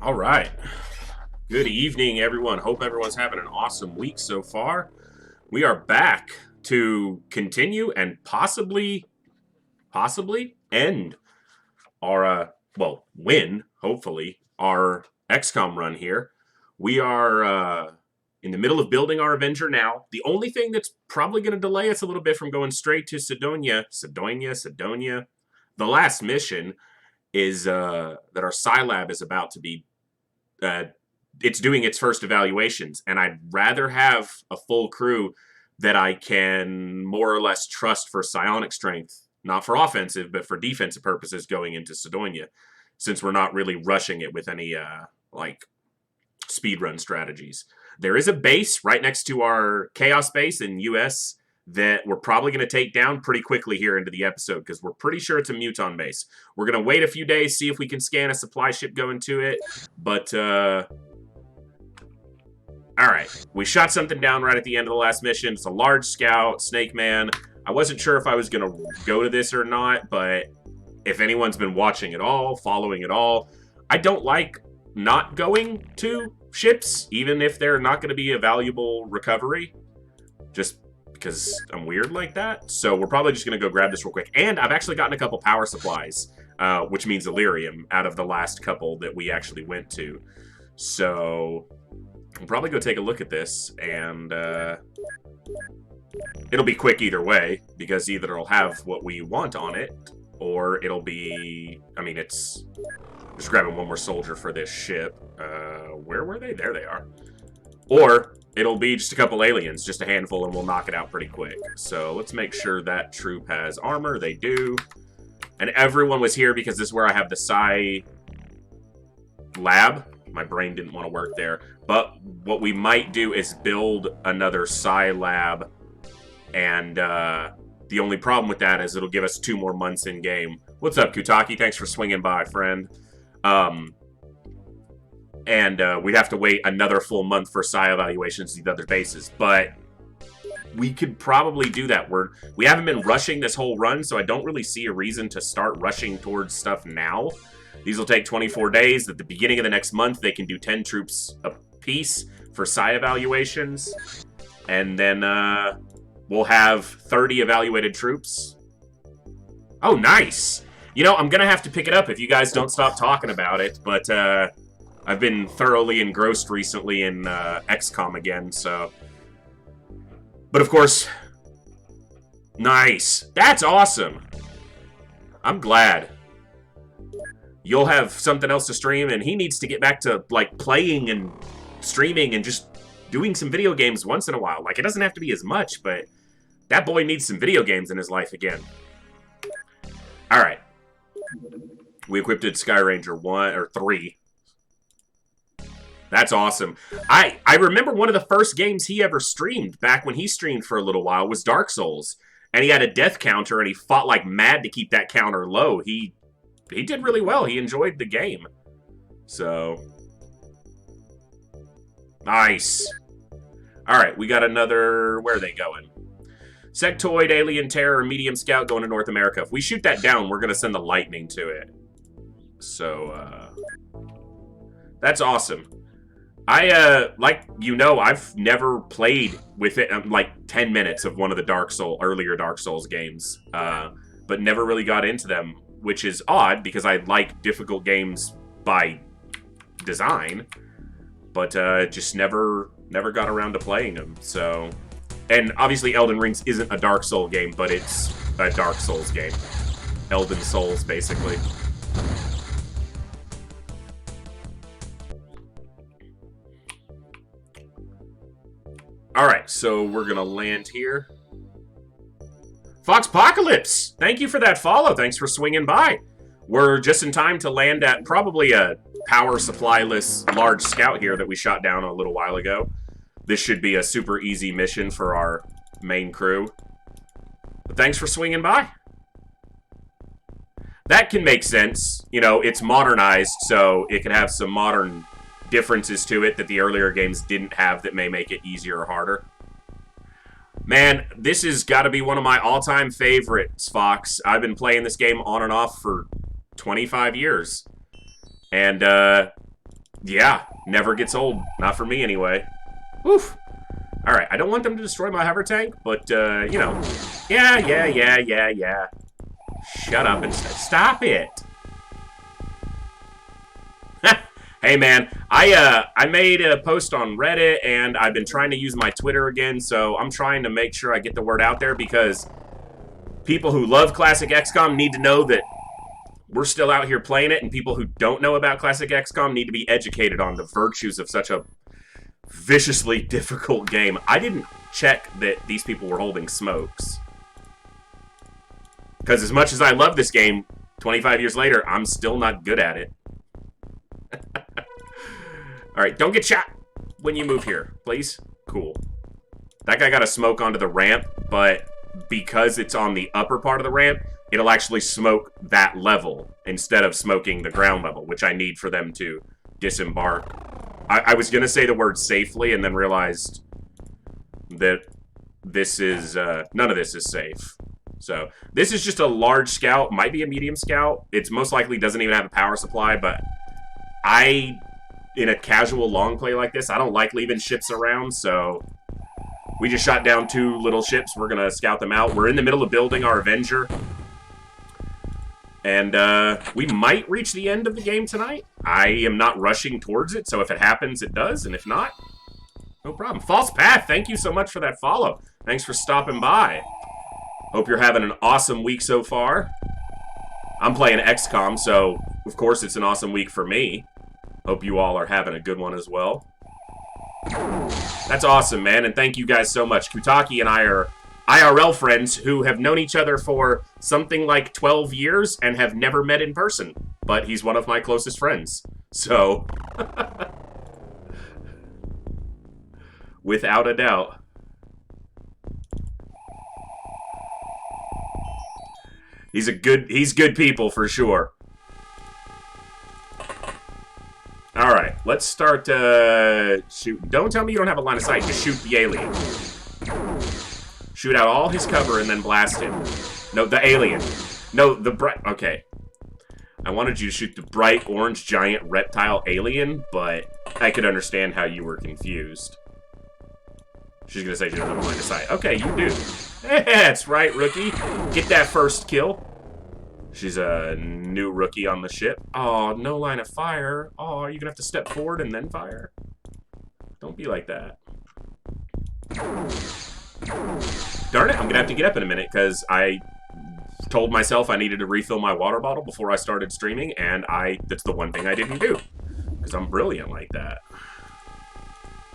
All right. Good evening, everyone. Hope everyone's having an awesome week so far. We are back to continue and possibly end our, win, hopefully, our XCOM run here. We are in the middle of building our Avenger now. The only thing that's probably going to delay us a little bit from going straight to Cydonia, the last mission is that our Scilab is about to be it's doing its first evaluations, and I'd rather have a full crew that I can more or less trust for psionic strength, not for offensive, but for defensive purposes going into Cydonia, since we're not really rushing it with any, speedrun strategies. There is a base right next to our Chaos base in US that we're probably going to take down pretty quickly here into the episode, because we're pretty sure it's a Muton base. We're going to wait a few days, see if we can scan a supply ship going to it, but, alright, we shot something down right at the end of the last mission. It's a large scout, Snake Man. I wasn't sure if I was going to go to this or not, but if anyone's been watching at all, following at all, I don't like not going to ships, even if they're not going to be a valuable recovery, just because I'm weird like that. So we're probably just going to go grab this real quick. And I've actually gotten a couple power supplies, which means Illyrium, out of the last couple that we actually went to. So we'll probably go take a look at this, and it'll be quick either way, because either it'll have what we want on it, or it'll be, I mean, it's just grabbing one more soldier for this ship. Where were they? There they are. Or it'll be just a couple aliens, just a handful, and we'll knock it out pretty quick. So let's make sure that troop has armor. They do. And everyone was here because this is where I have the Psi lab. My brain didn't want to work there. But what we might do is build another Psi lab. And the only problem with that is it'll give us 2 more months in game. What's up, Kutaki? Thanks for swinging by, friend. We'd have to wait another full month for Psi evaluations to the other bases. But we could probably do that. We haven't been rushing this whole run, so I don't really see a reason to start rushing towards stuff now. These will take 24 days. At the beginning of the next month, they can do 10 troops apiece for Psi evaluations. And then we'll have 30 evaluated troops. Oh, nice! You know, I'm going to have to pick it up if you guys don't stop talking about it, but I've been thoroughly engrossed recently in XCOM again, so... But of course... Nice! That's awesome! I'm glad. You'll have something else to stream, and he needs to get back to, like, playing and streaming and just doing some video games once in a while. Like, it doesn't have to be as much, but that boy needs some video games in his life again. Alright. We equipped Sky Ranger 1, or 3. That's awesome. I remember one of the first games he ever streamed, back when he streamed for a little while, was Dark Souls. And he had a death counter, and he fought like mad to keep that counter low. He did really well. He enjoyed the game. So... Nice. Alright, we got another... Where are they going? Sectoid, Alien Terror, Medium Scout going to North America. If we shoot that down, we're going to send the lightning to it. So, that's awesome. Like, you know, I've never played with it, like, 10 minutes of one of the earlier Dark Souls games, but never really got into them, which is odd, because I like difficult games by design, but, just never got around to playing them, so... And obviously Elden Rings isn't a Dark Souls game, but it's a Dark Souls game. Elden Souls, basically. Alright, so we're gonna land here. Foxpocalypse! Thank you for that follow. Thanks for swinging by. We're just in time to land at probably a power supply-less large scout here that we shot down a little while ago. This should be a super easy mission for our main crew. But thanks for swinging by. That can make sense. You know, it's modernized, so it can have some modern differences to it that the earlier games didn't have that may make it easier or harder. Man, this has got to be one of my all-time favorites, Fox. I've been playing this game on and off for 25 years. And Yeah, never gets old. Not for me, anyway. Oof. Alright, I don't want them to destroy my hover tank, but, you know. Yeah. Shut up and stop it. Hey, man, I made a post on Reddit, and I've been trying to use my Twitter again, so I'm trying to make sure I get the word out there, because people who love Classic XCOM need to know that we're still out here playing it, and people who don't know about Classic XCOM need to be educated on the virtues of such a viciously difficult game. I didn't check that these people were holding smokes. Because as much as I love this game, 25 years later, I'm still not good at it. Alright, don't get shot when you move here, please. Cool. That guy got a smoke onto the ramp, but because it's on the upper part of the ramp, it'll actually smoke that level instead of smoking the ground level, which I need for them to disembark. I was going to say the word safely and then realized that this is, none of this is safe. So, this is just a large scout, might be a medium scout. It's most likely doesn't even have a power supply, but in a casual long play like this, I don't like leaving ships around, so we just shot down 2 little ships. We're going to scout them out. We're in the middle of building our Avenger. And we might reach the end of the game tonight. I am not rushing towards it, so if it happens, it does. And if not, no problem. False Path, thank you so much for that follow. Thanks for stopping by. Hope you're having an awesome week so far. I'm playing XCOM, so of course it's an awesome week for me. Hope you all are having a good one as well. That's awesome, man, and thank you guys so much. Kutaki and I are IRL friends who have known each other for something like 12 years and have never met in person. But he's one of my closest friends. So, without a doubt. He's good people for sure. Alright, let's start shoot. Don't tell me you don't have a line of sight. Just shoot the alien. Shoot out all his cover and then blast him. No, the alien. No, the bright... Okay. I wanted you to shoot the bright orange giant reptile alien, but I could understand how you were confused. She's gonna say she doesn't have a line of sight. Okay, you do. That's right, rookie. Get that first kill. She's a new rookie on the ship. Oh, no line of fire. Oh, you're gonna have to step forward and then fire. Don't be like that. Darn it, I'm gonna have to get up in a minute because I told myself I needed to refill my water bottle before I started streaming, and that's the one thing I didn't do. Because I'm brilliant like that.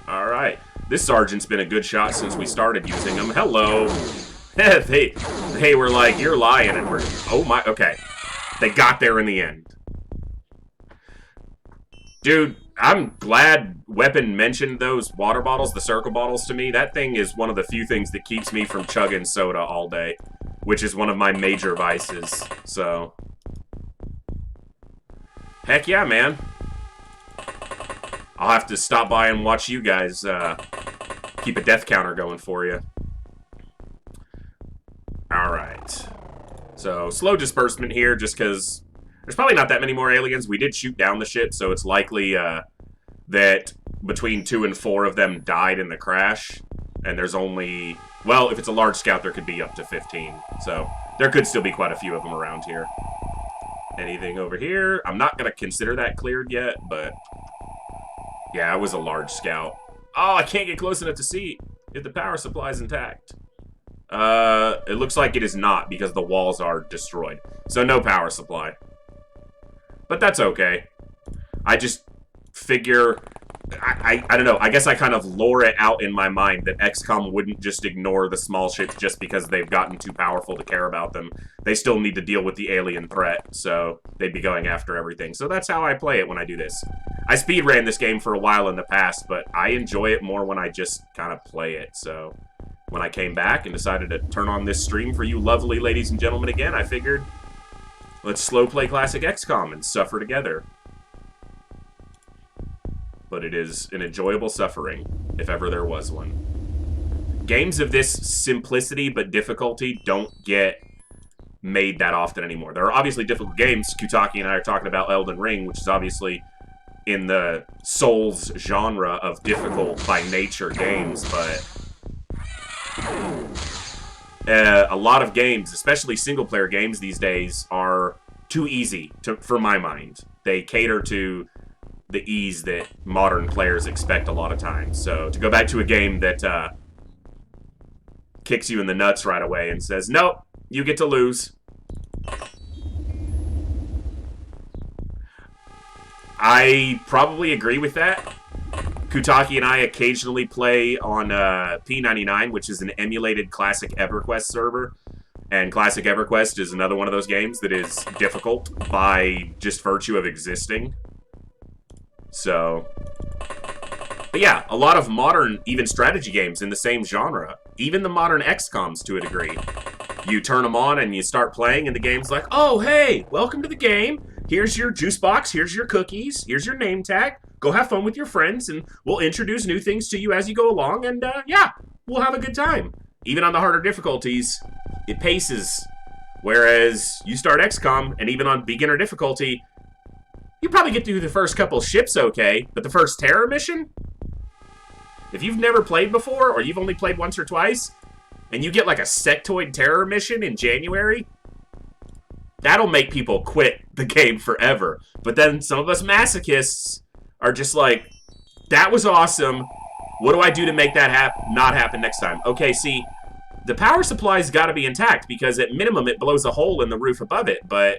Alright. This sergeant's been a good shot since we started using him. Hello. They were like, you're lying, and we're... Oh my... Okay. They got there in the end. Dude, I'm glad Weapon mentioned those water bottles, the circle bottles, to me. That thing is one of the few things that keeps me from chugging soda all day, which is one of my major vices, so... Heck yeah, man. I'll have to stop by and watch you guys keep a death counter going for you. Alright. So, slow disbursement here, just because there's probably not that many more aliens. We did shoot down the ship, so it's likely that between 2 and 4 of them died in the crash. And there's only... Well, if it's a large scout, there could be up to 15. So, there could still be quite a few of them around here. Anything over here? I'm not going to consider that cleared yet, but... Yeah, it was a large scout. Oh, I can't get close enough to see if the power supply's intact. It looks like it is not, because the walls are destroyed. So no power supply. But that's okay. I just figure... I don't know. I guess I kind of lure it out in my mind that XCOM wouldn't just ignore the small ships just because they've gotten too powerful to care about them. They still need to deal with the alien threat, so they'd be going after everything. So that's how I play it when I do this. I speedran this game for a while in the past, but I enjoy it more when I just kind of play it. So when I came back and decided to turn on this stream for you lovely ladies and gentlemen again, I figured, let's slow play Classic XCOM and suffer together. But it is an enjoyable suffering, if ever there was one. Games of this simplicity but difficulty don't get made that often anymore. There are obviously difficult games. Kutaki and I are talking about Elden Ring, which is obviously in the Souls genre of difficult by nature games, but a lot of games, especially single-player games these days, are too easy for my mind. They cater to the ease that modern players expect a lot of times. So to go back to a game that kicks you in the nuts right away and says, nope, you get to lose. I probably agree with that. Kutaki and I occasionally play on P99, which is an emulated Classic EverQuest server. And Classic EverQuest is another one of those games that is difficult by just virtue of existing. So, but yeah, a lot of modern, even strategy games in the same genre, even the modern XComs to a degree. You turn them on and you start playing and the game's like, oh, hey, welcome to the game. Here's your juice box, here's your cookies, here's your name tag. Go have fun with your friends and we'll introduce new things to you as you go along and yeah, we'll have a good time. Even on the harder difficulties, it paces. Whereas you start XCOM and even on beginner difficulty, you probably get through the first couple ships okay, but the first terror mission? If you've never played before, or you've only played once or twice, and you get like a sectoid terror mission in January, that'll make people quit the game forever. But then some of us masochists are just like, that was awesome. What do I do to make that not happen next time? Okay, see, the power supply's got to be intact because at minimum it blows a hole in the roof above it, but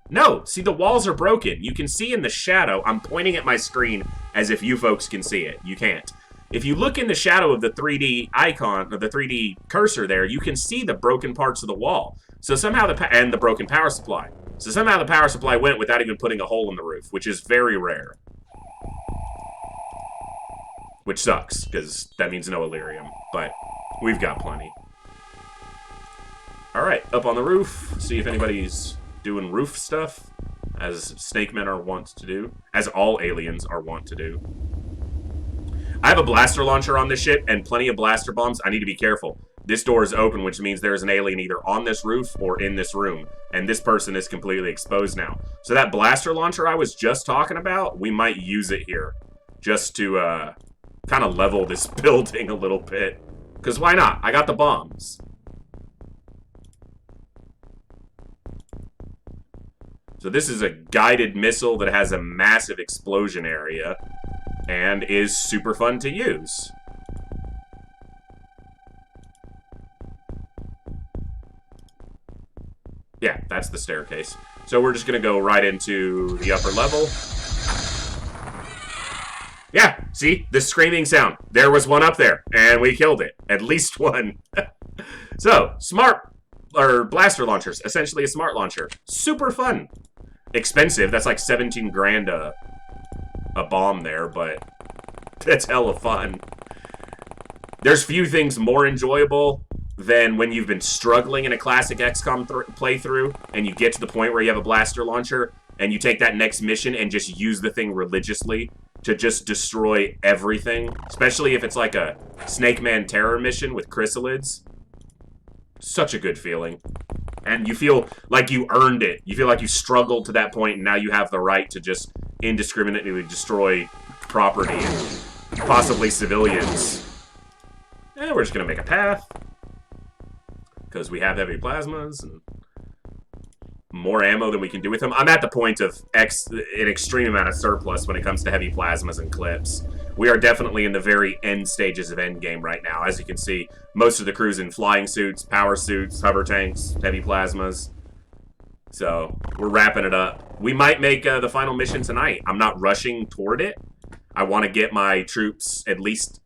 no, see, the walls are broken. You can see in the shadow, I'm pointing at my screen as if you folks can see it. You can't. If you look in the shadow of the 3D icon, or the 3D cursor there, you can see the broken parts of the wall. So somehow and the broken power supply. So somehow the power supply went without even putting a hole in the roof, which is very rare. Which sucks, because that means no Illyrium, but we've got plenty. Alright, up on the roof, see if anybody's doing roof stuff, as snake men are wont to do, as all aliens are wont to do. I have a blaster launcher on this ship, and plenty of blaster bombs. I need to be careful. This door is open, which means there's an alien either on this roof or in this room, and this person is completely exposed now. So that blaster launcher I was just talking about, we might use it here, just to, kind of level this building a little bit. Because why not? I got the bombs. So this is a guided missile that has a massive explosion area and is super fun to use. Yeah, that's the staircase. So we're just going to go right into the upper level. Yeah, see? The screaming sound. There was one up there, and we killed it. At least one. So, blaster launchers. Essentially a smart launcher. Super fun. Expensive. That's like 17 grand a bomb there, but that's hella fun. There's few things more enjoyable than when you've been struggling in a classic XCOM playthrough, and you get to the point where you have a blaster launcher, and you take that next mission and just use the thing religiously to just destroy everything. Especially if it's like a Snake Man terror mission with chrysalids. Such a good feeling. And you feel like you earned it. You feel like you struggled to that point, and now you have the right to just indiscriminately destroy property and possibly civilians. And we're just going to make a path. Because we have heavy plasmas and more ammo than we can do with them. I'm at the point of an extreme amount of surplus when it comes to heavy plasmas and clips. We are definitely in the very end stages of endgame right now. As you can see, most of the crew's in flying suits, power suits, hover tanks, heavy plasmas. So, we're wrapping it up. We might make the final mission tonight. I'm not rushing toward it. I want to get my troops at least...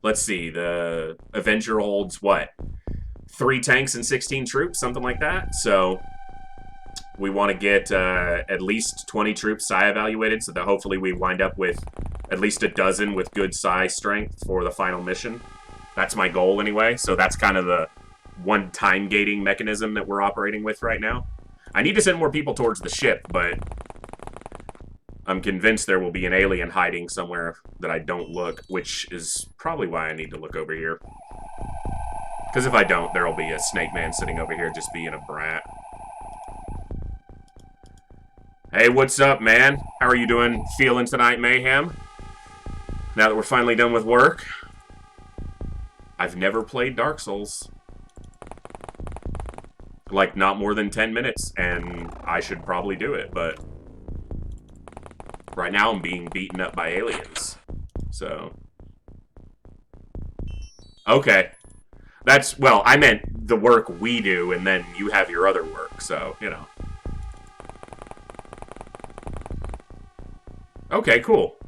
Let's see, the Avenger holds, what? 3 tanks and 16 troops, something like that. So... we want to get at least 20 troops psi evaluated so that hopefully we wind up with at least a dozen with good psi strength for the final mission. That's my goal anyway, so that's kind of the one time gating mechanism that we're operating with right now. I need to send more people towards the ship, but I'm convinced there will be an alien hiding somewhere that I don't look, which is probably why I need to look over here. Because if I don't, there'll be a snake man sitting over here just being a brat. Hey, what's up, man? How are you doing? Feeling tonight, Mayhem? Now that we're finally done with work. I've never played Dark Souls. Like, not more than 10 minutes, and I should probably do it, but... right now I'm being beaten up by aliens. So... okay. That's, well, I meant the work we do, and then you have your other work, so, you know. Okay, cool.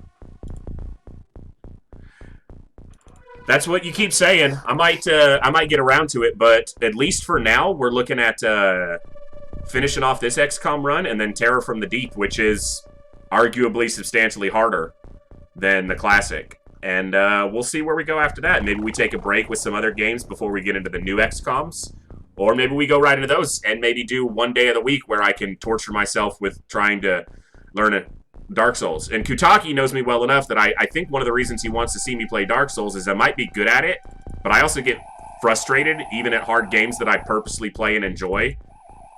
That's what you keep saying. I might get around to it, but at least for now, we're looking at finishing off this XCOM run, and then Terror from the Deep, which is arguably substantially harder than the classic. And we'll see where we go after that. Maybe we take a break with some other games before we get into the new XCOMs. Or maybe we go right into those and maybe do one day of the week where I can torture myself with trying to learn a Dark Souls. And Kutaki knows me well enough that I think one of the reasons he wants to see me play Dark Souls is I might be good at it, but I also get frustrated even at hard games that I purposely play and enjoy.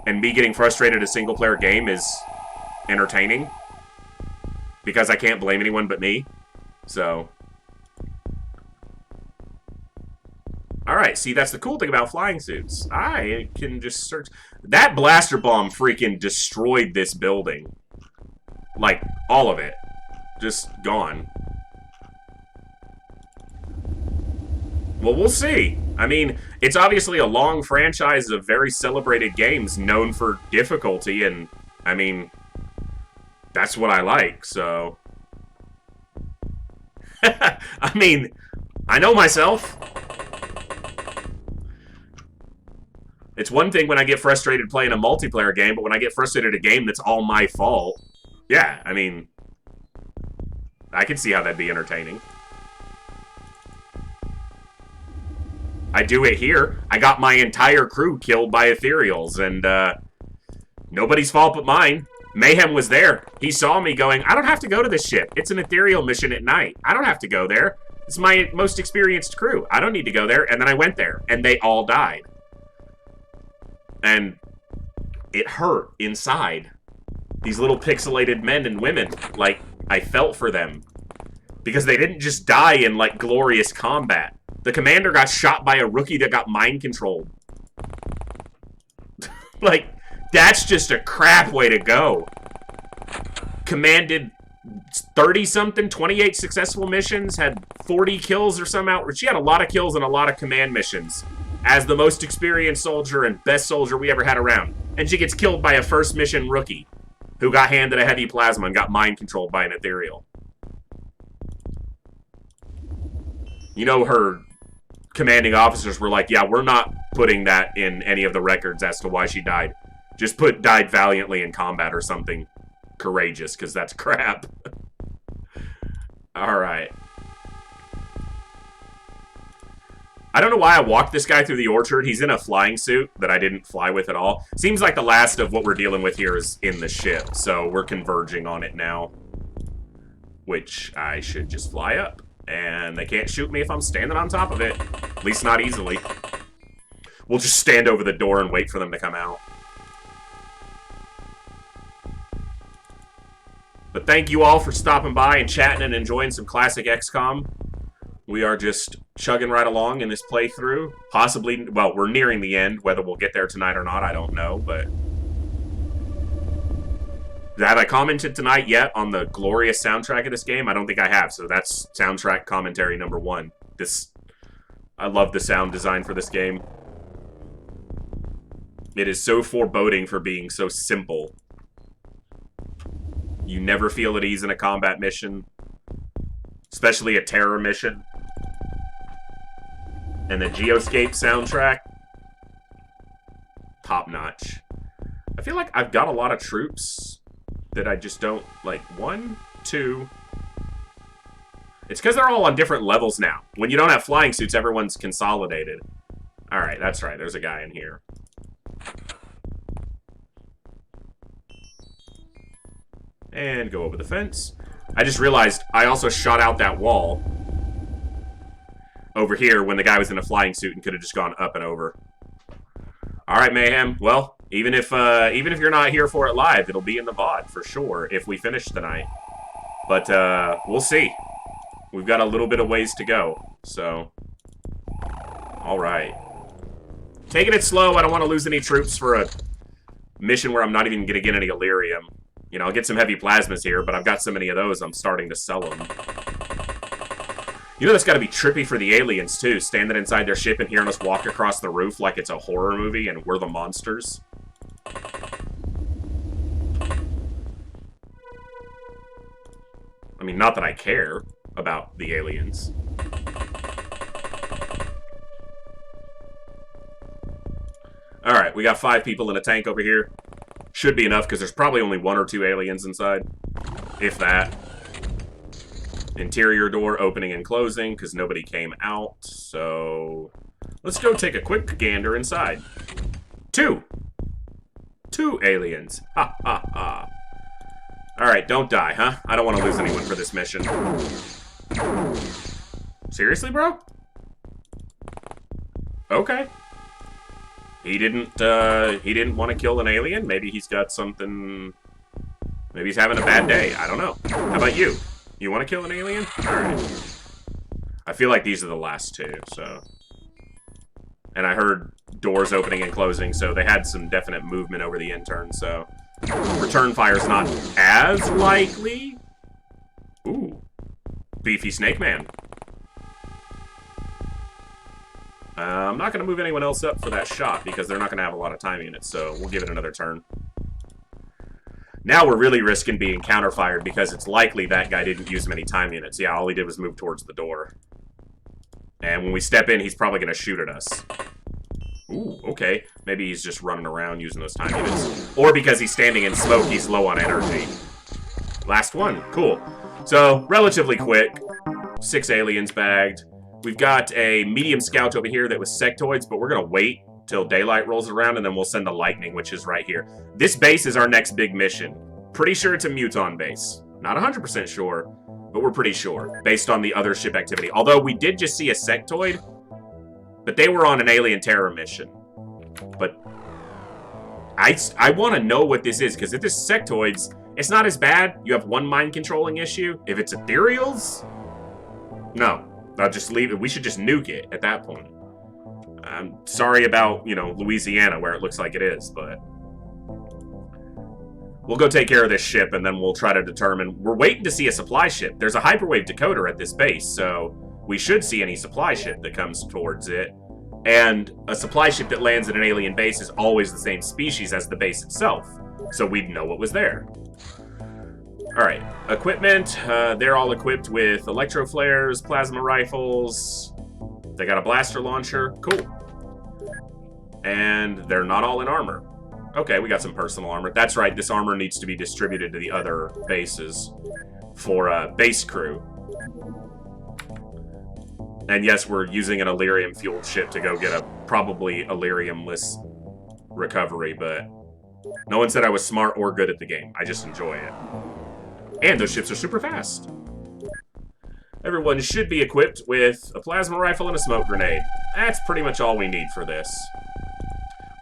And me getting frustrated at a single-player game is entertaining. Because I can't blame anyone but me. So... alright, see, that's the cool thing about flying suits. I can just search... that blaster bomb freaking destroyed this building. Like, all of it. Just gone. Well, we'll see. I mean, it's obviously a long franchise of very celebrated games known for difficulty, and, I mean, that's what I like, so... I mean, I know myself. It's one thing when I get frustrated playing a multiplayer game, but when I get frustrated at a game that's all my fault... yeah, I mean, I can see how that'd be entertaining. I do it here. I got my entire crew killed by ethereals, and nobody's fault but mine. Mayhem was there. He saw me going, I don't have to go to this ship. It's an ethereal mission at night. I don't have to go there. It's my most experienced crew. I don't need to go there. And then I went there, and they all died. And it hurt inside. These little pixelated men and women, like, I felt for them. Because they didn't just die in, like, glorious combat. The commander got shot by a rookie that got mind-controlled. Like, that's just a crap way to go. Commanded 30-something, 28 successful missions, had 40 kills or some out. She had a lot of kills and a lot of command missions. As the most experienced soldier and best soldier we ever had around. And she gets killed by a first mission rookie who got handed a heavy plasma and got mind-controlled by an ethereal. You know, her commanding officers were like, yeah, we're not putting that in any of the records as to why she died. Just put died valiantly in combat or something courageous, because that's crap. Alright. I don't know why I walked this guy through the orchard. He's in a flying suit that I didn't fly with at all. Seems like the last of what we're dealing with here is in the ship, so we're converging on it now. Which I should just fly up. And they can't shoot me if I'm standing on top of it. At least not easily. We'll just stand over the door and wait for them to come out. But thank you all for stopping by and chatting and enjoying some classic XCOM. We are just chugging right along in this playthrough. Possibly, well, we're nearing the end. Whether we'll get there tonight or not, I don't know, but... have I commented tonight yet on the glorious soundtrack of this game? I don't think I have, so that's soundtrack commentary number 1. I love the sound design for this game. It is so foreboding for being so simple. You never feel at ease in a combat mission. Especially a terror mission. And the Geoscape soundtrack, top notch. I feel like I've got a lot of troops that I just don't, like, 1, 2... It's because they're all on different levels now. When you don't have flying suits, everyone's consolidated. Alright, that's right, there's a guy in here. And go over the fence. I just realized I also shot out that wall over here when the guy was in a flying suit and could have just gone up and over. Alright, Mayhem. Well, Even if you're not here for it live, it'll be in the VOD for sure if we finish tonight. But we'll see. We've got a little bit of ways to go. So, all right. Taking it slow. I don't want to lose any troops for a mission where I'm not even going to get any Illyrium. You know, I'll get some heavy plasmas here, but I've got so many of those, I'm starting to sell them. You know that's got to be trippy for the aliens, too, standing inside their ship and hearing us walk across the roof like it's a horror movie and we're the monsters. I mean, not that I care about the aliens. Alright, we got 5 people in a tank over here. Should be enough, because there's probably only 1 or 2 aliens inside. If that. Interior door opening and closing, because nobody came out. So, let's go take a quick gander inside. 2! 2 aliens. Ha ha ha. Alright, don't die, huh? I don't want to lose anyone for this mission. Seriously, bro? Okay. He didn't want to kill an alien? Maybe he's got something... Maybe he's having a bad day. I don't know. How about you? You want to kill an alien? Alright. I feel like these are the last 2, so... And I heard doors opening and closing, so they had some definite movement over the intern, so... Return fire's not as likely. Ooh. Beefy Snake Man. I'm not going to move anyone else up for that shot because they're not going to have a lot of time units, so we'll give it another turn. Now we're really risking being counterfired because it's likely that guy didn't use many time units. Yeah, all he did was move towards the door. And when we step in, he's probably going to shoot at us. Ooh, okay. Maybe he's just running around using those time units. Or because he's standing in smoke, he's low on energy. Last one. Cool. So, relatively quick. 6 aliens bagged. We've got a medium scout over here that was sectoids, but we're going to wait till daylight rolls around, and then we'll send the lightning, which is right here. This base is our next big mission. Pretty sure it's a Muton base. Not 100% sure, but we're pretty sure, based on the other ship activity. Although we did just see a sectoid, but they were on an alien terror mission. But I want to know what this is, because if this is sectoids, it's not as bad. You have one mind-controlling issue. If it's ethereals, no. I'll just leave it. We should just nuke it at that point. I'm sorry about, you know, Louisiana, where it looks like it is, but... We'll go take care of this ship, and then we'll try to determine... We're waiting to see a supply ship. There's a hyperwave decoder at this base, so we should see any supply ship that comes towards it. And a supply ship that lands at an alien base is always the same species as the base itself, so we'd know what was there. Alright, equipment. They're all equipped with electro flares, plasma rifles. They got a blaster launcher. Cool. And they're not all in armor. Okay, we got some personal armor. That's right, this armor needs to be distributed to the other bases for base crew. And yes, we're using an Illyrium-fueled ship to go get a probably Illyrium-less recovery, but no one said I was smart or good at the game. I just enjoy it. And those ships are super fast. Everyone should be equipped with a plasma rifle and a smoke grenade. That's pretty much all we need for this.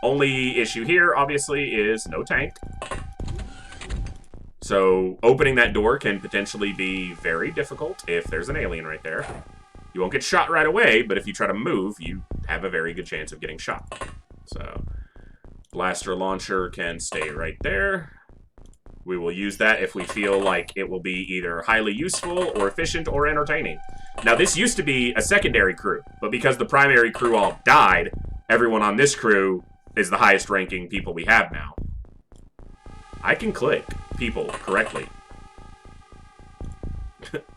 Only issue here, obviously, is no tank. So opening that door can potentially be very difficult if there's an alien right there. You won't get shot right away, but if you try to move, you have a very good chance of getting shot. So blaster launcher can stay right there. We will use that if we feel like it will be either highly useful or efficient or entertaining. Now, this used to be a secondary crew, but because the primary crew all died, everyone on this crew is the highest ranking people we have now. I can click people correctly.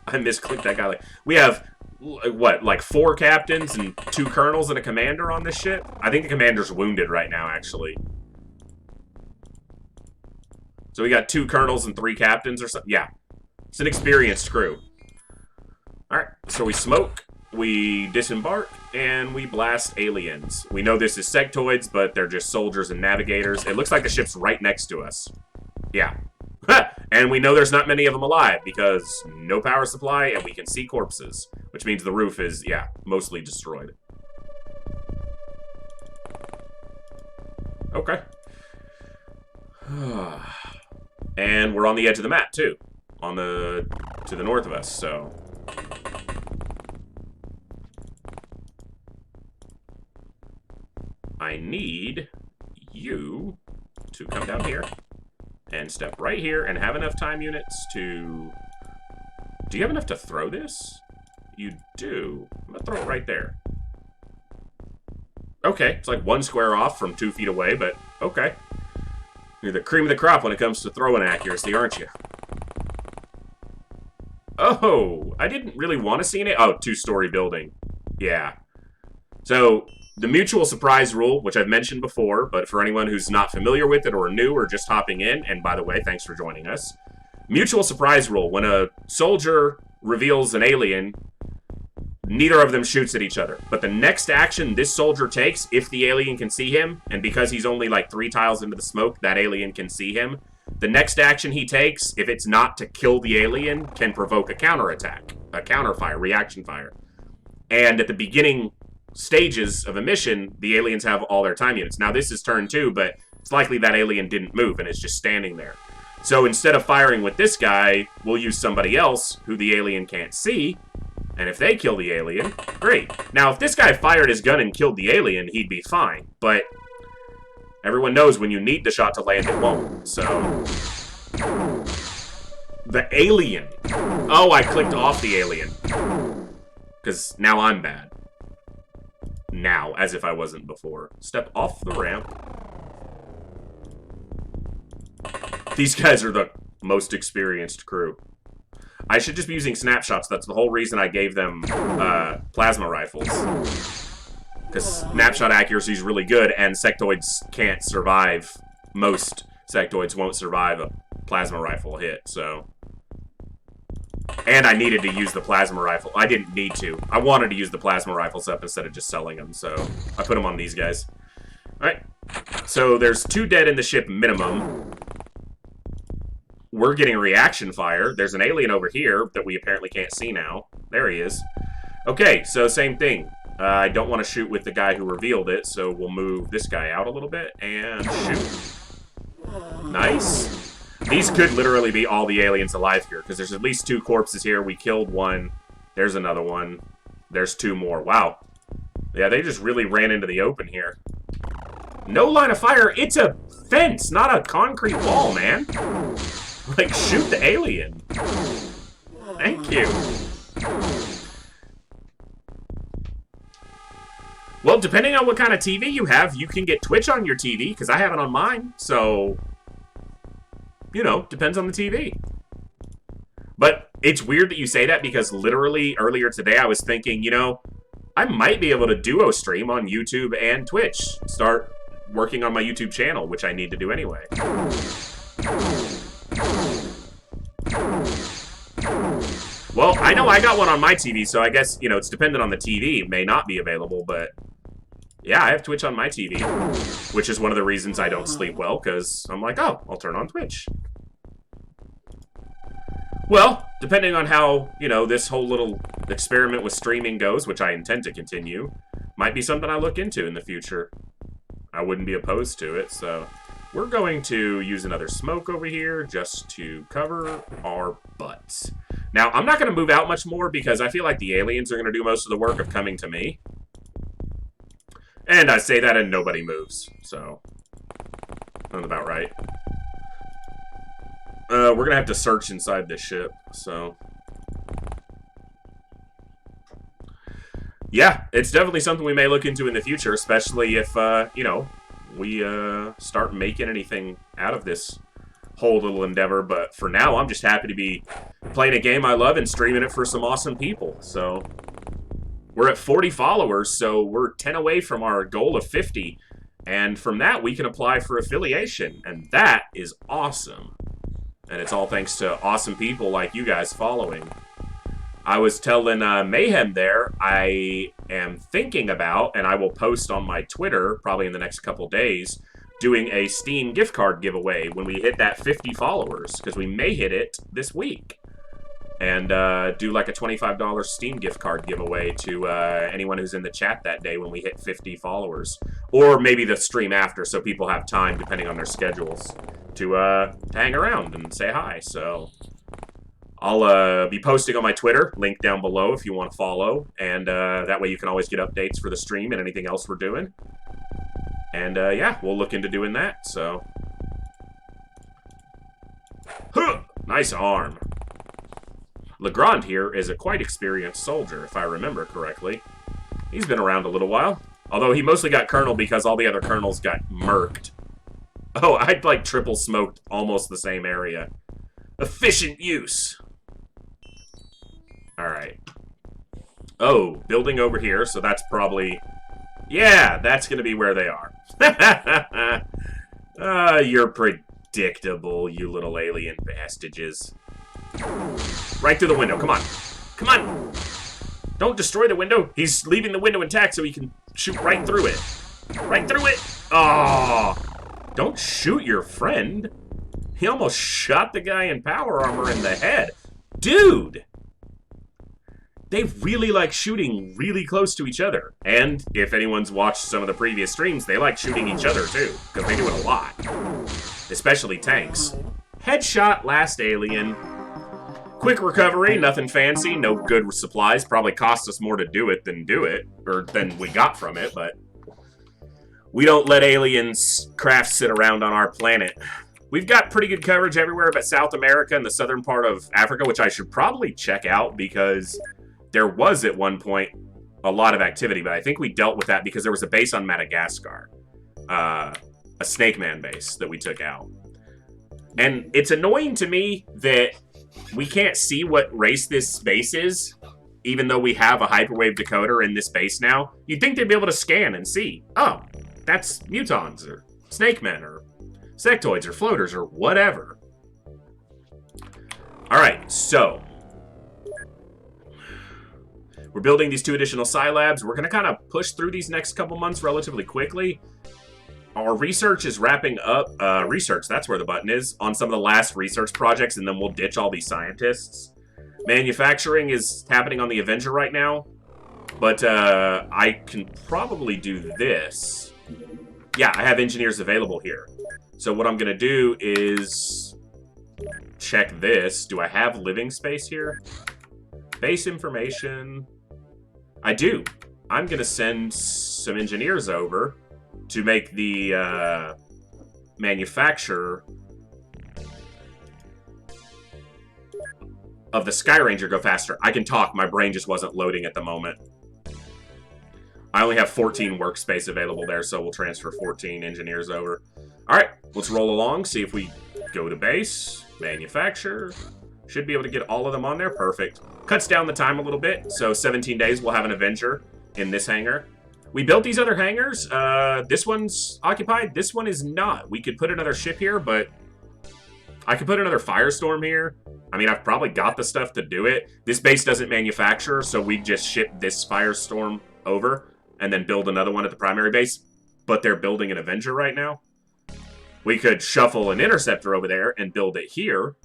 I misclicked that guy. We have, what, like 4 captains and 2 colonels and a commander on this ship? I think the commander's wounded right now, actually. So we got 2 colonels and 3 captains or something. Yeah. It's an experienced crew. Alright, so we smoke, we disembark, and we blast aliens. We know this is sectoids, but they're just soldiers and navigators. It looks like the ship's right next to us. Yeah. And we know there's not many of them alive, because no power supply, and we can see corpses. Which means the roof is, yeah, mostly destroyed. Okay. And we're on the edge of the map, too. To the north of us, so... I need you to come down here and step right here and have enough time units to... Do you have enough to throw this? You do. I'm gonna throw it right there. Okay, it's like 1 square off from 2 feet away, but okay. You're the cream of the crop when it comes to throwing accuracy, aren't you? Oh, I didn't really want to see any... Oh, 2-story building. Yeah. So, the mutual surprise rule, which I've mentioned before, but for anyone who's not familiar with it or new or just hopping in, and by the way, thanks for joining us. Mutual surprise rule. When a soldier reveals an alien, neither of them shoots at each other. But the next action this soldier takes, if the alien can see him, and because he's only like 3 tiles into the smoke, that alien can see him, the next action he takes, if it's not to kill the alien, can provoke a counterattack, a counterfire, reaction fire. And at the beginning stages of a mission, the aliens have all their time units. Now, this is turn 2, but it's likely that alien didn't move and is just standing there. So instead of firing with this guy, we'll use somebody else who the alien can't see, and if they kill the alien, great. Now, if this guy fired his gun and killed the alien, he'd be fine, but everyone knows when you need the shot to land, it won't, so... The alien. Oh, I clicked off the alien. Because now I'm bad. Now, as if I wasn't before. Step off the ramp. These guys are the most experienced crew. I should just be using snapshots. That's the whole reason I gave them plasma rifles. Because snapshot accuracy is really good, and sectoids can't survive. Most sectoids won't survive a plasma rifle hit, so... And I needed to use the plasma rifle. I didn't need to. I wanted to use the plasma rifles up instead of just selling them, so I put them on these guys. Alright, so there's 2 dead in the ship minimum. We're getting reaction fire. There's an alien over here that we apparently can't see now. There he is. Okay, so same thing. I don't want to shoot with the guy who revealed it, so we'll move this guy out a little bit and shoot. Nice. These could literally be all the aliens alive here, because there's at least 2 corpses here. We killed 1. There's another one. There's 2 more. Wow. Yeah, they just really ran into the open here. No line of fire. It's a fence, not a concrete wall, man. Like, shoot the alien. Thank you. Well, depending on what kind of TV you have, you can get Twitch on your TV, because I have it on mine, so... You know, depends on the TV. But it's weird that you say that, because literally earlier today I was thinking, you know, I might be able to duo stream on YouTube and Twitch. Start working on my YouTube channel, which I need to do anyway. Well, I know I got one on my TV, so I guess, you know, it's dependent on the TV. It may not be available, but... Yeah, I have Twitch on my TV, which is one of the reasons I don't sleep well, because I'm like, oh, I'll turn on Twitch. Well, depending on how, you know, this whole little experiment with streaming goes, which I intend to continue, might be something I look into in the future. I wouldn't be opposed to it, so... We're going to use another smoke over here just to cover our butts. Now, I'm not going to move out much more because I feel like the aliens are going to do most of the work of coming to me. And I say that and nobody moves, so... That's about right. We're going to have to search inside this ship, so... Yeah, it's definitely something we may look into in the future, especially if, you know, we start making anything out of this whole little endeavor. But for now, I'm just happy to be playing a game I love and streaming it for some awesome people. So we're at 40 followers, so we're 10 away from our goal of 50. And from that, we can apply for affiliation. And that is awesome. And it's all thanks to awesome people like you guys following. I was telling Mayhem there, I am thinking about, and I will post on my Twitter, probably in the next couple days, doing a Steam gift card giveaway when we hit that 50 followers, because we may hit it this week. And do like a $25 Steam gift card giveaway to anyone who's in the chat that day when we hit 50 followers. Or maybe the stream after, so people have time, depending on their schedules. to hang around and say hi. So I'll be posting on my Twitter, link down below if you want to follow, and that way you can always get updates for the stream and anything else we're doing. And yeah, we'll look into doing that. So, huh! Nice arm. Legrand here is a quite experienced soldier, if I remember correctly. He's been around a little while. Although he mostly got Colonel because all the other Colonels got murked. Oh, I'd like triple smoked almost the same area. Efficient use. Alright. Oh, building over here, so that's probably... Yeah, that's gonna be where they are. You're predictable, you little alien bastages. Right through the window, come on. Come on! Don't destroy the window. He's leaving the window intact so he can shoot right through it. Right through it! Oh! Don't shoot your friend. He almost shot the guy in power armor in the head. Dude! They really like shooting really close to each other. And if anyone's watched some of the previous streams, they like shooting each other too, because they do it a lot. Especially tanks. Headshot, last alien. Quick recovery, nothing fancy, no good supplies. Probably cost us more to do it, or than we got from it, but we don't let aliens craft sit around on our planet. We've got pretty good coverage everywhere but South America and the southern part of Africa, which I should probably check out because there was at one point a lot of activity, but I think we dealt with that because there was a base on Madagascar. A Snake Man base that we took out. And it's annoying to me that we can't see what race this base is, even though we have a hyperwave decoder in this base now. You'd think they'd be able to scan and see, oh, that's mutons, or snake men, or sectoids, or floaters, or whatever. Alright, so we're building these 2 additional Psi Labs. We're going to kind of push through these next couple months relatively quickly. Our research is wrapping up, research, that's where the button is, on some of the last research projects, and then we'll ditch all these scientists. Manufacturing is happening on the Avenger right now, but I can probably do this. Yeah, I have engineers available here. So what I'm going to do is check this. Do I have living space here? Base information. I do. I'm going to send some engineers over to make the manufacturer of the Sky Ranger go faster. I can talk. My brain just wasn't loading at the moment. I only have 14 workspace available there, so we'll transfer 14 engineers over. All right, let's roll along, see if we go to base, manufacture. Should be able to get all of them on there. Perfect. Cuts down the time a little bit, so 17 days we'll have an Avenger in this hangar. We built these other hangars. This one's occupied. This one is not. We could put another ship here, but I could put another Firestorm here. I mean, I've probably got the stuff to do it. This base doesn't manufacture, so we just ship this Firestorm over and then build another one at the primary base. But they're building an Avenger right now. We could shuffle an Interceptor over there and build it here.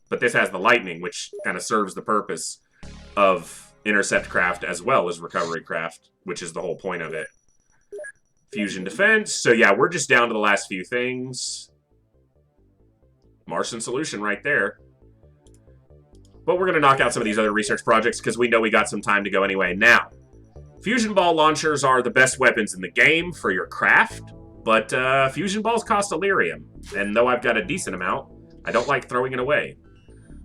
But this has the Lightning, which kind of serves the purpose of Intercept craft as well as Recovery craft, which is the whole point of it. Fusion Defense. So yeah, we're just down to the last few things. Martian Solution right there. But we're going to knock out some of these other research projects because we know we got some time to go anyway. Now, Fusion Ball launchers are the best weapons in the game for your craft, but Fusion Balls cost Elerium, and though I've got a decent amount, I don't like throwing it away.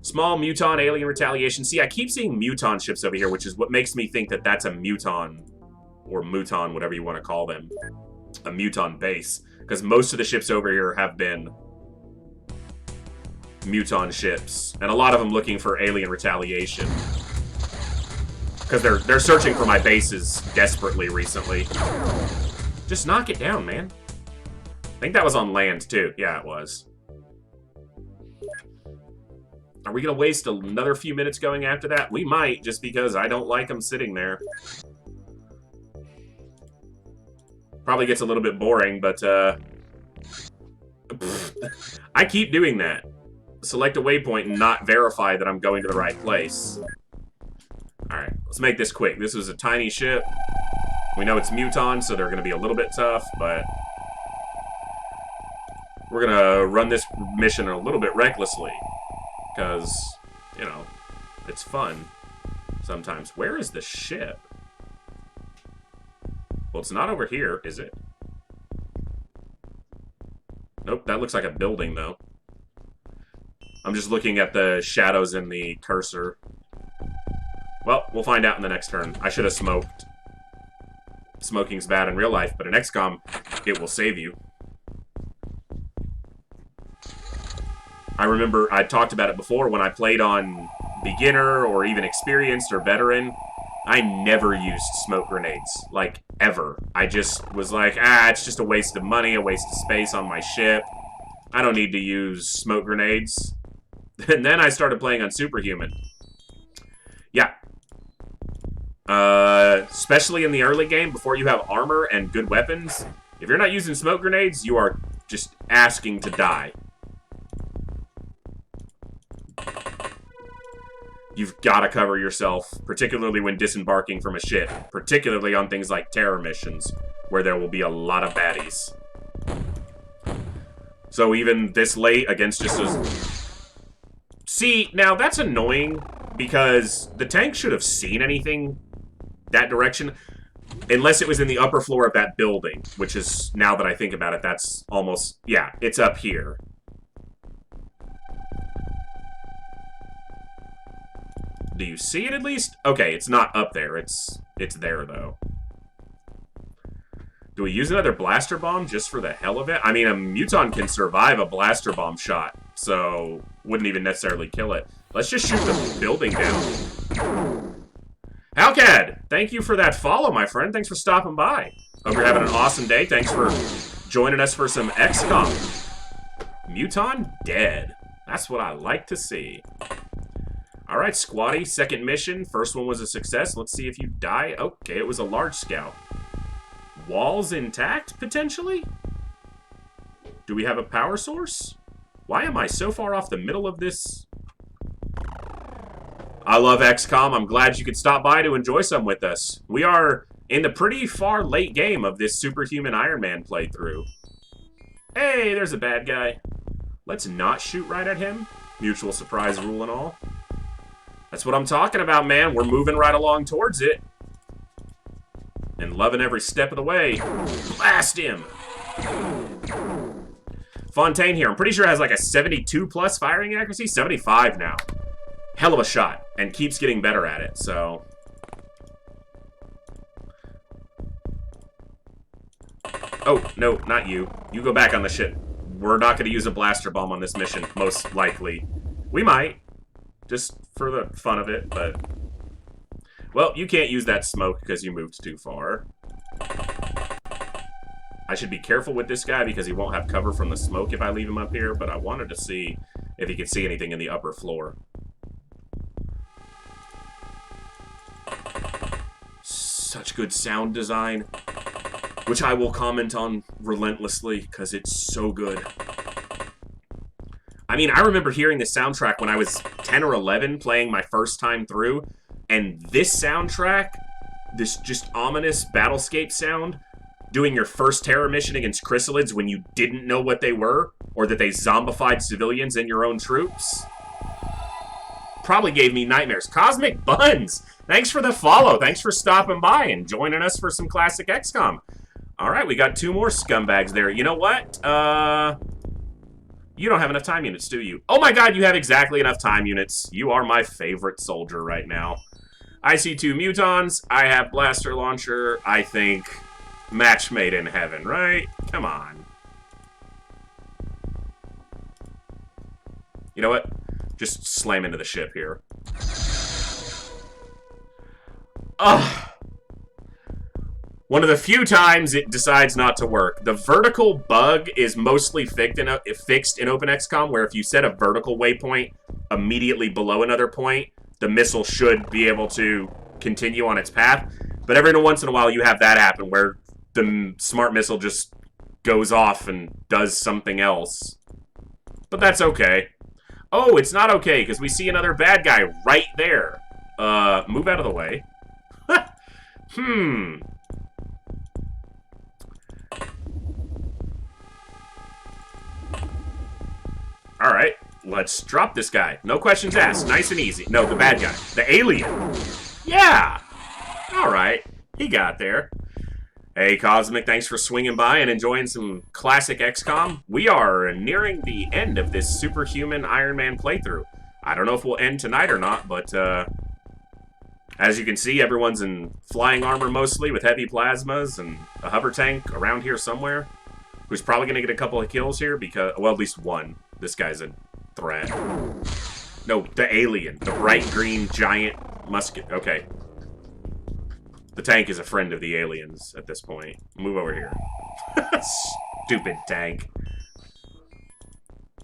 Small Muton Alien Retaliation. See, I keep seeing Muton ships over here, which is what makes me think that that's a Muton, or Muton, whatever you want to call them, a Muton base, because most of the ships over here have been Muton ships, and a lot of them looking for alien retaliation. Because they're searching for my bases desperately recently. Just knock it down, man. I think that was on land, too. Yeah, it was. Are we going to waste another few minutes going after that? We might, just because I don't like them sitting there. Probably gets a little bit boring, but I keep doing that. Select a waypoint and not verify that I'm going to the right place. Alright, let's make this quick. This is a tiny ship. We know it's Muton, so they're going to be a little bit tough, but We're gonna run this mission a little bit recklessly. Because, you know, it's fun sometimes. Where is the ship? Well, it's not over here, is it? Nope, that looks like a building, though. I'm just looking at the shadows in the cursor. Well, we'll find out in the next turn. I should have smoked. Smoking's bad in real life, but in XCOM, it will save you. I remember I talked about it before when I played on beginner or even experienced or veteran. I never used smoke grenades, like, ever. I just was like, it's just a waste of money, a waste of space on my ship. I don't need to use smoke grenades. And then I started playing on Superhuman. Yeah. Especially in the early game, before you have armor and good weapons, if you're not using smoke grenades, you are just asking to die. You've got to cover yourself, particularly when disembarking from a ship. Particularly on things like terror missions, where there will be a lot of baddies. So even this late against just a... See, now that's annoying, because the tank should have seen anything that direction, unless it was in the upper floor of that building, which is, now that I think about it, that's almost... Yeah, it's up here. Do you see it at least? Okay, it's not up there. It's there, though. Do we use another blaster bomb just for the hell of it? I mean, a Muton can survive a blaster bomb shot, so wouldn't even necessarily kill it. Let's just shoot the building down. Halcad, thank you for that follow, my friend. Thanks for stopping by. Hope you're having an awesome day. Thanks for joining us for some XCOM. Muton dead. That's what I like to see. Alright, Squatty, second mission. First one was a success. Let's see if you die. Okay, it was a large scout. Walls intact, potentially? Do we have a power source? Why am I so far off the middle of this? I love XCOM. I'm glad you could stop by to enjoy some with us. We are in the pretty far late game of this Superhuman Ironman playthrough. Hey, there's a bad guy. Let's not shoot right at him. Mutual surprise rule and all. That's what I'm talking about, man. We're moving right along towards it. And loving every step of the way. Blast him! Fontaine here. I'm pretty sure it has like a 72 plus firing accuracy. 75 now. Hell of a shot. And keeps getting better at it, so... Oh, no, not you. You go back on the ship. We're not going to use a blaster bomb on this mission, most likely. We might. Just for the fun of it, but... Well, you can't use that smoke because you moved too far. I should be careful with this guy because he won't have cover from the smoke if I leave him up here, but I wanted to see if he could see anything in the upper floor. Such good sound design, which I will comment on relentlessly because it's so good. I mean, I remember hearing the soundtrack when I was 10 or 11 playing my first time through, and this soundtrack, this just ominous battlescape sound, doing your first terror mission against chrysalids when you didn't know what they were, or that they zombified civilians and your own troops, probably gave me nightmares. Cosmic Buns, thanks for the follow. Thanks for stopping by and joining us for some classic XCOM. All right, we got 2 more scumbags there. You know what? You don't have enough time units, do you? Oh my god, you have exactly enough time units. You are my favorite soldier right now. I see 2 mutons. I have blaster launcher. I think match made in heaven, right? Come on. You know what? Just slam into the ship here. Ugh. One of the few times it decides not to work. The vertical bug is mostly fixed in Open XCOM, where if you set a vertical waypoint immediately below another point, the missile should be able to continue on its path. But every once in a while you have that happen, where the smart missile just goes off and does something else. But that's okay. Oh, it's not okay, because we see another bad guy right there. Move out of the way. Let's drop this guy. No questions asked. Nice and easy. No, the bad guy. The alien. Yeah. All right. He got there. Hey, Cosmic, thanks for swinging by and enjoying some classic XCOM. We are nearing the end of this Superhuman Ironman playthrough. I don't know if we'll end tonight or not, but as you can see, everyone's in flying armor mostly with heavy plasmas and a hover tank around here somewhere, who's probably going to get a couple of kills here because, well, at least one. This guy's a threat. No, the alien. The bright green giant musket. Okay. The tank is a friend of the aliens at this point. Move over here. Stupid tank.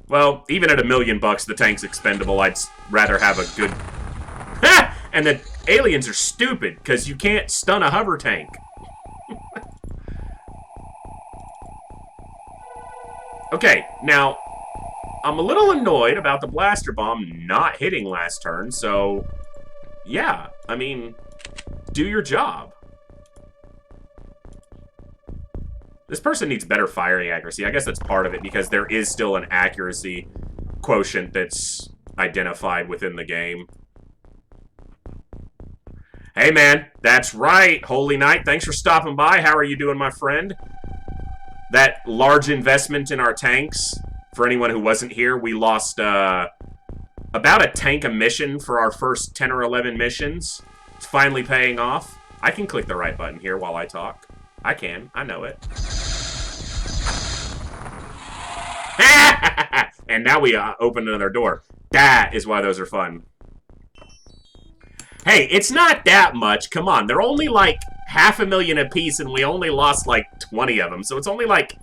Well, even at $1 million, the tank's expendable. I'd rather have a good... Ha! And the aliens are stupid, because you can't stun a hover tank. Okay, now, I'm a little annoyed about the blaster bomb not hitting last turn, so... Yeah, I mean... Do your job. This person needs better firing accuracy. I guess that's part of it because there is still an accuracy quotient that's identified within the game. Hey man, that's right. Holy Knight, thanks for stopping by. How are you doing, my friend? That large investment in our tanks, for anyone who wasn't here, we lost about a tank a mission for our first 10 or 11 missions. It's finally paying off. I can click the right button here while I talk. I can. I know it. And now we open another door. That is why those are fun. Hey, it's not that much. Come on. They're only like 500,000 apiece, and we only lost like 20 of them. So it's only like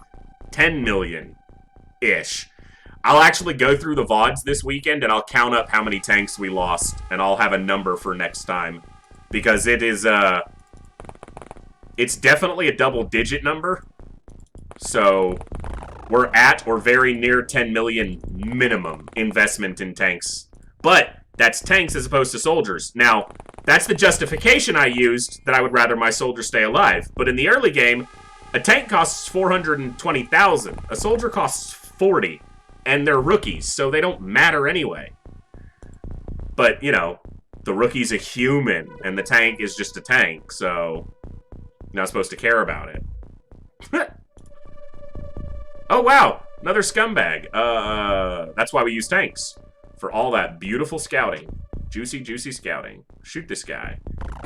10 million-ish. I'll actually go through the VODs this weekend, and I'll count up how many tanks we lost, and I'll have a number for next time. Because it is, it's definitely a double-digit number. So, we're at or very near 10 million minimum investment in tanks. But, that's tanks as opposed to soldiers. Now, that's the justification I used that I would rather my soldiers stay alive. But in the early game, a tank costs 420,000. A soldier costs 40. And they're rookies, so they don't matter anyway. But, you know... The rookie's a human, and the tank is just a tank, so you're not supposed to care about it. Oh, wow! Another scumbag. That's why we use tanks. For all that beautiful scouting. Juicy, juicy scouting. Shoot this guy.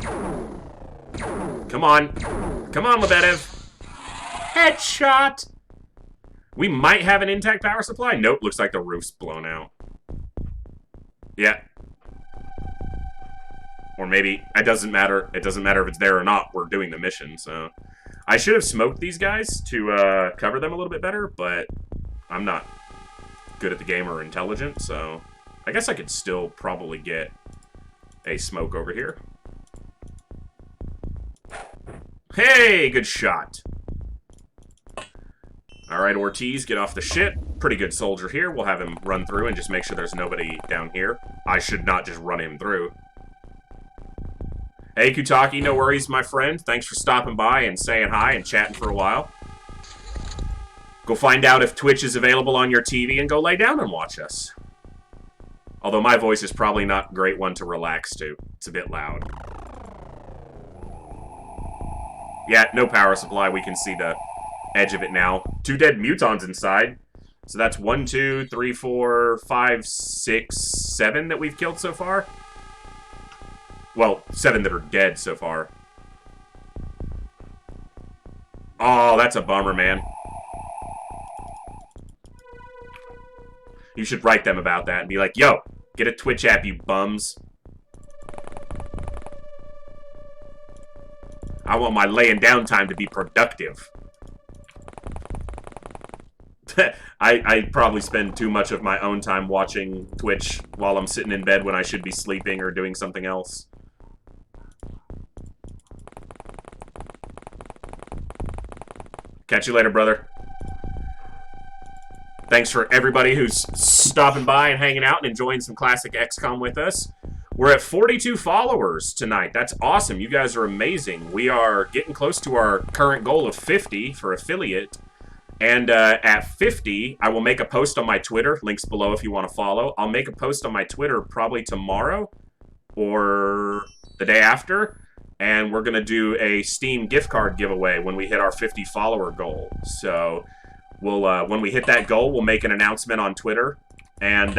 Come on. Come on, Lebedev. Headshot! We might have an intact power supply. Nope, looks like the roof's blown out. Yeah. Or maybe, it doesn't matter. It doesn't matter if it's there or not. We're doing the mission, so... I should have smoked these guys to cover them a little bit better, but I'm not good at the game or intelligent, so... I guess I could still probably get a smoke over here. Hey, good shot. Alright, Ortiz, get off the ship. Pretty good soldier here. We'll have him run through and just make sure there's nobody down here. I should not just run him through. Hey, Kutaki, no worries, my friend. Thanks for stopping by and saying hi and chatting for a while. Go find out if Twitch is available on your TV and go lay down and watch us. Although my voice is probably not a great one to relax to. It's a bit loud. Yeah, no power supply. We can see the edge of it now. 2 dead mutons inside. So that's 1, 2, 3, 4, 5, 6, 7 that we've killed so far. Well, 7 that are dead so far. Oh, that's a bummer, man. You should write them about that and be like, yo, get a Twitch app, you bums. I want my laying down time to be productive. I probably spend too much of my own time watching Twitch while I'm sitting in bed when I should be sleeping or doing something else. Catch you later, brother. Thanks for everybody who's stopping by and hanging out and enjoying some classic XCOM with us. We're at 42 followers tonight. That's awesome. You guys are amazing. We are getting close to our current goal of 50 for affiliate. And at 50, I will make a post on my Twitter. Links below if you want to follow. I'll make a post on my Twitter probably tomorrow or the day after. And we're going to do a Steam gift card giveaway when we hit our 50 follower goal. So we'll when we hit that goal, we'll make an announcement on Twitter. And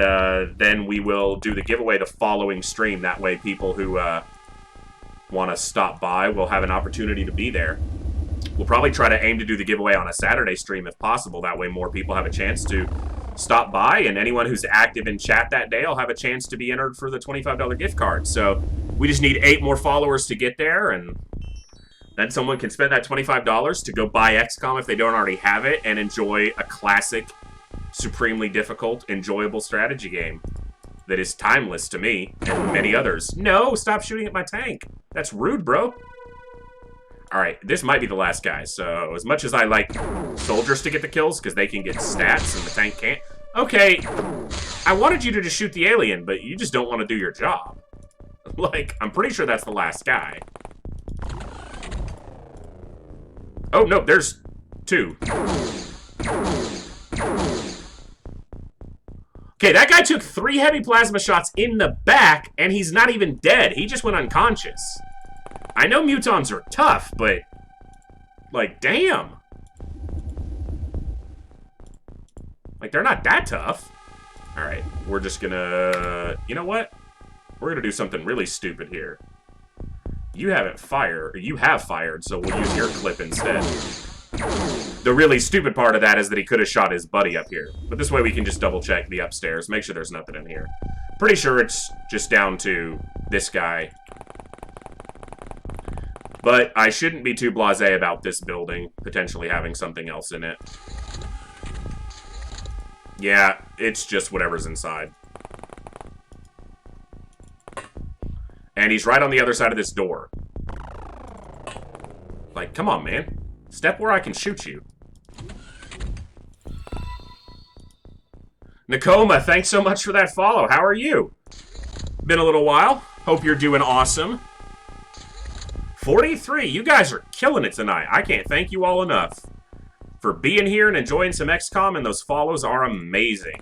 then we will do the giveaway the following stream. That way people who want to stop by will have an opportunity to be there. We'll probably try to aim to do the giveaway on a Saturday stream if possible. That way more people have a chance to stop by, and anyone who's active in chat that day will have a chance to be entered for the $25 gift card. So we just need 8 more followers to get there, and then someone can spend that $25 to go buy XCOM if they don't already have it and enjoy a classic, supremely difficult, enjoyable strategy game that is timeless to me and many others. No, stop shooting at my tank. That's rude, bro. Alright, this might be the last guy, so as much as I like soldiers to get the kills, because they can get stats and the tank can't. Okay, I wanted you to just shoot the alien, but you just don't want to do your job. Like, I'm pretty sure that's the last guy. Oh, no, there's 2. Okay, that guy took 3 heavy plasma shots in the back, and he's not even dead. He just went unconscious. I know mutons are tough, but, like, damn. Like, they're not that tough. Alright, we're just gonna... You know what? We're gonna do something really stupid here. You haven't fired, or you have fired, so we'll use your clip instead. The really stupid part of that is that he could have shot his buddy up here. But this way we can just double check the upstairs, make sure there's nothing in here. Pretty sure it's just down to this guy. But I shouldn't be too blasé about this building potentially having something else in it. Yeah, it's just whatever's inside. And he's right on the other side of this door. Like, come on, man. Step where I can shoot you. Nakoma, thanks so much for that follow. How are you? Been a little while. Hope you're doing awesome. 43, you guys are killing it tonight. I can't thank you all enough for being here and enjoying some XCOM, and those follows are amazing.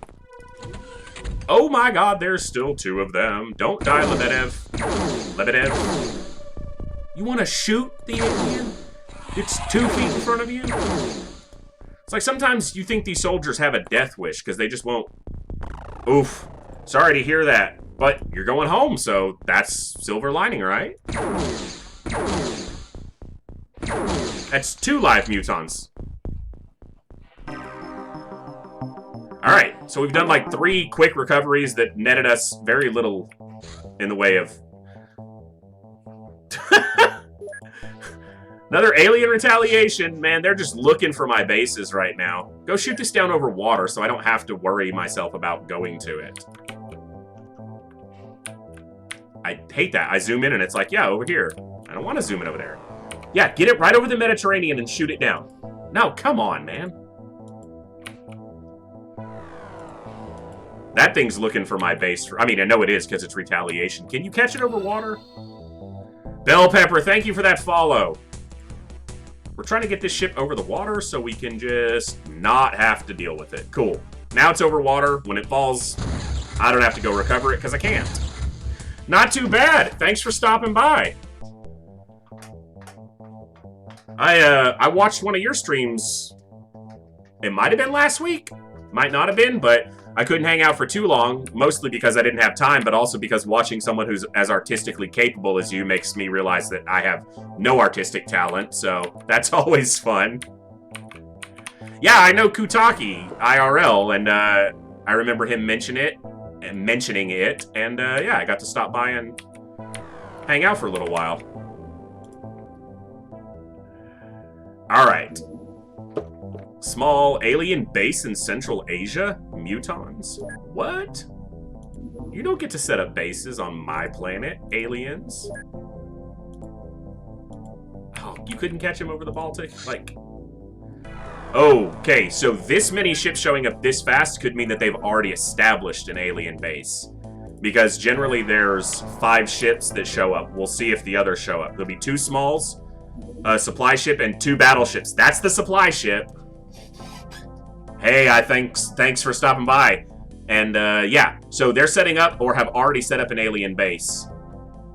Oh my god, there's still 2 of them. Don't die, Lebedev. Lebedev. You want to shoot the alien? It's 2 feet in front of you? It's like sometimes you think these soldiers have a death wish because they just won't... Oof. Sorry to hear that. But you're going home, so that's silver lining, right? That's 2 live mutons. Alright, so we've done like 3 quick recoveries that netted us very little in the way of... Another alien retaliation. Man, they're just looking for my bases right now. Go shoot this down over water so I don't have to worry myself about going to it. I hate that. I zoom in and it's like, yeah, over here. I don't want to zoom in over there. Yeah, get it right over the Mediterranean and shoot it down. No, come on, man. That thing's looking for my base. I mean, I know it is because it's retaliation. Can you catch it over water? Bell Pepper, thank you for that follow. We're trying to get this ship over the water so we can just not have to deal with it. Cool. Now it's over water. When it falls, I don't have to go recover it because I can't. Not too bad. Thanks for stopping by. I watched one of your streams. It might have been last week. Might not have been, but I couldn't hang out for too long, mostly because I didn't have time, but also because watching someone who's as artistically capable as you makes me realize that I have no artistic talent, so that's always fun. Yeah, I know Kutaki, IRL, and I remember him mentioning it, and yeah, I got to stop by and hang out for a little while. Alright. Small alien base in Central Asia? Mutons? What? You don't get to set up bases on my planet, aliens. Oh, you couldn't catch him over the Baltic? Like... Okay, so this many ships showing up this fast could mean that they've already established an alien base. Because generally there's 5 ships that show up. We'll see if the others show up. There'll be 2 smalls, a supply ship, and 2 battleships. That's the supply ship. Hey, thanks for stopping by. And yeah, so they're setting up or have already set up an alien base.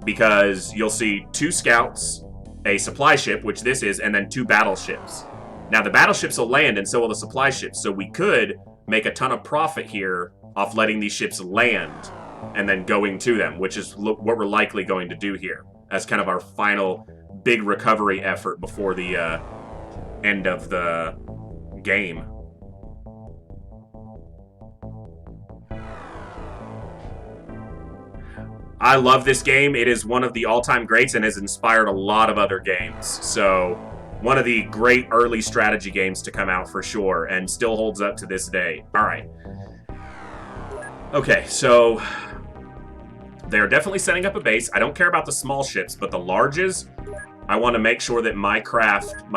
Because you'll see 2 scouts, a supply ship, which this is, and then 2 battleships. Now, the battleships will land, and so will the supply ships. So we could make a ton of profit here off letting these ships land and then going to them, which is what we're likely going to do here as kind of our final big recovery effort before the end of the game. I love this game. It is one of the all-time greats and has inspired a lot of other games. So, one of the great early strategy games to come out for sure, and still holds up to this day. Alright. Okay, so they're definitely setting up a base. I don't care about the small ships, but the larges, I want to make sure that my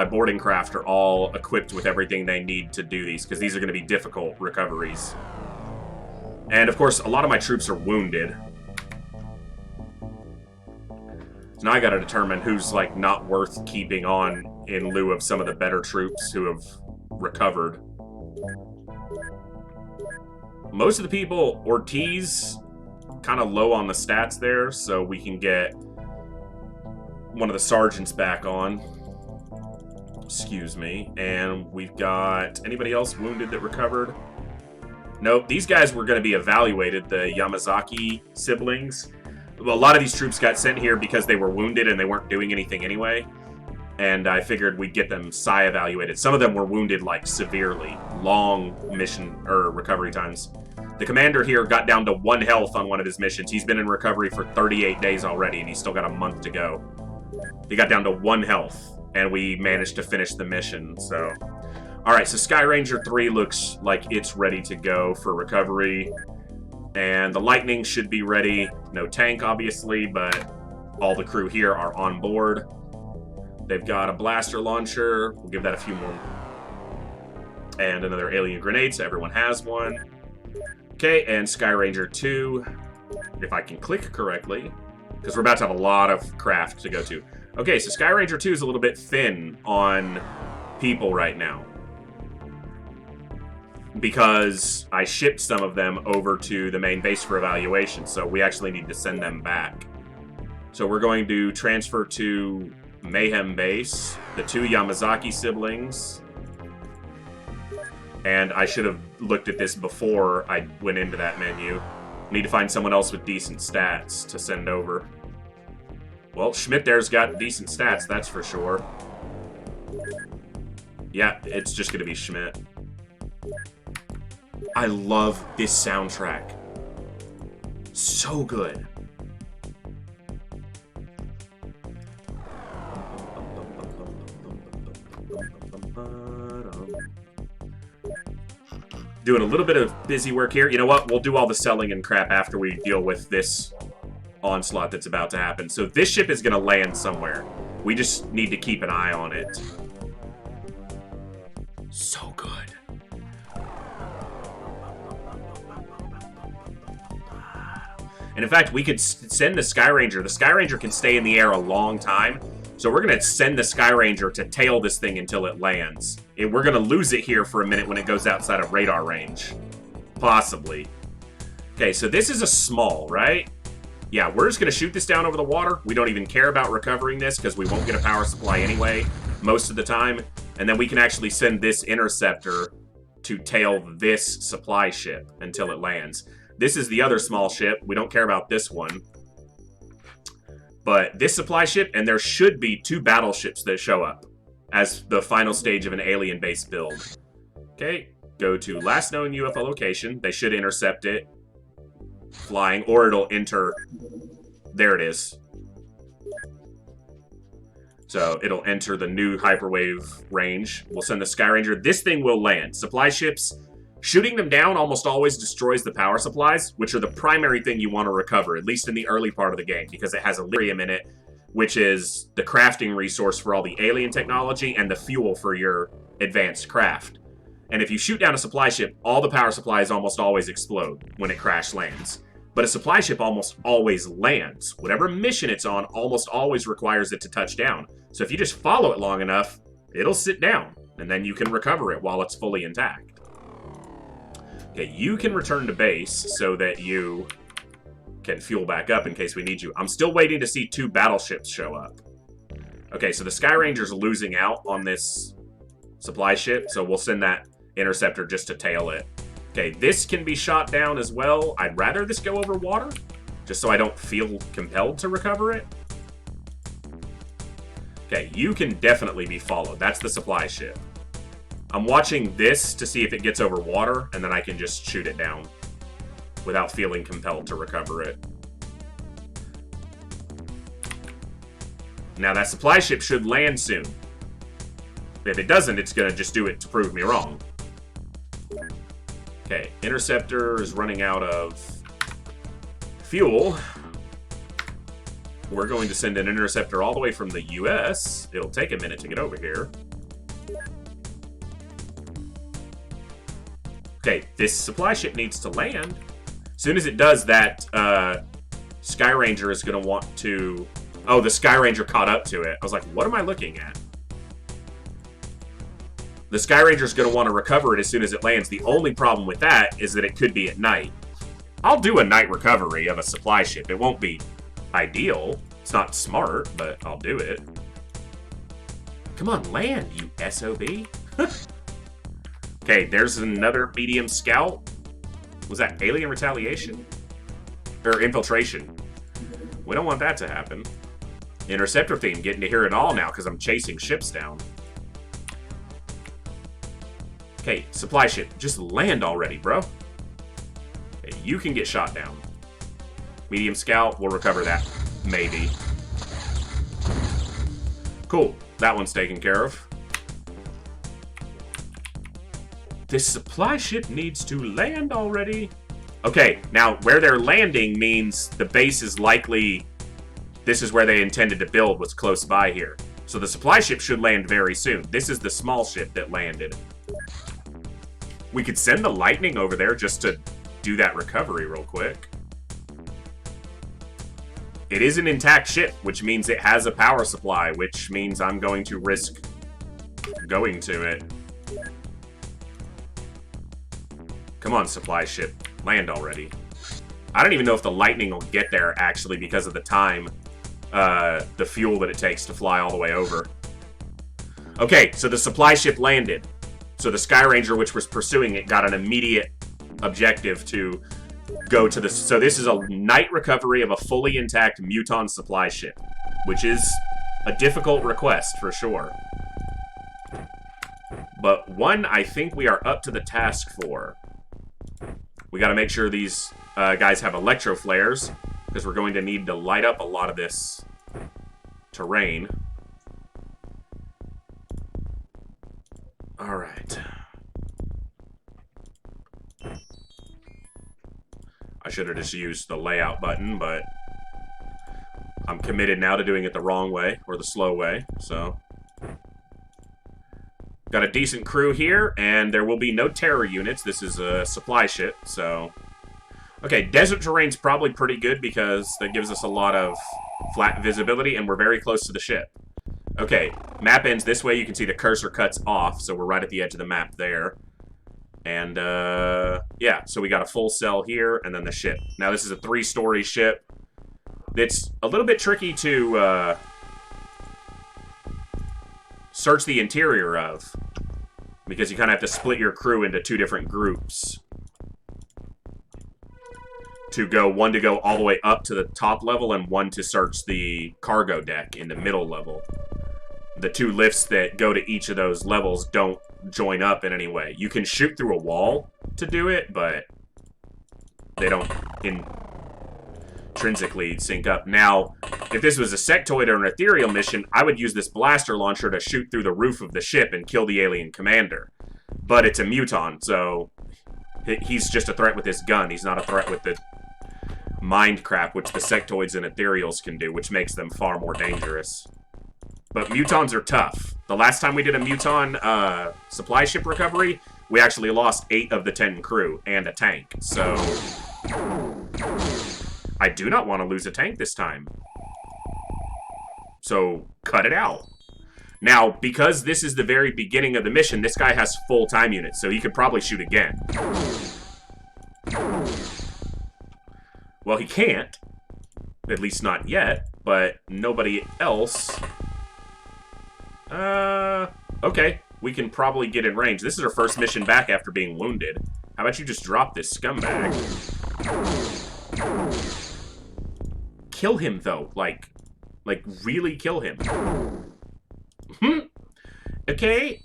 boarding craft, are all equipped with everything they need to do these, because these are going to be difficult recoveries. And, of course, a lot of my troops are wounded. So now I gotta determine who's, like, not worth keeping on in lieu of some of the better troops who have recovered. Most of the people, Ortiz, kind of low on the stats there, so we can get one of the sergeants back on. Excuse me. And we've got anybody else wounded that recovered? Nope, these guys were going to be evaluated, the Yamazaki siblings. Well, a lot of these troops got sent here because they were wounded and they weren't doing anything anyway. And I figured we'd get them psi-evaluated. Some of them were wounded, like, severely. Long mission, recovery times. The commander here got down to 1 health on one of his missions. He's been in recovery for 38 days already, and he's still got a month to go. He got down to 1 health, and we managed to finish the mission, so... Alright, so Sky Ranger 3 looks like it's ready to go for recovery. And the Lightning should be ready. No tank, obviously, but all the crew here are on board. They've got a blaster launcher. We'll give that a few more. And another alien grenade, so everyone has one. Okay, and Sky Ranger 2, if I can click correctly, because we're about to have a lot of craft to go to. Okay, so Sky Ranger 2 is a little bit thin on people right now, because I shipped some of them over to the main base for evaluation, so we actually need to send them back. So we're going to transfer to Mayhem Base, the 2 Yamazaki siblings. And I should have looked at this before I went into that menu. Need to find someone else with decent stats to send over. Well, Schmidt there's got decent stats, that's for sure. Yeah, it's just going to be Schmidt. I love this soundtrack. So good. Doing a little bit of busy work here. You know what? We'll do all the selling and crap after we deal with this onslaught that's about to happen. So this ship is going to land somewhere. We just need to keep an eye on it. So good. And in fact, we could send the Sky Ranger. The Sky Ranger can stay in the air a long time. So we're going to send the Sky Ranger to tail this thing until it lands. We're going to lose it here for a minute when it goes outside of radar range. Possibly. Okay, so this is a small, right? Yeah, we're just going to shoot this down over the water. We don't even care about recovering this because we won't get a power supply anyway most of the time. And then we can actually send this interceptor to tail this supply ship until it lands. This is the other small ship. We don't care about this one. But this supply ship, and there should be 2 battleships that show up as the final stage of an alien base build. Okay, go to last known UFO location. They should intercept it flying, or it'll enter. There it is. So it'll enter the new hyperwave range. We'll send the Sky Ranger. This thing will land. Supply ships, shooting them down almost always destroys the power supplies, which are the primary thing you want to recover, at least in the early part of the game, because it has Elerium in it, which is the crafting resource for all the alien technology and the fuel for your advanced craft. And if you shoot down a supply ship, all the power supplies almost always explode when it crash lands. But a supply ship almost always lands. Whatever mission it's on almost always requires it to touch down. So if you just follow it long enough, it'll sit down, and then you can recover it while it's fully intact. Okay, you can return to base so that you can fuel back up in case we need you. I'm still waiting to see 2 battleships show up. Okay, so the Sky Ranger's losing out on this supply ship, so we'll send that interceptor just to tail it. Okay, this can be shot down as well. I'd rather this go over water, just so I don't feel compelled to recover it. Okay, you can definitely be followed. That's the supply ship. I'm watching this to see if it gets over water, and then I can just shoot it down without feeling compelled to recover it. Now, that supply ship should land soon. If it doesn't, it's going to just do it to prove me wrong. Okay, interceptor is running out of fuel. We're going to send an interceptor all the way from the US. It'll take a minute to get over here. Okay, this supply ship needs to land. As soon as it does, that Sky Ranger is going to want to... Oh, the Sky Ranger caught up to it. I was like, what am I looking at? The Sky Ranger is going to want to recover it as soon as it lands. The only problem with that is that it could be at night. I'll do a night recovery of a supply ship. It won't be ideal. It's not smart, but I'll do it. Come on, land, you SOB. Okay, there's another medium scout. Was that alien retaliation? Or infiltration? We don't want that to happen. Interceptor theme, getting to hear it all now because I'm chasing ships down. Okay, supply ship, just land already, bro. Okay, you can get shot down. Medium scout, we'll recover that. Maybe. Cool, that one's taken care of. This supply ship needs to land already. Okay, now where they're landing means the base is likely... This is where they intended to build, what's close by here. So the supply ship should land very soon. This is the small ship that landed. We could send the Lightning over there just to do that recovery real quick. It is an intact ship, which means it has a power supply, which means I'm going to risk going to it. Come on, supply ship. Land already. I don't even know if the Lightning will get there, actually, because of the time, the fuel that it takes to fly all the way over. Okay, so the supply ship landed. So the Sky Ranger, which was pursuing it, got an immediate objective to go to this. So this is a night recovery of a fully intact Muton supply ship, which is a difficult request for sure. But one I think we are up to the task for. We got to make sure these guys have electro flares, because we're going to need to light up a lot of this terrain. Alright. I should have just used the layout button, but I'm committed now to doing it the wrong way, or the slow way, so... Got a decent crew here, and there will be no terror units. This is a supply ship, so... Okay, desert terrain's probably pretty good because that gives us a lot of flat visibility, and we're very close to the ship. Okay, map ends this way. You can see the cursor cuts off, so we're right at the edge of the map there. And, yeah, so we got a full cell here, and then the ship. Now, this is a 3-story ship. It's a little bit tricky to, search the interior of, because you kind of have to split your crew into 2 different groups. One to go all the way up to the top level, and one to search the cargo deck in the middle level. The 2 lifts that go to each of those levels don't join up in any way. You can shoot through a wall to do it, but they don't intrinsically sync up. Now, if this was a sectoid or an ethereal mission, I would use this blaster launcher to shoot through the roof of the ship and kill the alien commander. But it's a Muton, so he's just a threat with his gun. He's not a threat with the mind crap, which the sectoids and ethereals can do, which makes them far more dangerous. But Mutons are tough. The last time we did a Muton supply ship recovery, we actually lost 8 of the 10 crew and a tank. So I do not want to lose a tank this time. So cut it out. Now, because this is the very beginning of the mission, this guy has full time units, so he could probably shoot again. Well, he can't. At least not yet, but nobody else. Okay. We can probably get in range. This is our first mission back after being wounded. How about you just drop this scumbag? Kill him, though. Like, really kill him. Okay.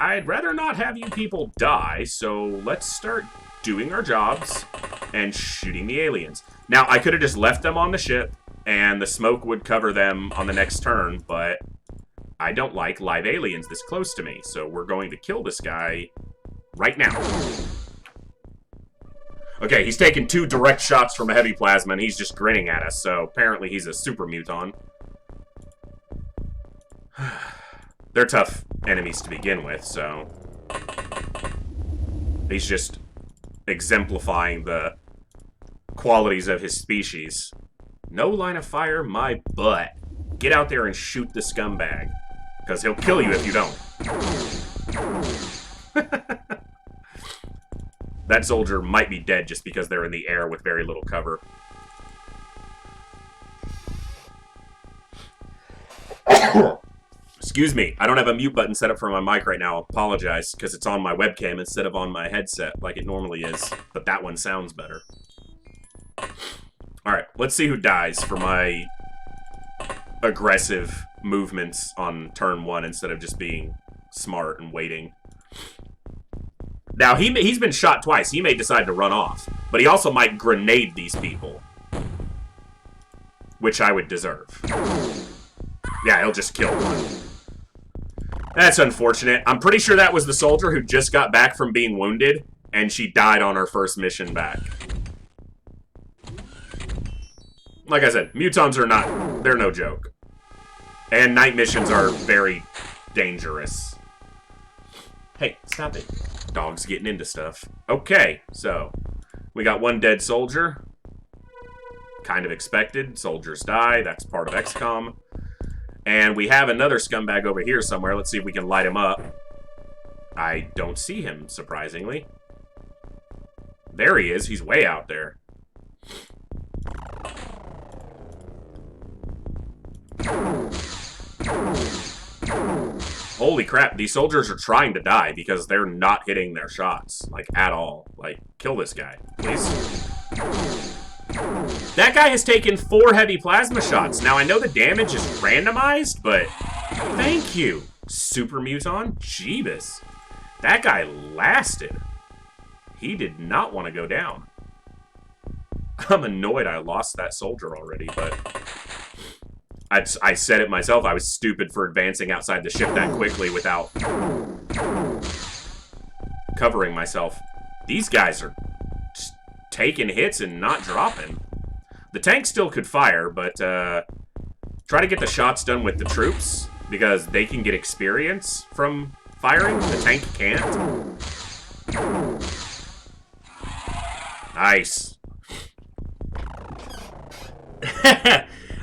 I'd rather not have you people die, so let's start doing our jobs and shooting the aliens. Now, I could have just left them on the ship, and the smoke would cover them on the next turn, but I don't like live aliens this close to me, so we're going to kill this guy right now. Okay, he's taking 2 direct shots from a heavy plasma, and he's just grinning at us, so apparently he's a super muton. They're tough enemies to begin with, so he's just exemplifying the qualities of his species. No line of fire, my butt. Get out there and shoot the scumbag, because he'll kill you if you don't. That soldier might be dead just because they're in the air with very little cover. Excuse me, I don't have a mute button set up for my mic right now. I apologize, because it's on my webcam instead of on my headset like it normally is. But that one sounds better. Alright, let's see who dies for my aggressive movements on turn 1 instead of just being smart and waiting. Now, he's been shot twice. He may decide to run off. But he also might grenade these people. Which I would deserve. Yeah, he'll just kill one. That's unfortunate. I'm pretty sure that was the soldier who just got back from being wounded, and she died on her first mission back. Like I said, mutons are not... they're no joke. And night missions are very dangerous. Hey, stop it. Dog's getting into stuff. Okay, so we got 1 dead soldier. Kind of expected. Soldiers die. That's part of XCOM. And we have another scumbag over here somewhere. Let's see if we can light him up. I don't see him, surprisingly. There he is. He's way out there. Holy crap, these soldiers are trying to die because they're not hitting their shots, like, at all. Like, kill this guy, please. That guy has taken 4 heavy plasma shots. Now, I know the damage is randomized, but thank you, Super Muton. Jeebus. That guy lasted. He did not want to go down. I'm annoyed I lost that soldier already, but... I said it myself, I was stupid for advancing outside the ship that quickly without covering myself. These guys are just taking hits and not dropping. The tank still could fire, but try to get the shots done with the troops, because they can get experience from firing. The tank can't. Nice.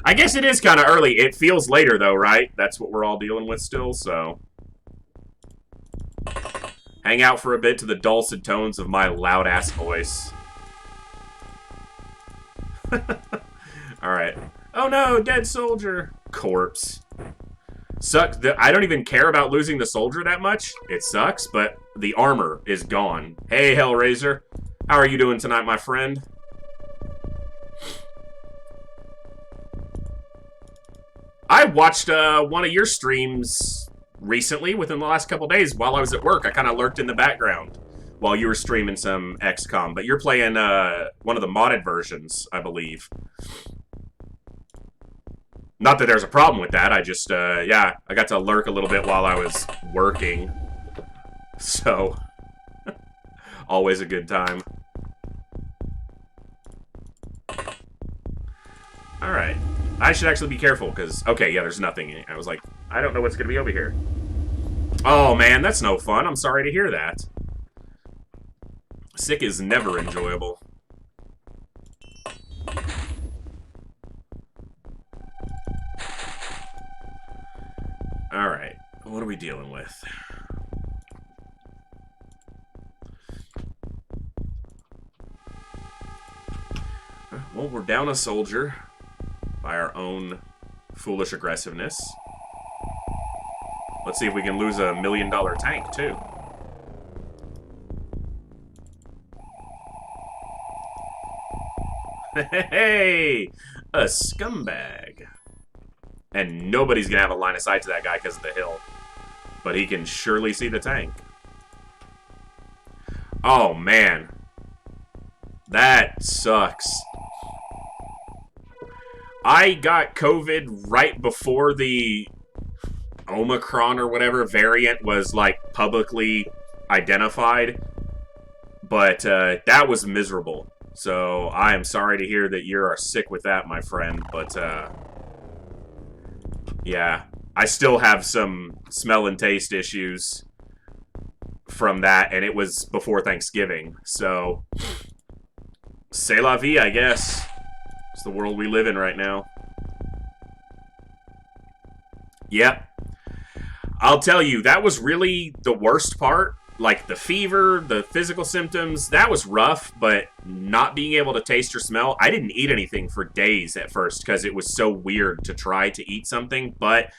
I guess it is kind of early. It feels later, though, right? That's what we're all dealing with still, so... hang out for a bit to the dulcet tones of my loud-ass voice. Alright. Oh no, dead soldier! Corpse. Sucks. I don't even care about losing the soldier that much. It sucks, but the armor is gone. Hey, Hellraiser. How are you doing tonight, my friend? I watched one of your streams recently, within the last couple days, while I was at work. I kind of lurked in the background while you were streaming some XCOM, but you're playing one of the modded versions, I believe. Not that there's a problem with that, I just, yeah, I got to lurk a little bit while I was working. So, always a good time. Alright. I should actually be careful, because... okay, yeah, there's nothing. I was like, I don't know what's going to be over here. Oh, man, that's no fun. I'm sorry to hear that. Sick is never enjoyable. Alright, what are we dealing with? Well, we're down a soldier by our own foolish aggressiveness. Let's see if we can lose a $1 million tank, too. Hey! A scumbag. And nobody's gonna have a line of sight to that guy because of the hill. But he can surely see the tank. Oh, man. That sucks. I got COVID right before the Omicron or whatever variant was, like, publicly identified. But that was miserable. So I am sorry to hear that you are sick with that, my friend. But, yeah. I still have some smell and taste issues from that, and it was before Thanksgiving. So, c'est la vie, I guess. It's the world we live in right now. Yep. I'll tell you, that was really the worst part. Like, the fever, the physical symptoms, that was rough, but not being able to taste or smell. I didn't eat anything for days at first because it was so weird to try to eat something, but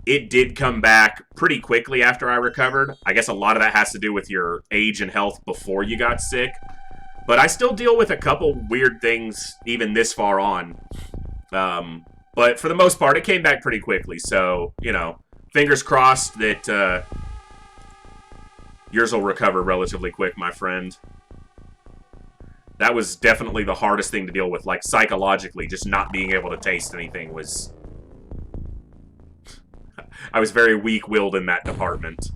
it did come back pretty quickly after I recovered. I guess a lot of that has to do with your age and health before you got sick. But I still deal with a couple weird things even this far on. But for the most part, it came back pretty quickly. So, you know, fingers crossed that yours will recover relatively quick, my friend. That was definitely the hardest thing to deal with. Like, psychologically, just not being able to taste anything was... I was very weak-willed in that department,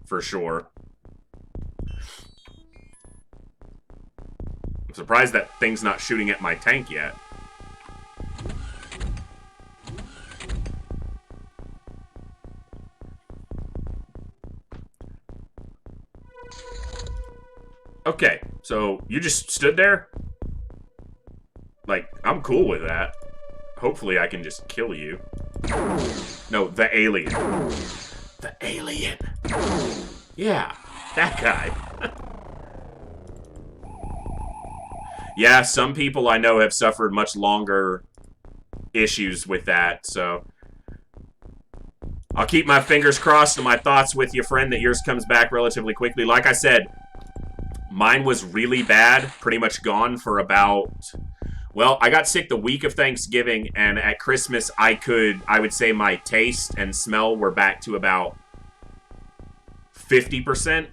for sure. I'm surprised that thing's not shooting at my tank yet. Okay, so you just stood there? Like, I'm cool with that. Hopefully I can just kill you. No, the alien. The alien. Yeah, that guy. Yeah, some people I know have suffered much longer issues with that, so... I'll keep my fingers crossed and my thoughts with you, friend, that yours comes back relatively quickly. Like I said, mine was really bad, pretty much gone for about... Well, I got sick the week of Thanksgiving, and at Christmas, I would say my taste and smell were back to about 50%.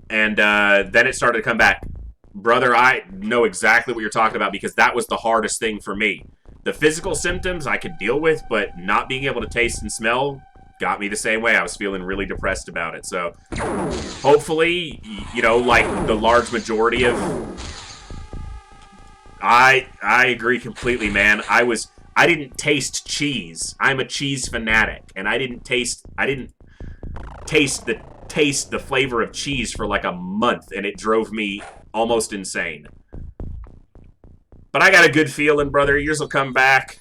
And then it started to come back. Brother, I know exactly what you're talking about, because that was the hardest thing for me. The physical symptoms I could deal with, but not being able to taste and smell got me the same way. I was feeling really depressed about it. So, hopefully, you know, like the large majority of... I agree completely, man. I didn't taste cheese. I'm a cheese fanatic, and I didn't taste the flavor of cheese for like a month, and it drove me almost insane. But I got a good feeling, brother. Yours will come back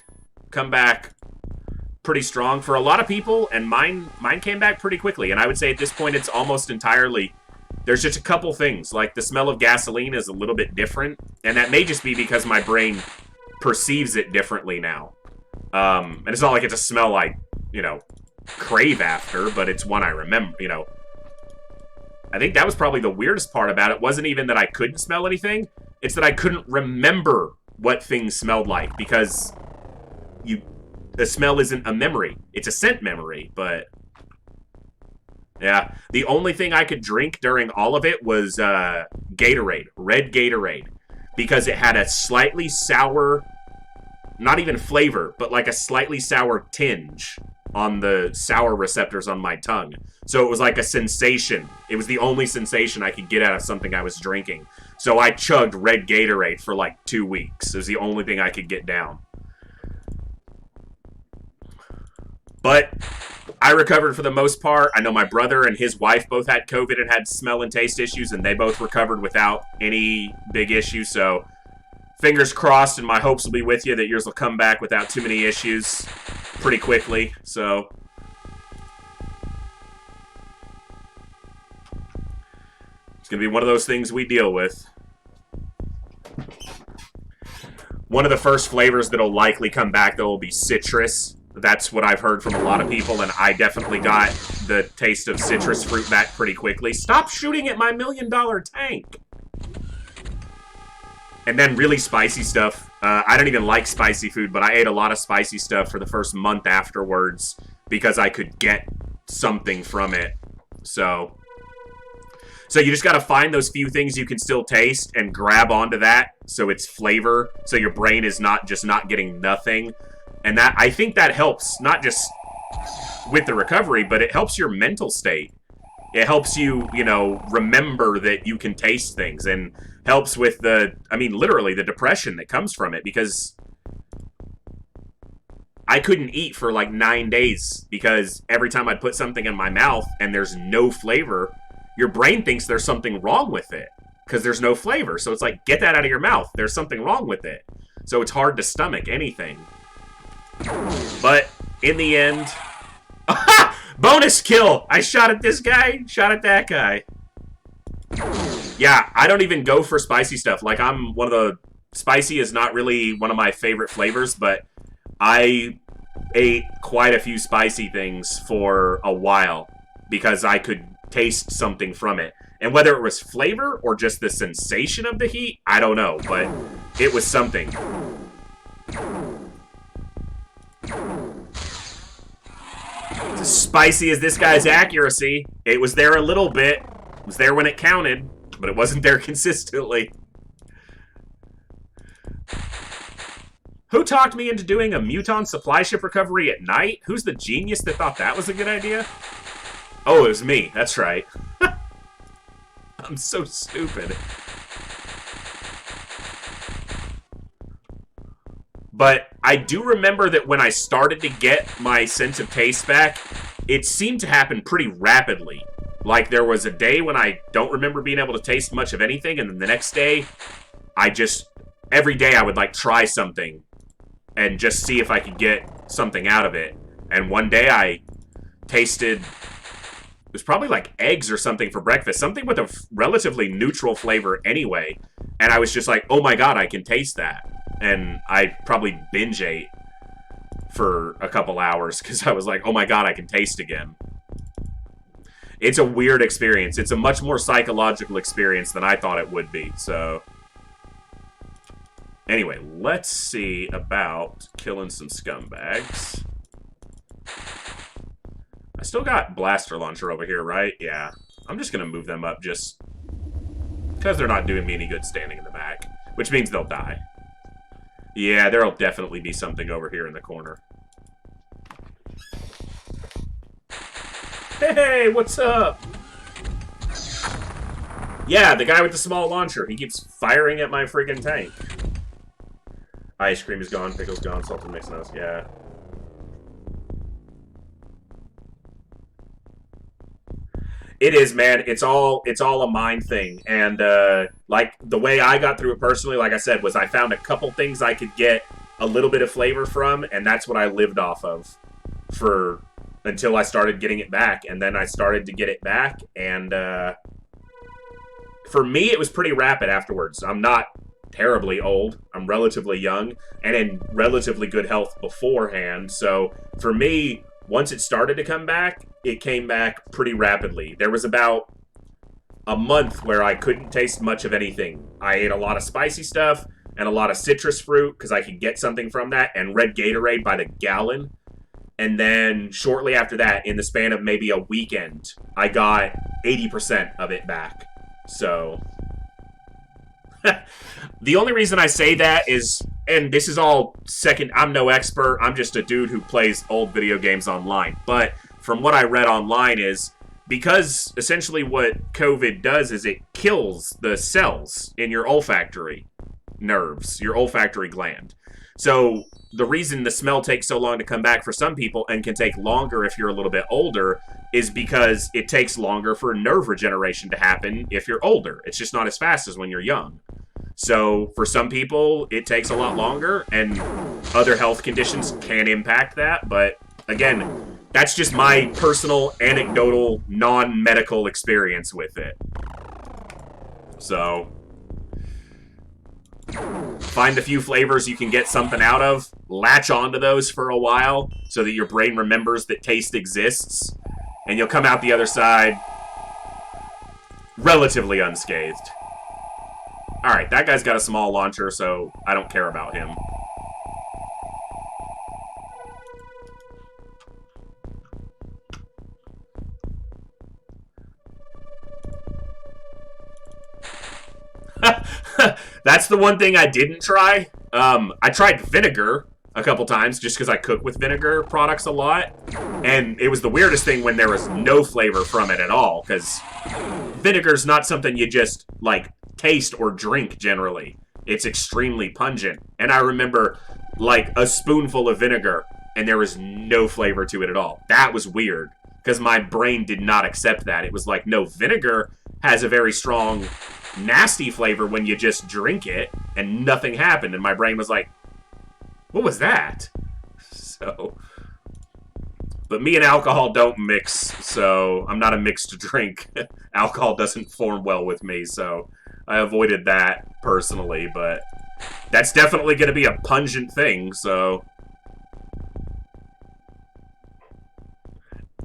pretty strong for a lot of people, and mine came back pretty quickly. And I would say at this point it's almost entirely... There's just a couple things, like the smell of gasoline is a little bit different, and that may just be because my brain perceives it differently now. And it's not like it's a smell I, you know, crave after, but it's one I remember, you know. I think that was probably the weirdest part about it. It wasn't even that I couldn't smell anything, it's that I couldn't remember what things smelled like, because the smell isn't a memory. It's a scent memory, but... Yeah, the only thing I could drink during all of it was Gatorade, red Gatorade, because it had a slightly sour, not even flavor, but like a slightly sour tinge on the sour receptors on my tongue. So it was like a sensation. It was the only sensation I could get out of something I was drinking. So I chugged red Gatorade for like 2 weeks. It was the only thing I could get down. But... I recovered for the most part. I know my brother and his wife both had COVID and had smell and taste issues, and they both recovered without any big issues. So, fingers crossed, and my hopes will be with you that yours will come back without too many issues pretty quickly. So, it's going to be one of those things we deal with. One of the first flavors that'll likely come back, though, will be citrus. That's what I've heard from a lot of people, and I definitely got the taste of citrus fruit back pretty quickly. Stop shooting at my $1 million tank! And then really spicy stuff. I don't even like spicy food, but I ate a lot of spicy stuff for the first month afterwards because I could get something from it. So you just gotta find those few things you can still taste and grab onto that so it's flavor, so your brain is not getting nothing. And that, I think that helps, not just with the recovery, but it helps your mental state. It helps you, you know, remember that you can taste things, and helps with the, I mean, literally the depression that comes from it, because I couldn't eat for like 9 days because every time I'd put something in my mouth and there's no flavor, your brain thinks there's something wrong with it because there's no flavor. So it's like, get that out of your mouth. There's something wrong with it. So it's hard to stomach anything. But in the end, bonus kill! I shot at this guy, shot at that guy. Yeah, I don't even go for spicy stuff. Like, I'm one of the... Spicy is not really one of my favorite flavors, but I ate quite a few spicy things for a while because I could taste something from it. And whether it was flavor or just the sensation of the heat, I don't know, but it was something. As spicy as this guy's accuracy, it was there a little bit. It was there when it counted, but it wasn't there consistently. Who talked me into doing a Muton supply ship recovery at night? Who's the genius that thought that was a good idea? Oh, it was me. That's right. I'm so stupid. But I do remember that when I started to get my sense of taste back, it seemed to happen pretty rapidly. Like, there was a day when I don't remember being able to taste much of anything, and then the next day, every day I would, like, try something and just see if I could get something out of it. And one day I tasted... It was probably like eggs or something for breakfast. Something with a relatively neutral flavor anyway. And I was just like, oh my god, I can taste that. And I probably binge ate for a couple hours because I was like, oh my god, I can taste again. It's a weird experience. It's a much more psychological experience than I thought it would be. So, anyway, let's see about killing some scumbags. I still got blaster launcher over here, right? Yeah. I'm just going to move them up just because they're not doing me any good standing in the back, which means they'll die. Yeah, there'll definitely be something over here in the corner. Hey, what's up? Yeah, the guy with the small launcher. He keeps firing at my freaking tank. Ice cream is gone, pickles gone, salted mixed nuts, yeah. It is, man. It's all a mind thing. And, like, the way I got through it personally, like I said, was I found a couple things I could get a little bit of flavor from, and that's what I lived off of until I started getting it back. And then I started to get it back, and, for me, it was pretty rapid afterwards. I'm not terribly old. I'm relatively young, and in relatively good health beforehand. So, for me... Once it started to come back, it came back pretty rapidly. There was about a month where I couldn't taste much of anything. I ate a lot of spicy stuff and a lot of citrus fruit because I could get something from that, and red Gatorade by the gallon. And then shortly after that, in the span of maybe a weekend, I got 80% of it back. So... The only reason I say that is, and this is all second, I'm no expert, I'm just a dude who plays old video games online, but from what I read online is, because essentially what COVID does is it kills the cells in your olfactory nerves, your olfactory gland. So the reason the smell takes so long to come back for some people, and can take longer if you're a little bit older, is because it takes longer for nerve regeneration to happen if you're older. It's just not as fast as when you're young. So for some people, it takes a lot longer, and other health conditions can impact that. But again, that's just my personal, anecdotal, non-medical experience with it. So... Find the few flavors you can get something out of, latch onto those for a while so that your brain remembers that taste exists, and you'll come out the other side relatively unscathed. Alright, that guy's got a small launcher, so I don't care about him. That's the one thing I didn't try. I tried vinegar a couple times just because I cook with vinegar products a lot. And it was the weirdest thing when there was no flavor from it at all, because vinegar's not something you just, like, taste or drink generally. It's extremely pungent. And I remember, like, a spoonful of vinegar, and there was no flavor to it at all. That was weird, because my brain did not accept that. It was like, no, vinegar has a very strong, nasty flavor when you just drink it, and nothing happened. And my brain was like, what was that? So, but me and alcohol don't mix, so I'm not a mixed drink. Alcohol doesn't form well with me, so I avoided that personally, but that's definitely going to be a pungent thing, so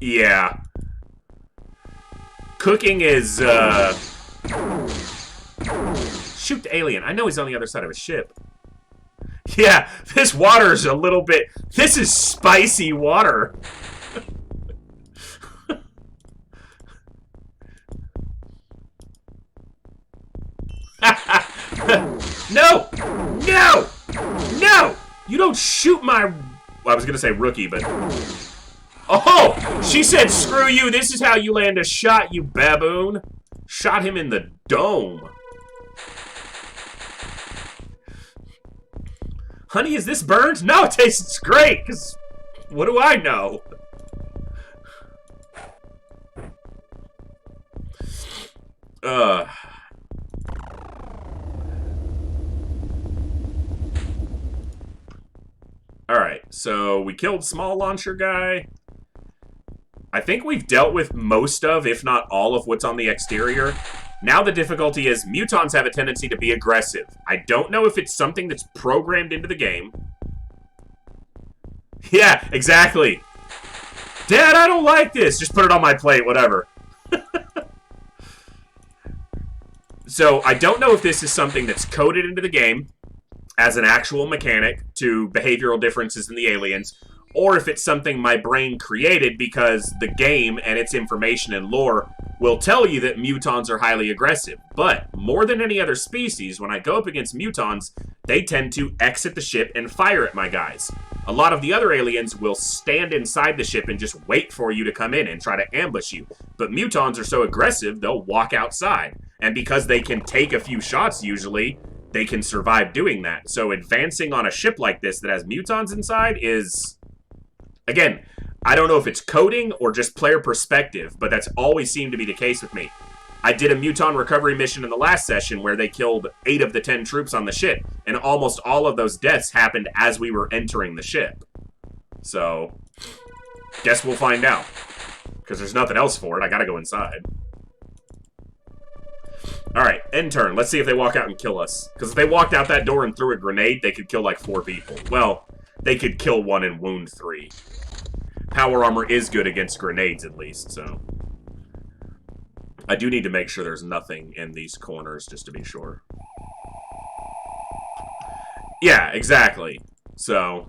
yeah. Cooking is, shoot the alien. I know he's on the other side of a ship. Yeah, this water's a little bit... This is spicy water. No! No! No! You don't shoot my... Well, I was gonna say rookie, but... Oh! She said, screw you, this is how you land a shot, you baboon. Shot him in the dome. Honey, is this burned? No, it tastes great, because what do I know? Alright, so we killed small launcher guy. I think we've dealt with most of, if not all of, what's on the exterior. Now the difficulty is mutons have a tendency to be aggressive. I don't know if it's something that's programmed into the game. Yeah, exactly. Dad, I don't like this. Just put it on my plate, whatever. So I don't know if this is something that's coded into the game as an actual mechanic to behavioral differences in the aliens, or if it's something my brain created because the game and its information and lore will tell you that mutons are highly aggressive. But more than any other species, when I go up against mutons, they tend to exit the ship and fire at my guys. A lot of the other aliens will stand inside the ship and just wait for you to come in and try to ambush you. But mutons are so aggressive, they'll walk outside. And because they can take a few shots usually, they can survive doing that. So advancing on a ship like this that has mutons inside is... Again, I don't know if it's coding or just player perspective, but that's always seemed to be the case with me. I did a muton recovery mission in the last session where they killed 8 of the 10 troops on the ship, and almost all of those deaths happened as we were entering the ship. So, guess we'll find out. Because there's nothing else for it, I gotta go inside. Alright, end turn. Let's see if they walk out and kill us. Because if they walked out that door and threw a grenade, they could kill like 4 people. Well, they could kill 1 and wound 3. Power armor is good against grenades, at least, so... I do need to make sure there's nothing in these corners, just to be sure. Yeah, exactly. So...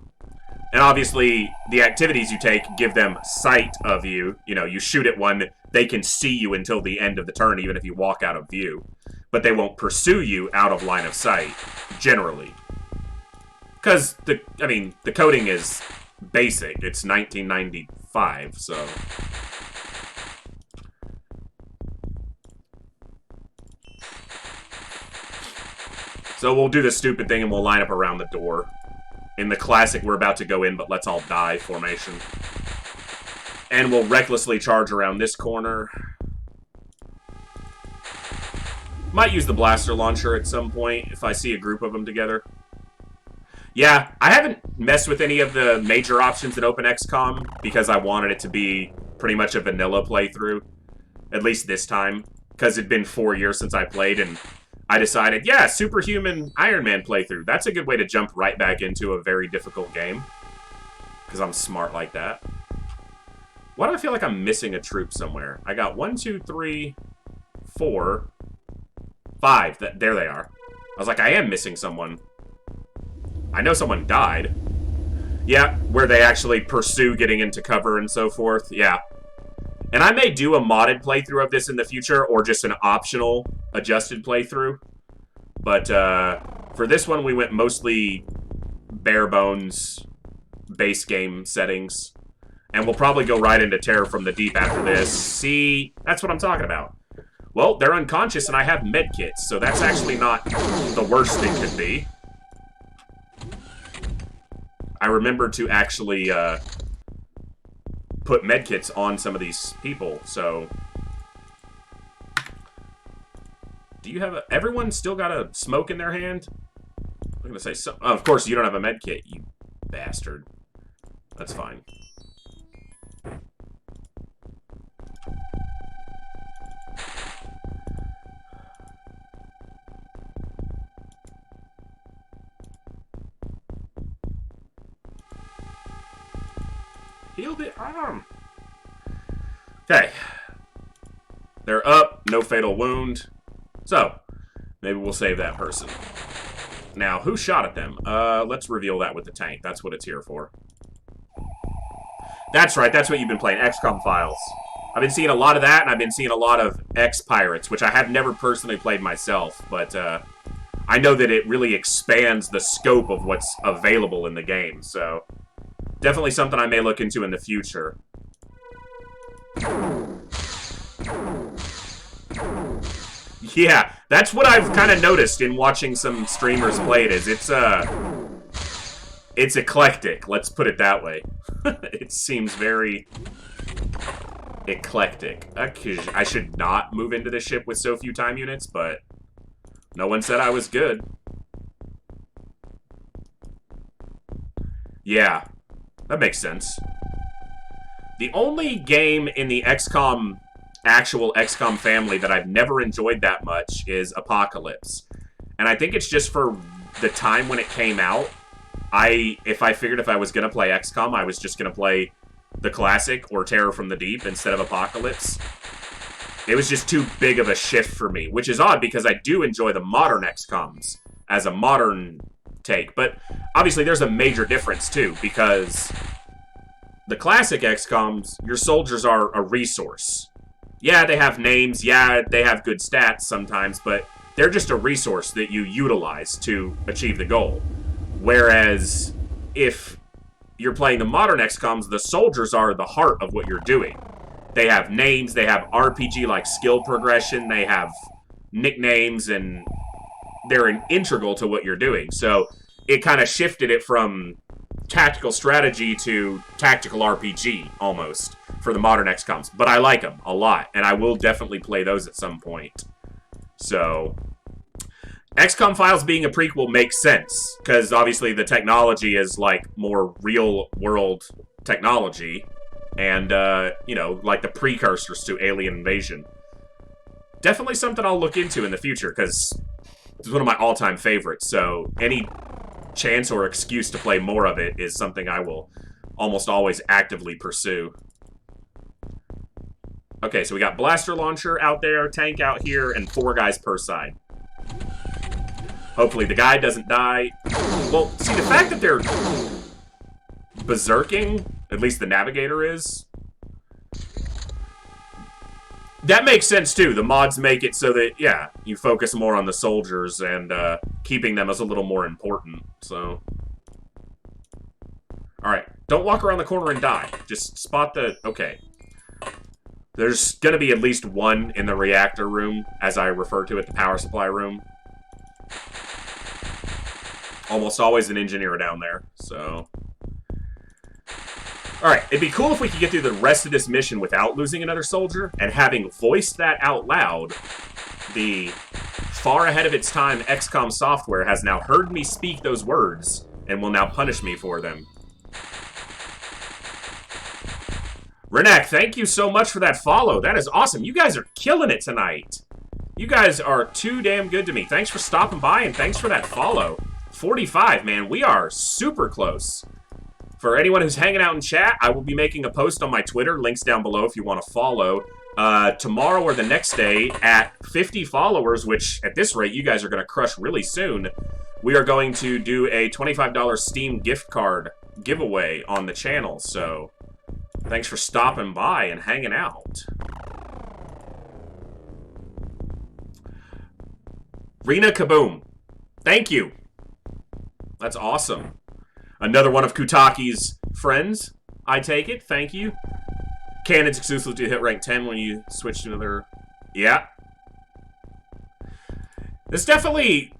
And obviously, the activities you take give them sight of you. You know, you shoot at one, they can see you until the end of the turn, even if you walk out of view. But they won't pursue you out of line of sight, generally. Because, the coding is basic. It's 1995, so... So we'll do the stupid thing and we'll line up around the door. In the classic, we're about to go in, but let's all die formation. And we'll recklessly charge around this corner. Might use the blaster launcher at some point if I see a group of them together. Yeah, I haven't messed with any of the major options in Open XCOM because I wanted it to be pretty much a vanilla playthrough. At least this time. Because it'd been 4 years since I played, and I decided, yeah, Superhuman Ironman playthrough. That's a good way to jump right back into a very difficult game. Because I'm smart like that. Why do I feel like I'm missing a troop somewhere? I got 1, 2, 3, 4, 5. There they are. I was like, I am missing someone. I know someone died. Yeah, where they actually pursue getting into cover and so forth. Yeah. And I may do a modded playthrough of this in the future, or just an optional adjusted playthrough. But for this one, we went mostly bare bones base game settings. And we'll probably go right into Terror from the Deep after this. See, that's what I'm talking about. Well, they're unconscious and I have medkits, so that's actually not the worst thing could be. I remember to actually put medkits on some of these people, so... Do you have a... Everyone still got a smoke in their hand? I'm gonna say so... Oh, of course you don't have a medkit, you bastard. That's fine. Heal the arm. Okay. They're up. No fatal wound. So, maybe we'll save that person. Now, who shot at them? Let's reveal that with the tank. That's what it's here for. That's right. That's what you've been playing. XCOM Files. I've been seeing a lot of that, and I've been seeing a lot of X-Pirates, which I have never personally played myself, but I know that it really expands the scope of what's available in the game, so... Definitely something I may look into in the future. Yeah, that's what I've kind of noticed in watching some streamers play it, is it's eclectic, let's put it that way. It seems very eclectic. I should not move into this ship with so few time units, but no one said I was good. Yeah. That makes sense. The only game in the XCOM, actual XCOM family that I've never enjoyed that much is Apocalypse. And I think it's just for the time when it came out. If I figured if I was going to play XCOM, I was just going to play the classic or Terror from the Deep instead of Apocalypse. It was just too big of a shift for me, which is odd because I do enjoy the modern XCOMs as a modern take, but obviously there's a major difference too, because the classic XCOMs, your soldiers are a resource. Yeah, they have names, yeah, they have good stats sometimes, but they're just a resource that you utilize to achieve the goal. Whereas if you're playing the modern XCOMs, the soldiers are the heart of what you're doing. They have names, they have RPG-like skill progression, they have nicknames, and they're integral to what you're doing. So it kind of shifted it from tactical strategy to tactical RPG, almost, for the modern XCOMs. But I like them a lot, and I will definitely play those at some point. So, XCOM Files being a prequel makes sense, because obviously the technology is, like, more real-world technology, and, you know, like the precursors to alien invasion. Definitely something I'll look into in the future, because it's one of my all-time favorites, so any chance or excuse to play more of it is something I will almost always actively pursue. Okay, so we got blaster launcher out there, tank out here, and 4 guys per side. Hopefully the guy doesn't die. Well, see, the fact that they're berserking, at least the navigator is, that makes sense, too. The mods make it so that, yeah, you focus more on the soldiers and keeping them as a little more important, so. Alright, don't walk around the corner and die. Just spot the... Okay. There's gonna be at least one in the reactor room, as I refer to it, the power supply room. Almost always an engineer down there, so... Alright, it'd be cool if we could get through the rest of this mission without losing another soldier, and having voiced that out loud, the far ahead of its time XCOM software has now heard me speak those words, and will now punish me for them. Renek, thank you so much for that follow. That is awesome. You guys are killing it tonight. You guys are too damn good to me. Thanks for stopping by, and thanks for that follow. 45, man. We are super close. For anyone who's hanging out in chat, I will be making a post on my Twitter. Links down below if you want to follow. Tomorrow or the next day at 50 followers, which at this rate you guys are going to crush really soon, we are going to do a $25 Steam gift card giveaway on the channel. So thanks for stopping by and hanging out. Rena Kaboom. Thank you. That's awesome. Another one of Kutaki's friends, I take it. Thank you. Cannon's exclusive to hit rank 10 when you switch to another... Yeah. This definitely...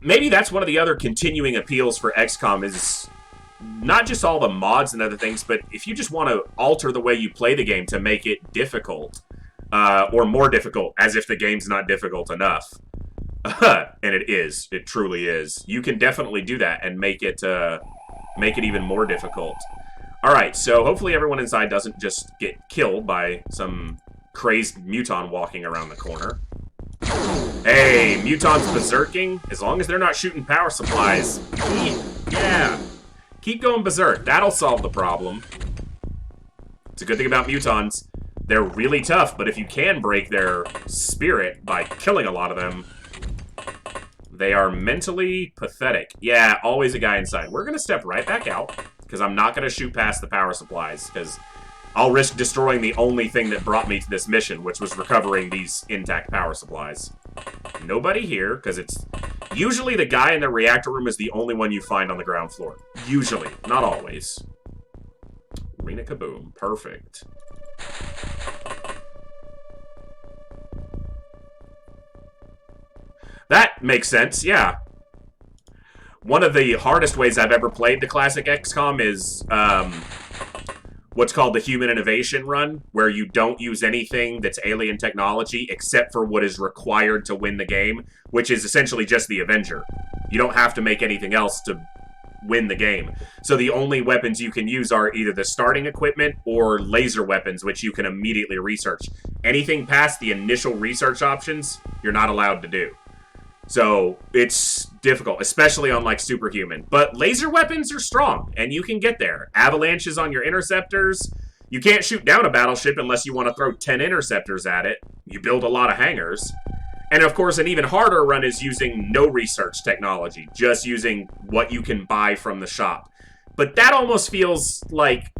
Maybe that's one of the other continuing appeals for XCOM is not just all the mods and other things, but if you just want to alter the way you play the game to make it difficult, or more difficult, as if the game's not difficult enough. And it is. It truly is. You can definitely do that and make it even more difficult. Alright, so hopefully everyone inside doesn't just get killed by some crazed muton walking around the corner. Hey, mutons berserking? As long as they're not shooting power supplies. Yeah. Keep going berserk. That'll solve the problem. It's a good thing about mutons. They're really tough, but if you can break their spirit by killing a lot of them, they are mentally pathetic. Yeah, always a guy inside. We're going to step right back out, because I'm not going to shoot past the power supplies, because I'll risk destroying the only thing that brought me to this mission, which was recovering these intact power supplies. Nobody here, because it's... Usually the guy in the reactor room is the only one you find on the ground floor. Usually. Not always. Rena Kaboom. Perfect. That makes sense, yeah. One of the hardest ways I've ever played the classic XCOM is what's called the Human Innovation run, where you don't use anything that's alien technology except for what is required to win the game, which is essentially just the Avenger. You don't have to make anything else to win the game. So the only weapons you can use are either the starting equipment or laser weapons, which you can immediately research. Anything past the initial research options, you're not allowed to do. So it's difficult, especially on like Superhuman. But laser weapons are strong, and you can get there. Avalanches on your interceptors. You can't shoot down a battleship unless you want to throw 10 interceptors at it. You build a lot of hangars. And of course, an even harder run is using no research technology, just using what you can buy from the shop. But that almost feels like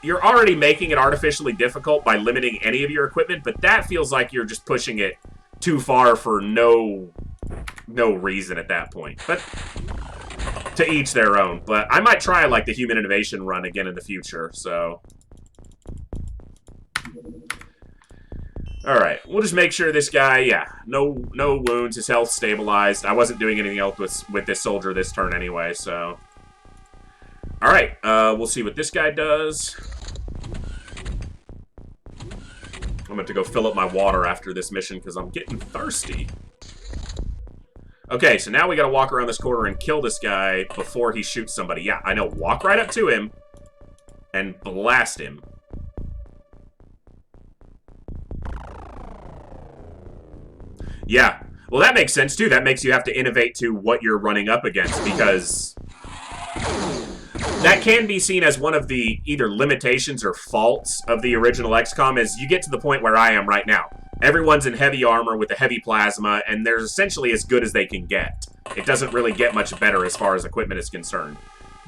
you're already making it artificially difficult by limiting any of your equipment, but that feels like you're just pushing it too far for no reason at that point. But to each their own. But I might try like the Human Innovation run again in the future, so. Alright, we'll just make sure this guy, yeah, no wounds, his health stabilized. I wasn't doing anything else with this soldier this turn anyway, so. Alright, we'll see what this guy does. I'm going to go fill up my water after this mission because I'm getting thirsty. Okay, so now we got to walk around this corner and kill this guy before he shoots somebody. Yeah, I know. Walk right up to him and blast him. Yeah. Well, that makes sense, too. That makes you have to innovate to what you're running up against because that can be seen as one of the either limitations or faults of the original XCOM is you get to the point where I am right now. Everyone's in heavy armor with a heavy plasma, and they're essentially as good as they can get. It doesn't really get much better as far as equipment is concerned.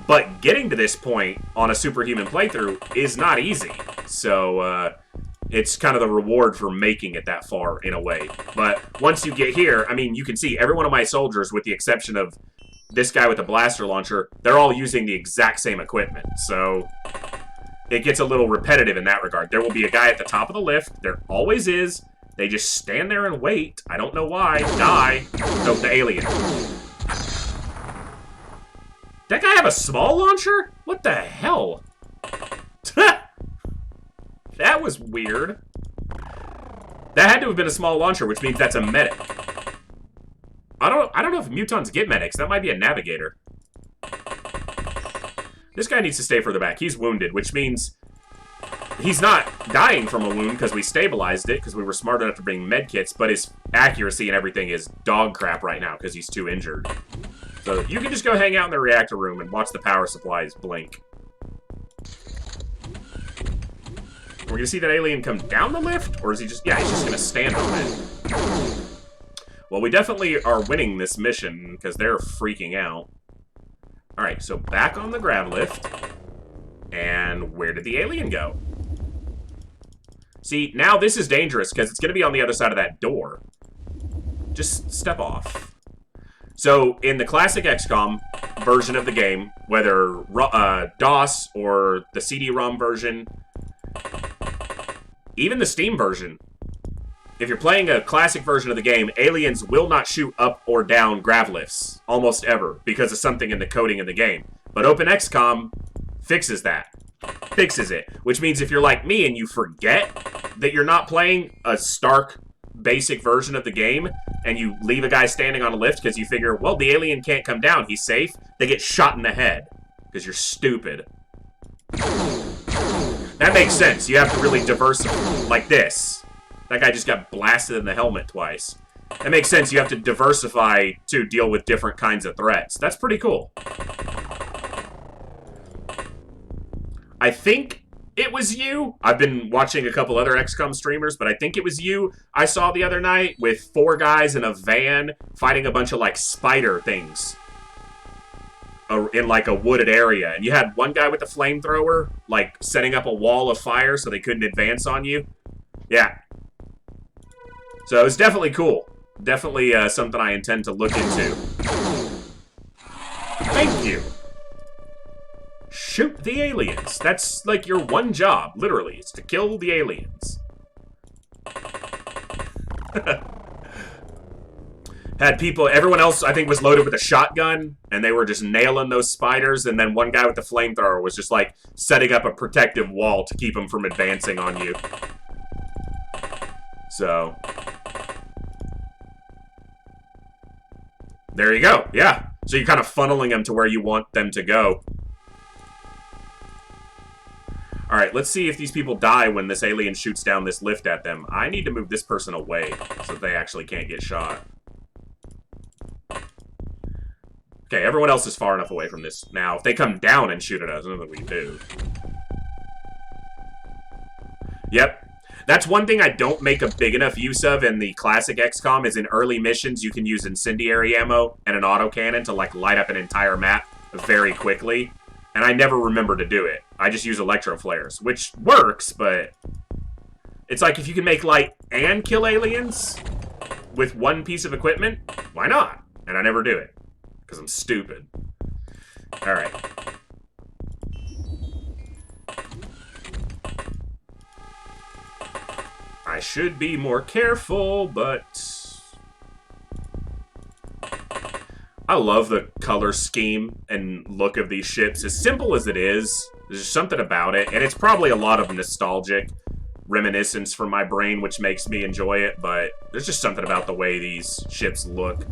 But getting to this point on a Superhuman playthrough is not easy. So, it's kind of the reward for making it that far, in a way. But once you get here, I mean, you can see every one of my soldiers, with the exception of this guy with the blaster launcher, they're all using the exact same equipment. So it gets a little repetitive in that regard. There will be a guy at the top of the lift. There always is. They just stand there and wait. I don't know why. Die. Nope, the alien. That guy have a small launcher? What the hell? That was weird. That had to have been a small launcher, which means that's a medic. I don't know if mutons get medics. That might be a navigator. This guy needs to stay further back. He's wounded, which means He's not dying from a wound because we stabilized it, because we were smart enough to bring med kits, but his accuracy and everything is dog crap right now because he's too injured. So you can just go hang out in the reactor room and watch the power supplies blink. We're going to see that alien come down the lift? Or is he just... Yeah, he's just going to stand on it. Well, we definitely are winning this mission because they're freaking out. Alright, so back on the grav lift. And where did the alien go? See, now this is dangerous because it's going to be on the other side of that door. Just step off. So, in the classic XCOM version of the game, whether DOS or the CD-ROM version, even the Steam version, if you're playing a classic version of the game, aliens will not shoot up or down grav lifts, almost ever, because of something in the coding of the game. But OpenXCom fixes that. Fixes it. Which means if you're like me and you forget that you're not playing a stark, basic version of the game, and you leave a guy standing on a lift because you figure, well, the alien can't come down, he's safe, they get shot in the head. Because you're stupid. That makes sense. You have to really diversify. Like this. That guy just got blasted in the helmet twice. That makes sense. You have to diversify to deal with different kinds of threats. That's pretty cool. I think it was you. I've been watching a couple other XCOM streamers, but I think it was you I saw the other night with 4 guys in a van fighting a bunch of, like, spider things. In, like, a wooded area. And you had one guy with a flamethrower, like, setting up a wall of fire so they couldn't advance on you. Yeah. So it was definitely cool. Definitely something I intend to look into. Thank you. Shoot the aliens. That's, like, your one job, literally. It's to kill the aliens. Had people, everyone else, I think, was loaded with a shotgun, and they were just nailing those spiders, and then one guy with the flamethrower was just, like, setting up a protective wall to keep them from advancing on you. So... there you go, yeah. So you're kind of funneling them to where you want them to go. Alright, let's see if these people die when this alien shoots down this lift at them. I need to move this person away so they actually can't get shot. Okay, everyone else is far enough away from this. Now, if they come down and shoot at us, nothing we do. Yep. That's one thing I don't make a big enough use of in the classic XCOM, is in early missions you can use incendiary ammo and an autocannon to, like, light up an entire map very quickly. And I never remember to do it. I just use electro flares, which works, but... it's like, if you can make light and kill aliens with one piece of equipment, why not? And I never do it, because I'm stupid. Alright. I should be more careful, but... I love the color scheme and look of these ships. As simple as it is, there's something about it, and it's probably a lot of nostalgic reminiscence from my brain, which makes me enjoy it, but there's just something about the way these ships look.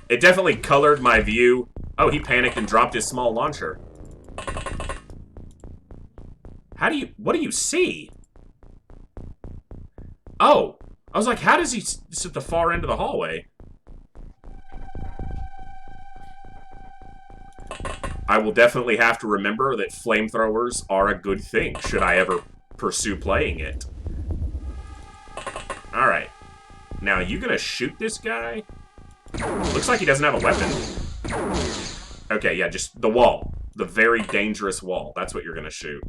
It definitely colored my view. Oh, he panicked and dropped his small launcher. What do you see? Oh, I was like, how does he sit at the far end of the hallway? I will definitely have to remember that flamethrowers are a good thing, should I ever pursue playing it. Alright. Now, you gonna shoot this guy? Looks like he doesn't have a weapon. Okay, yeah, just the wall. The very dangerous wall. That's what you're gonna shoot.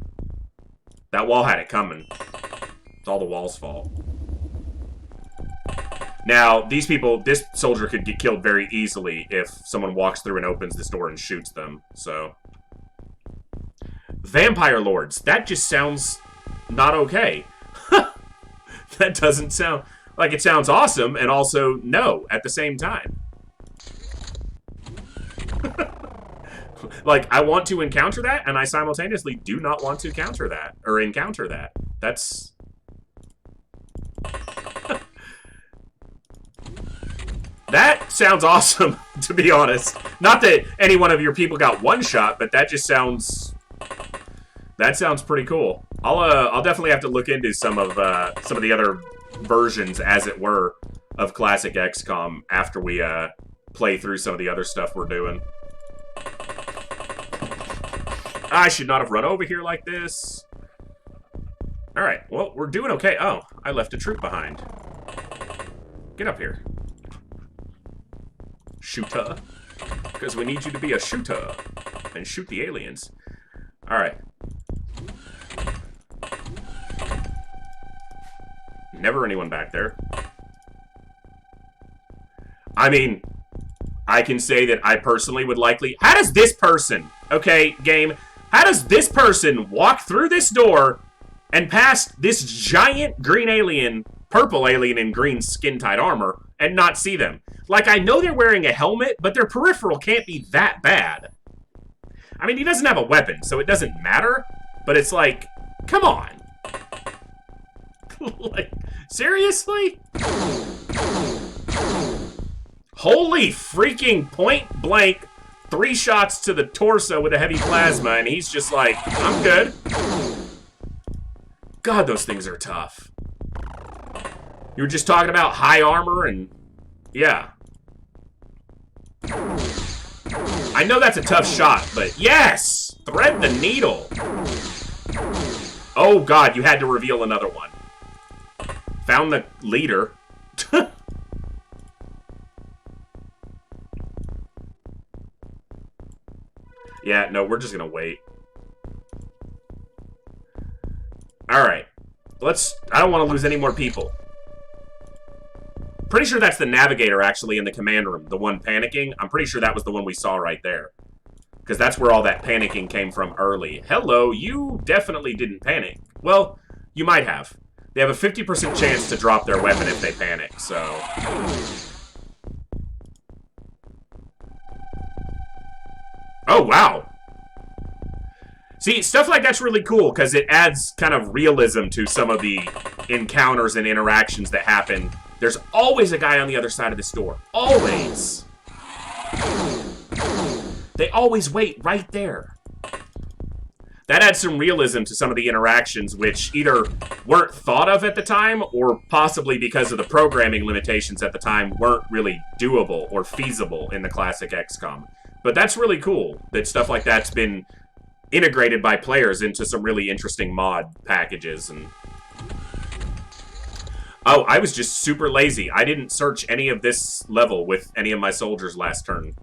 That wall had it coming. It's all the wall's fault. Now, these people, this soldier could get killed very easily if someone walks through and opens this door and shoots them, so. Vampire Lords. That just sounds not okay. That doesn't sound like it sounds awesome, and also no at the same time. Like, I want to encounter that, and I simultaneously do not want to counter that, or encounter that. That's... that sounds awesome, to be honest. Not that any one of your people got one shot, but that just sounds That sounds pretty cool. I'll definitely have to look into some of the other versions, as it were, of classic XCOM after we play through some of the other stuff we're doing. I should not have run over here like this. Alright, well, we're doing okay. Oh, I left a troop behind. Get up here. Shooter. Because we need you to be a shooter. And shoot the aliens. Alright. Never anyone back there. I mean, I can say that I personally would likely... How does this person, okay, game, how does this person walk through this door and past this giant green alien, purple alien in green skin-tight armor, and not see them? Like, I know they're wearing a helmet, but their peripheral can't be that bad. I mean, he doesn't have a weapon, so it doesn't matter, but it's like, come on. Like, seriously? Holy freaking point blank, 3 shots to the torso with a heavy plasma, and he's just like, I'm good. God, those things are tough. You were just talking about high armor and, yeah. I know that's a tough shot, but yes! Thread the needle. Oh God, you had to reveal another one. Found the leader. Yeah, no, we're just gonna wait. Alright. I don't want to lose any more people. Pretty sure that's the navigator, actually, in the command room. The one panicking. I'm pretty sure that was the one we saw right there. Because that's where all that panicking came from early. Hello, you definitely didn't panic. Well, you might have. They have a 50% chance to drop their weapon if they panic, so... Oh, wow. See, stuff like that's really cool, because it adds kind of realism to some of the encounters and interactions that happen. There's always a guy on the other side of this door. Always. They always wait right there. That adds some realism to some of the interactions, which either weren't thought of at the time, or possibly because of the programming limitations at the time weren't really doable or feasible in the classic XCOM. But that's really cool that stuff like that's been integrated by players into some really interesting mod packages. And oh, I was just super lazy. I didn't search any of this level with any of my soldiers last turn.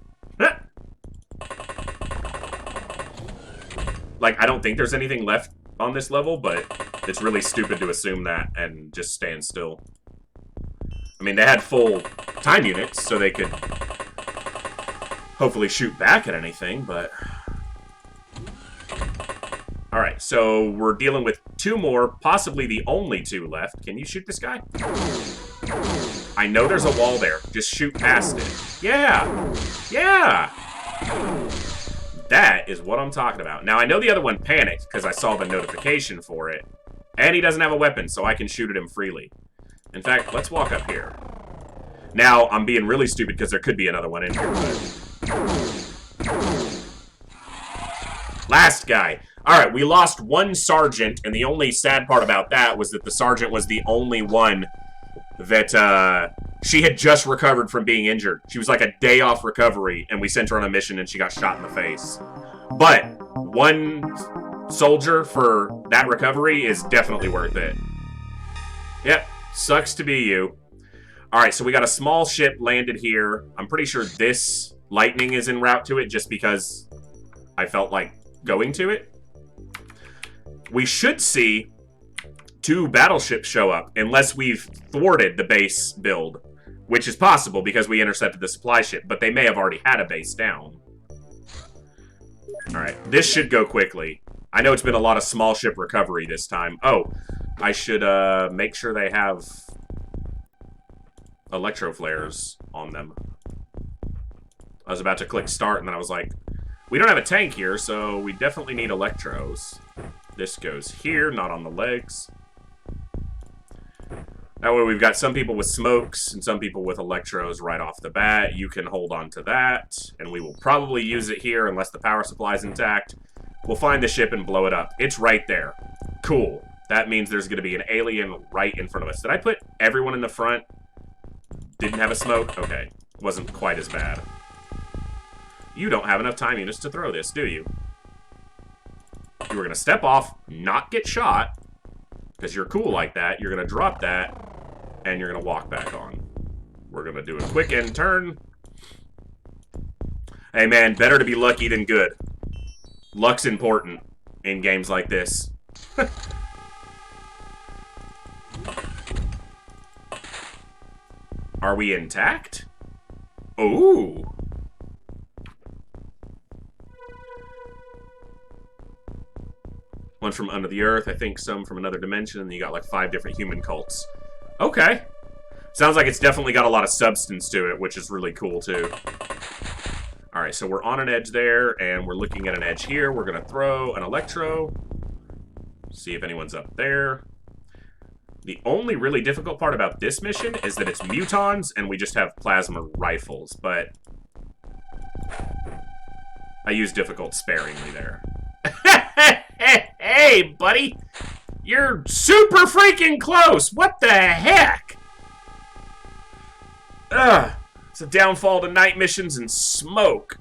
Like, I don't think there's anything left on this level, but it's really stupid to assume that and just stand still. I mean, they had full time units, so they could hopefully shoot back at anything, but... Alright, so we're dealing with 2 more, possibly the only 2 left. Can you shoot this guy? I know there's a wall there. Just shoot past it. Yeah! Yeah! That is what I'm talking about. Now, I know the other one panicked because I saw the notification for it. And he doesn't have a weapon, so I can shoot at him freely. In fact, let's walk up here. Now, I'm being really stupid because there could be another one in here, but... Last guy. Alright, we lost 1 sergeant, and the only sad part about that was that the sergeant was the only one that, she had just recovered from being injured. She was like a day off recovery, and we sent her on a mission, and she got shot in the face. But 1 soldier for that recovery is definitely worth it. Yep, sucks to be you. Alright, so we got a small ship landed here. I'm pretty sure this lightning is en route to it, just because I felt like going to it. We should see 2 battleships show up, unless we've thwarted the base build. Which is possible because we intercepted the supply ship, but they may have already had a base down. Alright, this should go quickly. I know it's been a lot of small ship recovery this time. Oh, I should make sure they have electro flares on them. I was about to click start, and then I was like, we don't have a tank here, so we definitely need electros. This goes here, not on the legs. That way we've got some people with smokes and some people with electros right off the bat. You can hold on to that, and we will probably use it here unless the power supply is intact. We'll find the ship and blow it up. It's right there. Cool. That means there's going to be an alien right in front of us. Did I put everyone in the front? Didn't have a smoke? Okay. Wasn't quite as bad. You don't have enough time units to throw this, do you? You were going to step off, not get shot, because you're cool like that. You're going to drop that, and you're going to walk back on. We're going to do a quick end turn. Hey, man, better to be lucky than good. Luck's important in games like this. Are we intact? Ooh. One from under the earth, I think some from another dimension, and you got like 5 different human cults. Okay. Sounds like it's definitely got a lot of substance to it, which is really cool too. Alright, so we're on an edge there, and we're looking at an edge here. We're gonna throw an electro. See if anyone's up there. The only really difficult part about this mission is that it's mutons, and we just have plasma rifles, but I use difficult sparingly there. Hey, buddy! You're super freaking close! What the heck? Ugh. It's a downfall to night missions and smoke.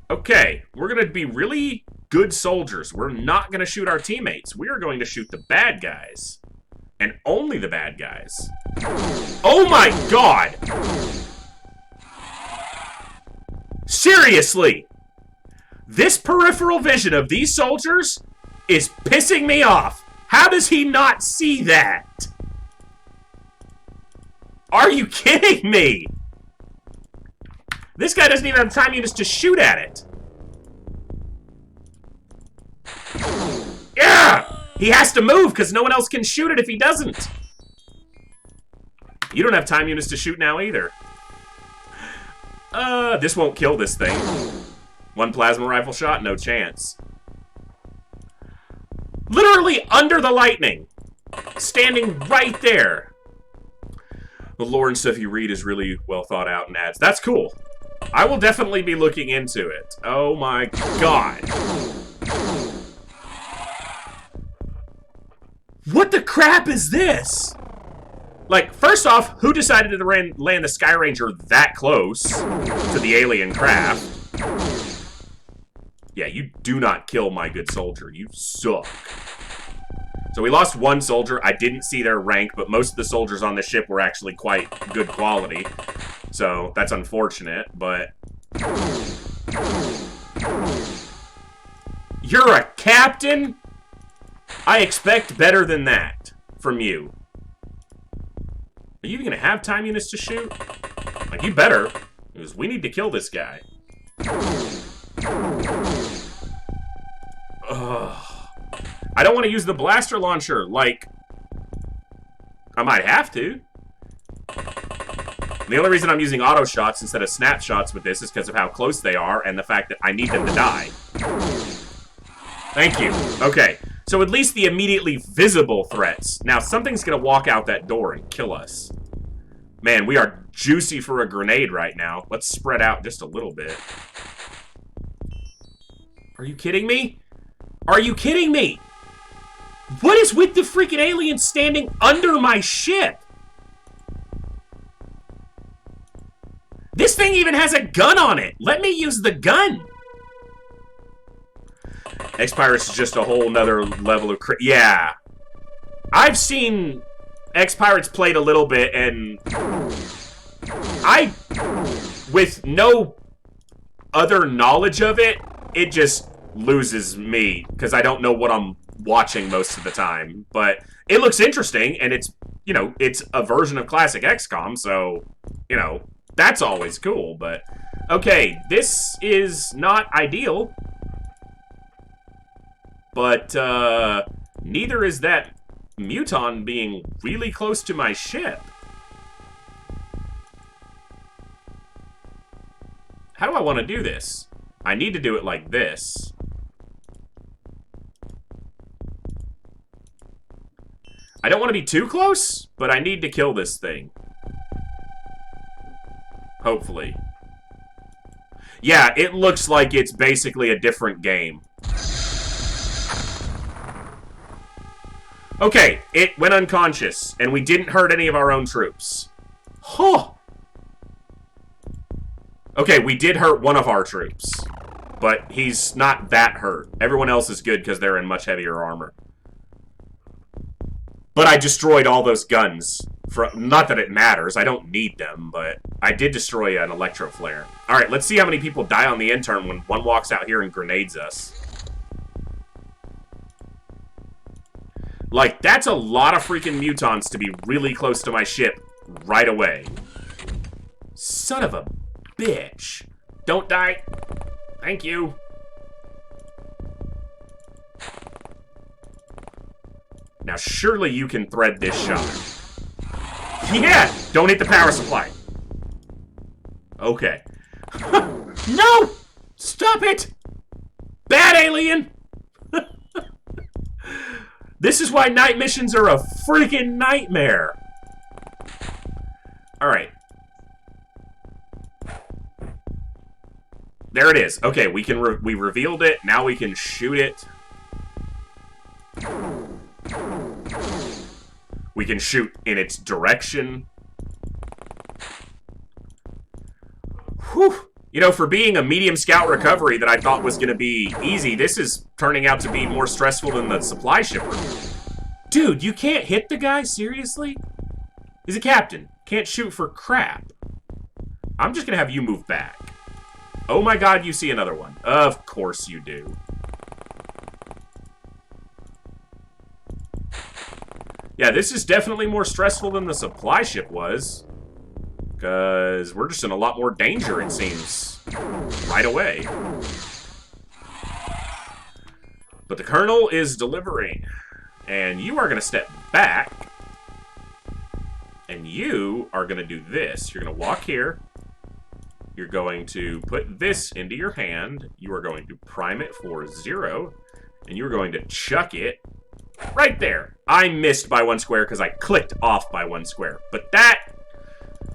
Okay, we're gonna be really good soldiers. We're not gonna shoot our teammates. We are going to shoot the bad guys. And only the bad guys. Oh my god! Seriously! This peripheral vision of these soldiers is pissing me off. How does he not see that? Are you kidding me? This guy doesn't even have time units to shoot at it. Yeah! He has to move because no one else can shoot it if he doesn't. You don't have time units to shoot now either. This won't kill this thing. 1 plasma rifle shot, no chance. Literally under the lightning. Standing right there. The lore and stuff you read is really well thought out and adds. That's cool. I will definitely be looking into it. Oh my god. What the crap is this? Like, first off, who decided to land the Sky Ranger that close to the alien craft? Yeah, you do not kill my good soldier. You suck. So we lost 1 soldier. I didn't see their rank, but most of the soldiers on the ship were actually quite good quality. So that's unfortunate, but... You're a captain? I expect better than that from you. Are you even gonna have time units to shoot? Like, you better, because we need to kill this guy. Ugh. I don't want to use the blaster launcher, like, I might have to. The only reason I'm using auto shots instead of snapshots with this is because of how close they are and the fact that I need them to die. Thank you. Okay, so at least the immediately visible threats. Now, something's gonna walk out that door and kill us. Man, we are juicy for a grenade right now. Let's spread out just a little bit. Are you kidding me? Are you kidding me? What is with the freaking aliens standing under my ship? This thing even has a gun on it. Let me use the gun. X-Pirates is just a whole nother level of yeah. I've seen X-Pirates played a little bit, and with no other knowledge of it, it just loses me, because I don't know what I'm watching most of the time. But it looks interesting, and it's, you know, it's a version of classic XCOM, so, you know, that's always cool. But, okay, this is not ideal. But, neither is that muton being really close to my ship. How do I want to do this? I need to do it like this. I don't want to be too close, but I need to kill this thing. Hopefully. Yeah, it looks like it's basically a different game. Okay, it went unconscious, and we didn't hurt any of our own troops. Huh. Okay, we did hurt one of our troops, but he's not that hurt. Everyone else is good because they're in much heavier armor. But I destroyed all those guns. Not that it matters, I don't need them, but I did destroy an electro flare. Alright, let's see how many people die on the intern when one walks out here and grenades us. Like, that's a lot of freaking mutons to be really close to my ship right away. Son of a bitch. Don't die. Thank you. Now, surely you can thread this shot. Yeah! Don't hit the power supply. Okay. No! Stop it! Bad alien! This is why night missions are a freaking nightmare. Alright. There it is. Okay, we revealed it. Now we can shoot it. We can shoot in its direction. Whew. You know, for being a medium scout recovery that I thought was going to be easy, this is turning out to be more stressful than the supply shipper. Dude, you can't hit the guy? Seriously? He's a captain. Can't shoot for crap. I'm just going to have you move back. Oh my god, you see another one. Of course you do. Yeah, this is definitely more stressful than the supply ship was. Because we're just in a lot more danger, it seems. Right away. But the Colonel is delivering. And you are going to step back. And you are going to do this. You're going to walk here. You're going to put this into your hand. You are going to prime it for 0. And you're going to chuck it right there. I missed by 1 square because I clicked off by 1 square. But that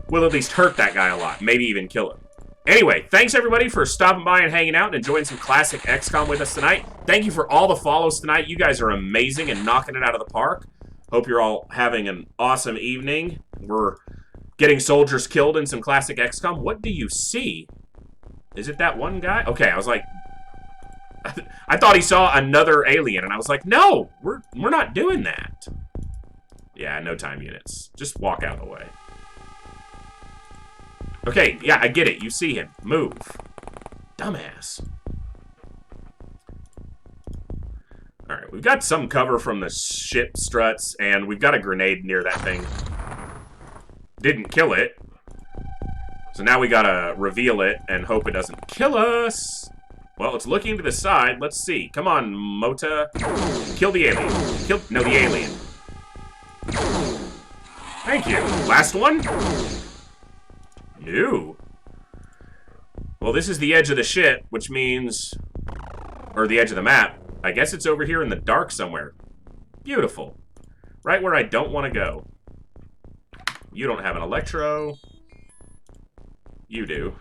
will at least hurt that guy a lot. Maybe even kill him. Anyway, thanks everybody for stopping by and hanging out and enjoying some classic XCOM with us tonight. Thank you for all the follows tonight. You guys are amazing and knocking it out of the park. Hope you're all having an awesome evening. We're getting soldiers killed in some classic XCOM. What do you see? Is it that one guy? Okay, I was like, I thought he saw another alien, and I was like, no, we're not doing that. Yeah, no time units. Just walk out of the way. Okay, yeah, I get it. You see him. Move. Dumbass. Alright, we've got some cover from the ship struts, and we've got a grenade near that thing. Didn't kill it. So now we gotta reveal it and hope it doesn't kill us. Well, it's looking to the side. Let's see. Come on, Mota. Kill the alien. No, the alien. Thank you. Last one? No. Well, this is the edge of the ship, which means... Or the edge of the map. I guess it's over here in the dark somewhere. Beautiful. Right where I don't want to go. You don't have an electro. You do.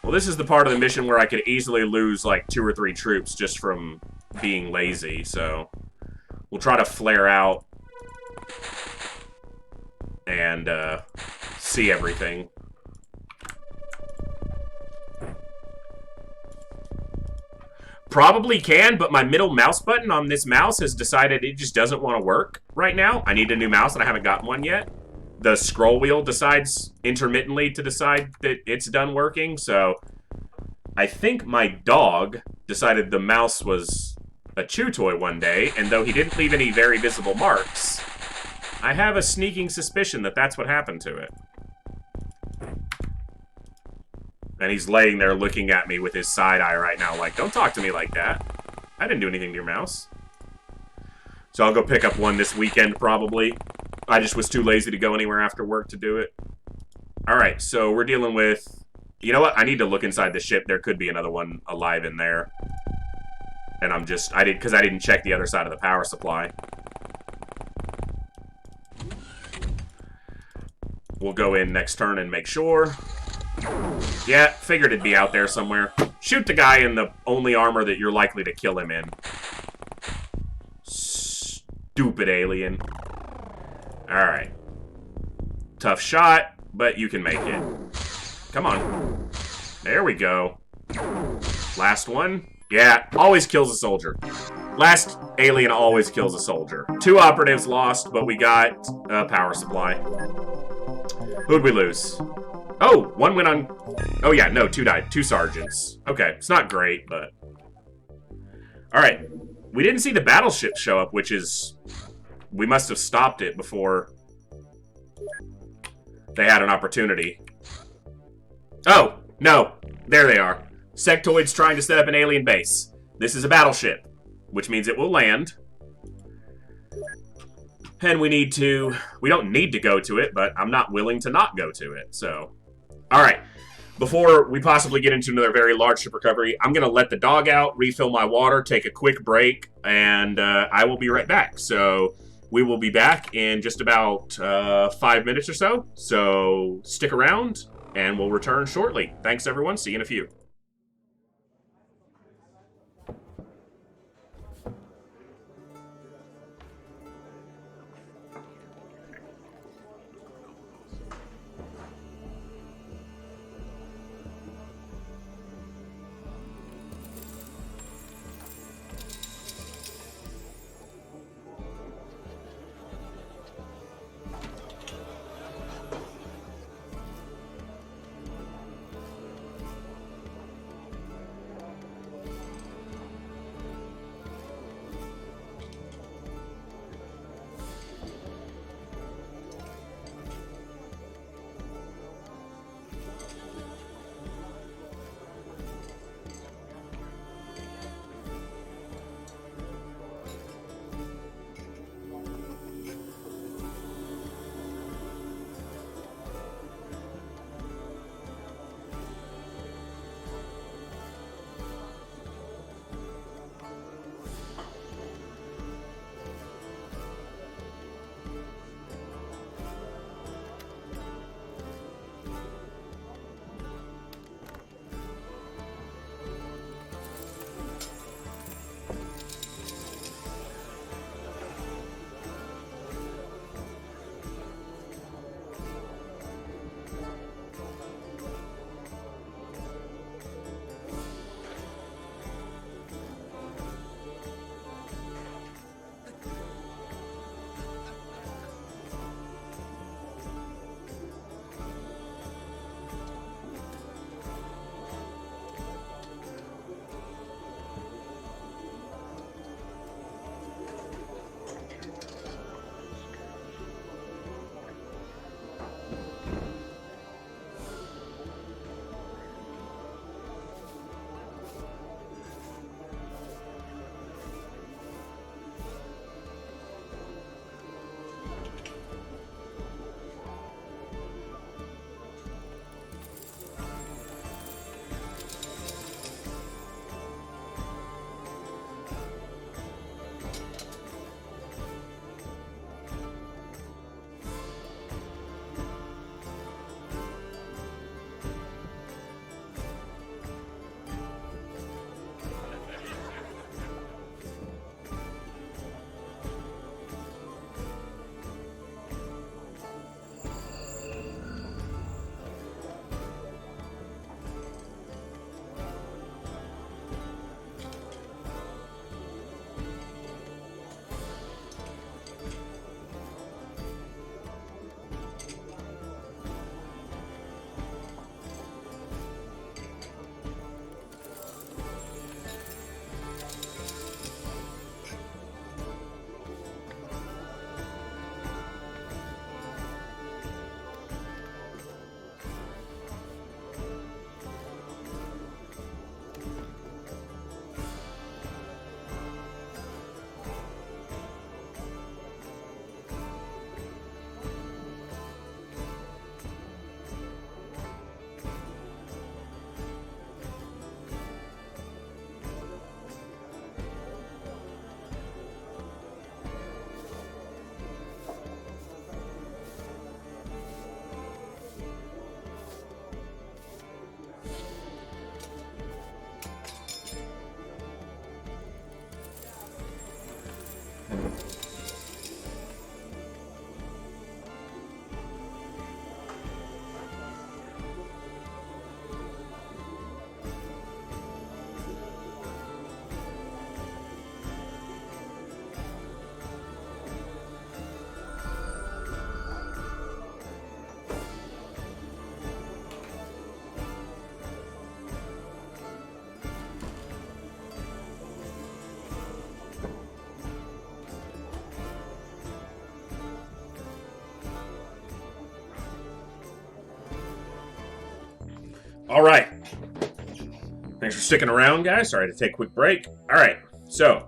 Well, this is the part of the mission where I could easily lose like 2 or 3 troops just from being lazy, so we'll try to flare out and see everything. Probably can, but my middle mouse button on this mouse has decided it just doesn't want to work right now. I need a new mouse and I haven't gotten one yet. The scroll wheel decides intermittently to decide that it's done working, so I think my dog decided the mouse was a chew toy one day, and though he didn't leave any very visible marks, I have a sneaking suspicion that that's what happened to it. And he's laying there looking at me with his side eye right now like, don't talk to me like that. I didn't do anything to your mouse. So I'll go pick up one this weekend, probably. I just was too lazy to go anywhere after work to do it. Alright, so we're dealing with... You know what? I need to look inside the ship. There could be another one alive in there. And I'm just... because I didn't check the other side of the power supply. We'll go in next turn and make sure. Yeah, figured it'd be out there somewhere. Shoot the guy in the only armor that you're likely to kill him in. Stupid alien. Alright. Tough shot, but you can make it. Come on. There we go. Last one. Yeah, always kills a soldier. Last alien always kills a soldier. 2 operatives lost, but we got a power supply. Who'd we lose? Oh, 1 went on... Oh yeah, no, 2 died. 2 sergeants. Okay, it's not great, but... Alright. We didn't see the battleship show up, which is... We must have stopped it before they had an opportunity. Oh, no. There they are. Sectoid's trying to set up an alien base. This is a battleship, which means it will land. And we need to... We don't need to go to it, but I'm not willing to not go to it, so... Alright. Before we possibly get into another very large ship recovery, I'm going to let the dog out, refill my water, take a quick break, and I will be right back. So... We will be back in just about 5 minutes or so. So stick around, and we'll return shortly. Thanks, everyone. See you in a few. All right. Thanks for sticking around, guys. Sorry to take a quick break. All right. So,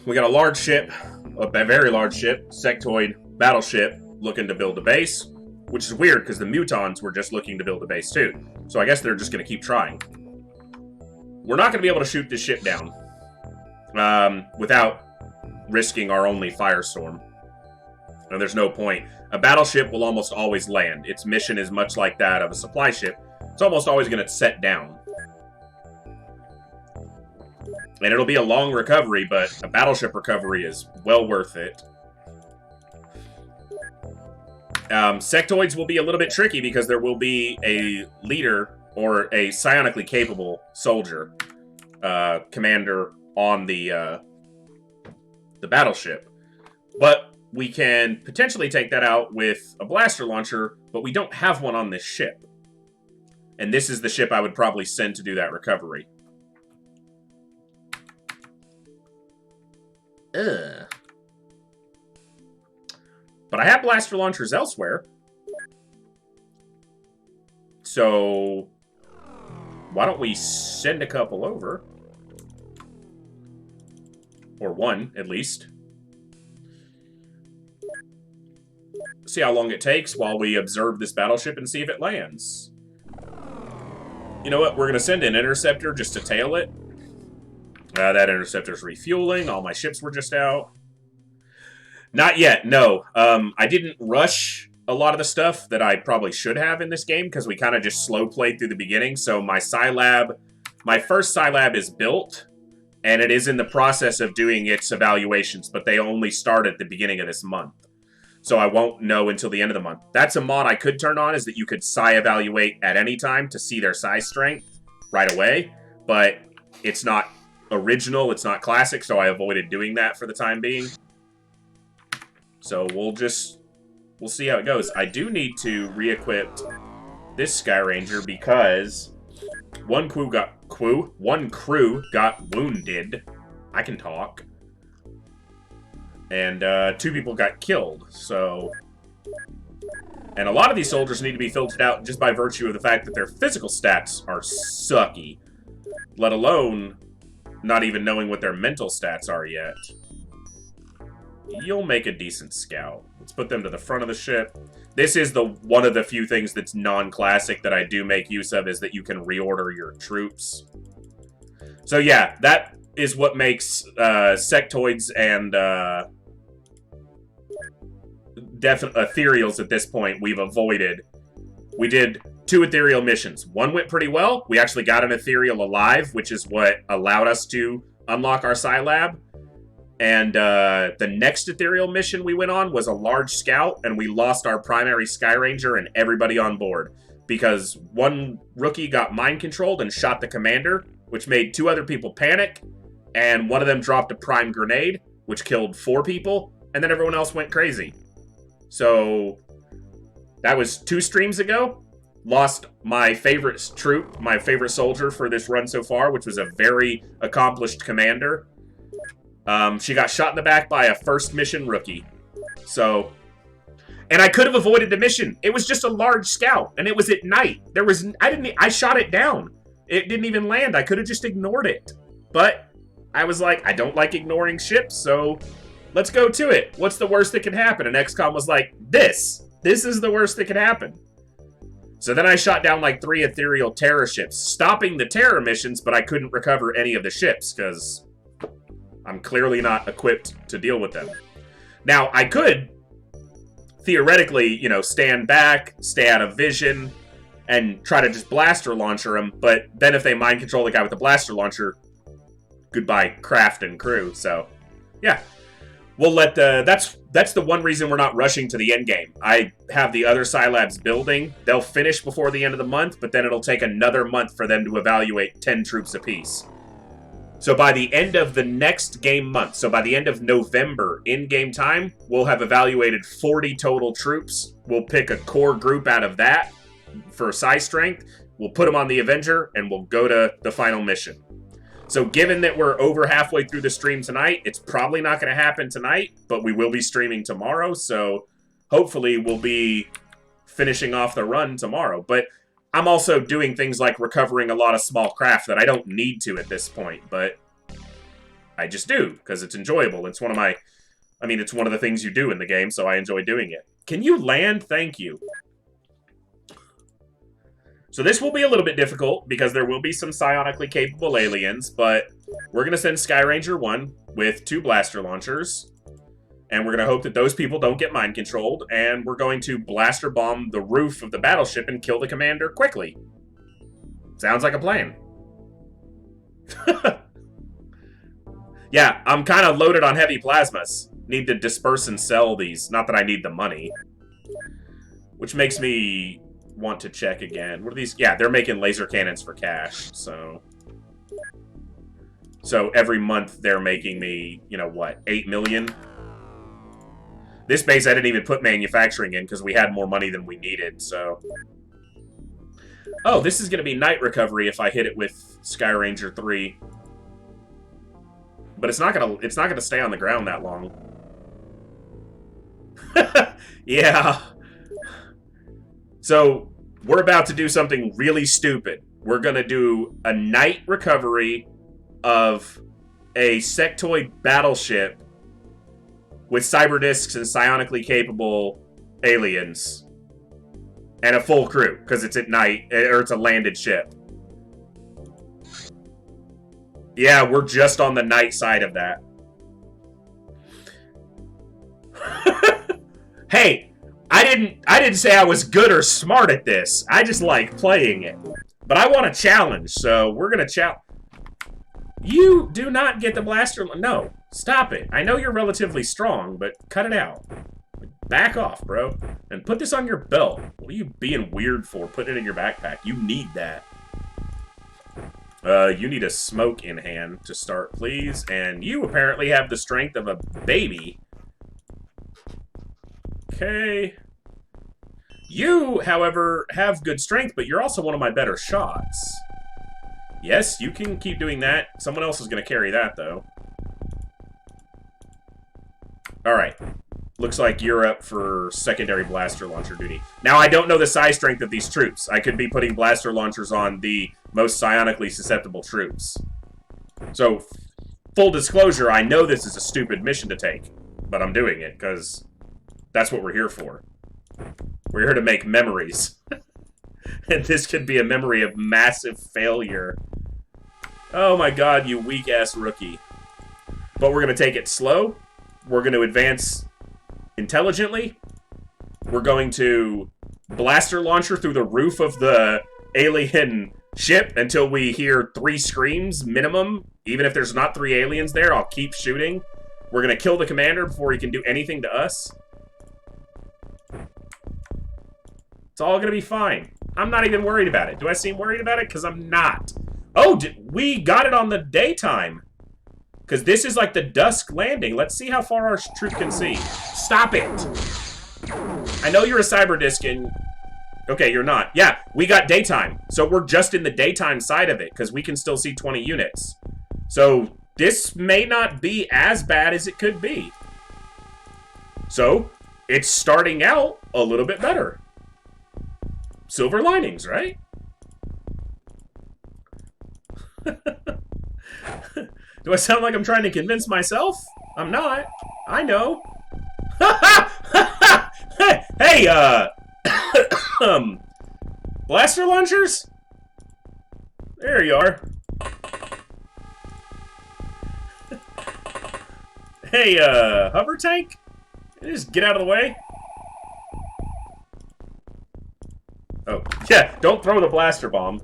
we got a large ship, a very large ship, sectoid battleship, looking to build a base, which is weird because the Mutons were just looking to build a base too. So I guess they're just going to keep trying. We're not going to be able to shoot this ship down without risking our only firestorm. And there's no point. A battleship will almost always land. Its mission is much like that of a supply ship. It's almost always going to set down. And it'll be a long recovery, but a battleship recovery is well worth it. Sectoids will be a little bit tricky because there will be a leader or a psionically capable soldier, commander on the battleship. But we can potentially take that out with a blaster launcher, but we don't have one on this ship. And this is the ship I would probably send to do that recovery. But I have blaster launchers elsewhere. So why don't we send a couple over? Or one, at least. See how long it takes while we observe this battleship and see if it lands. You know what? We're going to send an interceptor just to tail it. That interceptor's refueling. All my ships were just out. Not yet, no. I didn't rush a lot of the stuff that I probably should have in this game because we kind of just slow played through the beginning. So my first Sci-Lab is built, and it is in the process of doing its evaluations, but they only start at the beginning of this month. So I won't know until the end of the month. That's a mod I could turn on, is that you could Psi-evaluate at any time to see their Psi strength right away, but it's not original, it's not classic, so I avoided doing that for the time being. So we'll see how it goes. I do need to re-equip this Sky Ranger because one crew got wounded. I can talk. And 2 people got killed, so... And a lot of these soldiers need to be filtered out just by virtue of the fact that their physical stats are sucky. Let alone not even knowing what their mental stats are yet. You'll make a decent scout. Let's put them to the front of the ship. This is one of the few things that's non-classic that I do make use of, is that you can reorder your troops. So yeah, that is what makes sectoids and ethereals at this point we've avoided. We did 2 ethereal missions. One went pretty well. We actually got an ethereal alive, which is what allowed us to unlock our Sci-Lab. And the next ethereal mission we went on was a large scout, and we lost our primary Sky Ranger and everybody on board because one rookie got mind-controlled and shot the commander, which made 2 other people panic, and one of them dropped a prime grenade, which killed 4 people, and then everyone else went crazy. So that was 2 streams ago. Lost my favorite troop, my favorite soldier for this run so far, which was a very accomplished commander. She got shot in the back by a first mission rookie. So, and I could have avoided the mission. It was just a large scout, and it was at night. I shot it down. It didn't even land. I could have just ignored it. But I was like, I don't like ignoring ships, so let's go to it. What's the worst that could happen? And XCOM was like, this is the worst that could happen. So then I shot down like 3 ethereal terror ships, stopping the terror missions, but I couldn't recover any of the ships because I'm clearly not equipped to deal with them. Now, I could theoretically, stand back, stay out of vision, and try to just blaster launcher them, but then if they mind control the guy with the blaster launcher, goodbye craft and crew. So, yeah. We'll let that's the one reason we're not rushing to the end game. I have the other Sci-Labs building. They'll finish before the end of the month, but then it'll take another month for them to evaluate 10 troops apiece. So by the end of the next game month, so by the end of November in-game time, we'll have evaluated 40 total troops. We'll pick a core group out of that for Psi strength. We'll put them on the Avenger, and we'll go to the final mission. So given that we're over halfway through the stream tonight, it's probably not going to happen tonight, but we will be streaming tomorrow, so hopefully we'll be finishing off the run tomorrow. But I'm also doing things like recovering a lot of small craft that I don't need to at this point, but I just do, because it's enjoyable. It's one of my... I mean, it's one of the things you do in the game, so I enjoy doing it. Can you land? Thank you. So this will be a little bit difficult, because there will be some psionically capable aliens, but we're going to send Sky Ranger 1 with 2 blaster launchers, and we're going to hope that those people don't get mind-controlled, and we're going to blaster bomb the roof of the battleship and kill the commander quickly. Sounds like a plan. Yeah, I'm kind of loaded on heavy plasmas. Need to disperse and sell these. Not that I need the money. Which makes me want to check again. What are these? Yeah, they're making laser cannons for cash, so... So every month they're making me, you know, what, 8 million? This base I didn't even put manufacturing in because we had more money than we needed, so... Oh, this is going to be night recovery if I hit it with Sky Ranger 3. But it's not gonna stay on the ground that long. Yeah. So, we're about to do something really stupid. We're gonna do a night recovery of a sectoid battleship with cyber discs and psionically capable aliens. And a full crew, because it's at night, or it's a landed ship. Yeah, we're just on the night side of that. Hey, I didn't say I was good or smart at this. I just like playing it. But I want a challenge, so we're gonna challenge. You do not get the blaster. No, stop it. I know you're relatively strong, but cut it out. Back off, bro. And put this on your belt. What are you being weird for? Putting it in your backpack. You need that. You need a smoke in hand to start, please. And you apparently have the strength of a baby. Okay. You, however, have good strength, but you're also one of my better shots. Yes, you can keep doing that. Someone else is going to carry that, though. Alright. Looks like you're up for secondary blaster launcher duty. Now, I don't know the psi strength of these troops. I could be putting blaster launchers on the most psionically susceptible troops. So, full disclosure, I know this is a stupid mission to take, but I'm doing it, because that's what we're here for. We're here to make memories. And this could be a memory of massive failure. Oh my god, you weak-ass rookie. But we're going to take it slow. We're going to advance intelligently. We're going to blaster launcher through the roof of the alien ship until we hear 3 screams minimum. Even if there's not 3 aliens there, I'll keep shooting. We're going to kill the commander before he can do anything to us. It's all going to be fine. I'm not even worried about it. Do I seem worried about it? Because I'm not. Oh, we got it on the daytime. Because this is like the dusk landing. Let's see how far our troop can see. Stop it! I know you're a cyber disc and... Okay, you're not. Yeah, we got daytime. So we're just in the daytime side of it, because we can still see 20 units. So this may not be as bad as it could be. So, it's starting out a little bit better. Silver linings, right? Do I sound like I'm trying to convince myself? I'm not. I know. Hey, blaster launchers? There you are. Hey, hover tank? Just get out of the way. Oh, yeah, don't throw the blaster bomb.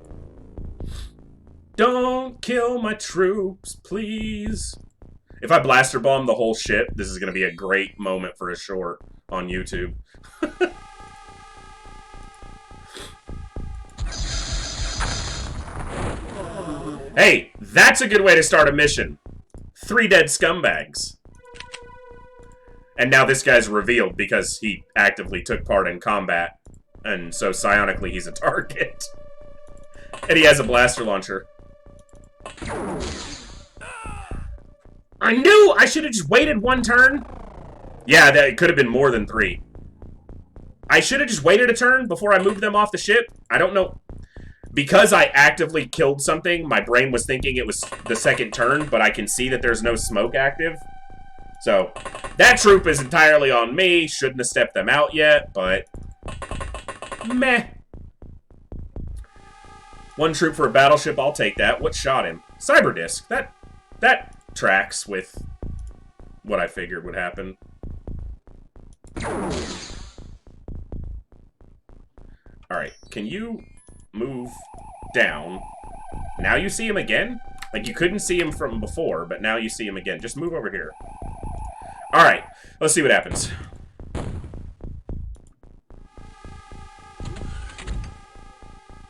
Don't kill my troops, please. If I blaster bomb the whole ship, this is going to be a great moment for a short on YouTube. Hey, that's a good way to start a mission. 3 dead scumbags. And now this guy's revealed because he actively took part in combat. And so psionically he's a target. And he has a blaster launcher. I knew I should have just waited 1 turn. Yeah, that could have been more than 3. I should have just waited a turn before I moved them off the ship. I don't know. because I actively killed something, my brain was thinking it was the second turn, but I can see that there's no smoke active. So, that troop is entirely on me. Shouldn't have stepped them out yet, but... meh. One troop for a battleship, I'll take that. What shot him? Cyber disc. That tracks with what I figured would happen. Alright, can you move down? Now you see him again? Like, you couldn't see him from before, but now you see him again. Just move over here. Alright, let's see what happens.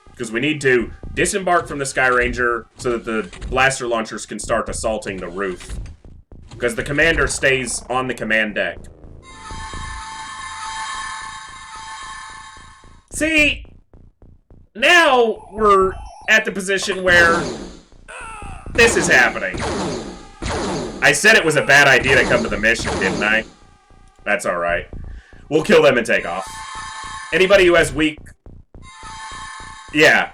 Because we need to disembark from the Sky Ranger so that the blaster launchers can start assaulting the roof. Because the commander stays on the command deck. See, now we're at the position where this is happening. I said it was a bad idea to come to the mission, didn't I? That's alright. We'll kill them and take off. Anybody who has weak... yeah.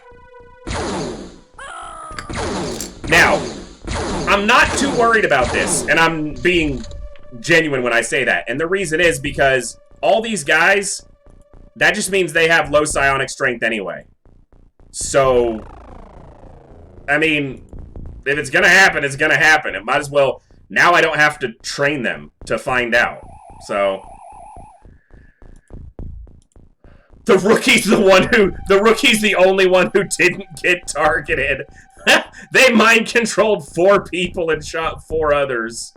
Now, I'm not too worried about this, and I'm being genuine when I say that. And the reason is because all these guys, that just means they have low psionic strength anyway. So, I mean, if it's gonna happen, it's gonna happen. It might as well... now I don't have to train them to find out. So... the rookie's the only one who didn't get targeted. They mind-controlled 4 people and shot 4 others.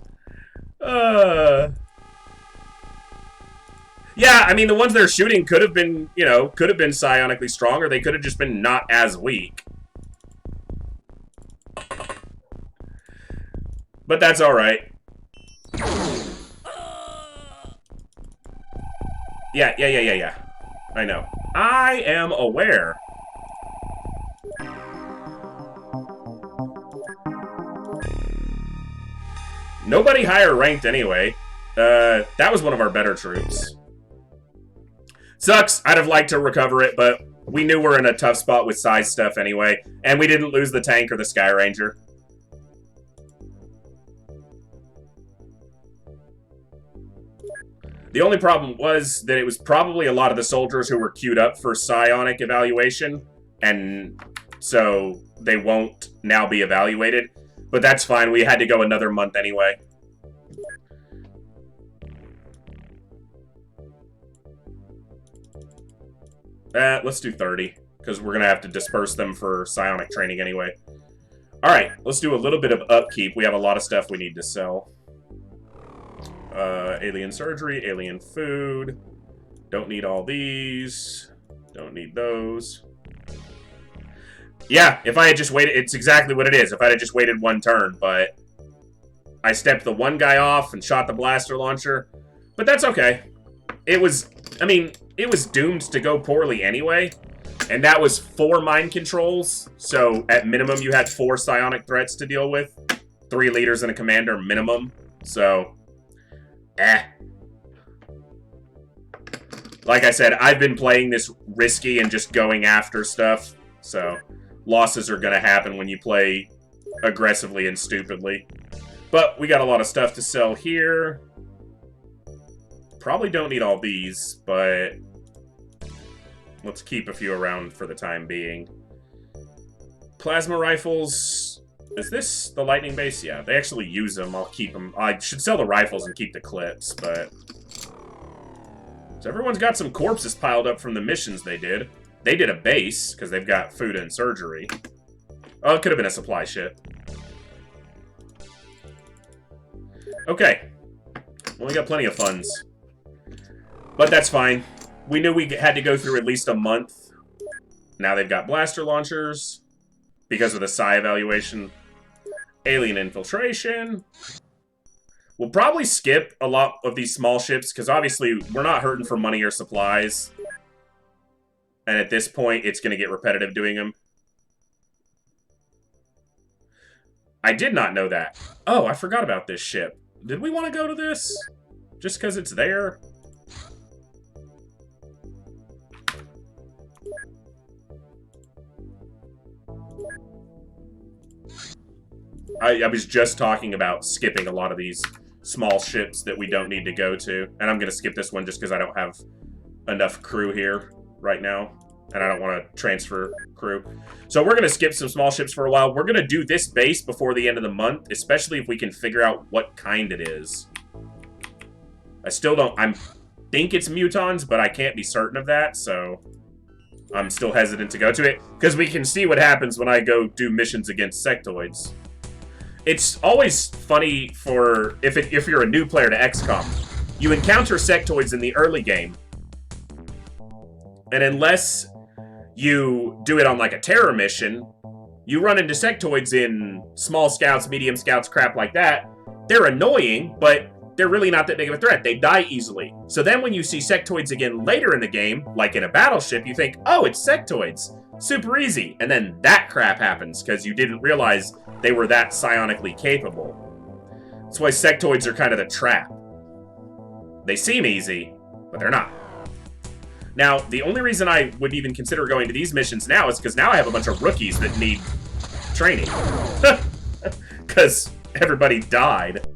Yeah, I mean, the ones they're shooting could have been, you know, could have been psionically strong, or they could have just been not as weak. But that's alright. Yeah. I know. I am aware. Nobody higher ranked anyway. That was one of our better troops. Sucks. I'd have liked to recover it, but we knew we're in a tough spot with size stuff anyway, and we didn't lose the tank or the Sky Ranger. The only problem was that it was probably a lot of the soldiers who were queued up for psionic evaluation, and so they won't now be evaluated. But that's fine, we had to go another month anyway. Let's do 30, because we're going to have to disperse them for psionic training anyway. Alright, let's do a little bit of upkeep. We have a lot of stuff we need to sell. Alien surgery, alien food. Don't need all these. Don't need those. Yeah, if I had just waited, it's exactly what it is. If I had just waited one turn, but I stepped the one guy off and shot the blaster launcher. But that's okay. It was, I mean, it was doomed to go poorly anyway. And that was 4 mind controls. So at minimum, you had 4 psionic threats to deal with. 3 leaders and a commander minimum. So... like I said, I've been playing this risky and just going after stuff, so losses are gonna happen when you play aggressively and stupidly. But we got a lot of stuff to sell here. Probably don't need all these, but let's keep a few around for the time being. Plasma rifles... is this the lightning base? Yeah, they actually use them. I'll keep them. I should sell the rifles and keep the clips, but... so everyone's got some corpses piled up from the missions they did. They did a base, because they've got food and surgery. Oh, it could have been a supply ship. Okay. Well, we got plenty of funds. But that's fine. We knew we had to go through at least a month. Now they've got blaster launchers. Because of the psi evaluation. Alien infiltration. We'll probably skip a lot of these small ships, because obviously we're not hurting for money or supplies. And at this point, it's going to get repetitive doing them. I did not know that. Oh, I forgot about this ship. Did we want to go to this? Just because it's there? I was just talking about skipping a lot of these small ships that we don't need to go to. And I'm going to skip this one just because I don't have enough crew here right now. And I don't want to transfer crew. So we're going to skip some small ships for a while. We're going to do this base before the end of the month, especially if we can figure out what kind it is. I still don't... I think it's mutons, but I can't be certain of that, so I'm still hesitant to go to it. Because we can see what happens when I go do missions against sectoids. It's always funny for... If you're a new player to XCOM, you encounter sectoids in the early game. And unless you do it on, like, a terror mission, you run into sectoids in small scouts, medium scouts, crap like that. They're annoying, but they're really not that big of a threat. They die easily. So then when you see sectoids again later in the game, like in a battleship, you think, oh, it's sectoids. Super easy. And then that crap happens, because you didn't realize they were that psionically capable. That's why sectoids are kind of the trap. They seem easy, but they're not. Now, the only reason I would even consider going to these missions now is because now I have a bunch of rookies that need training. Because everybody died.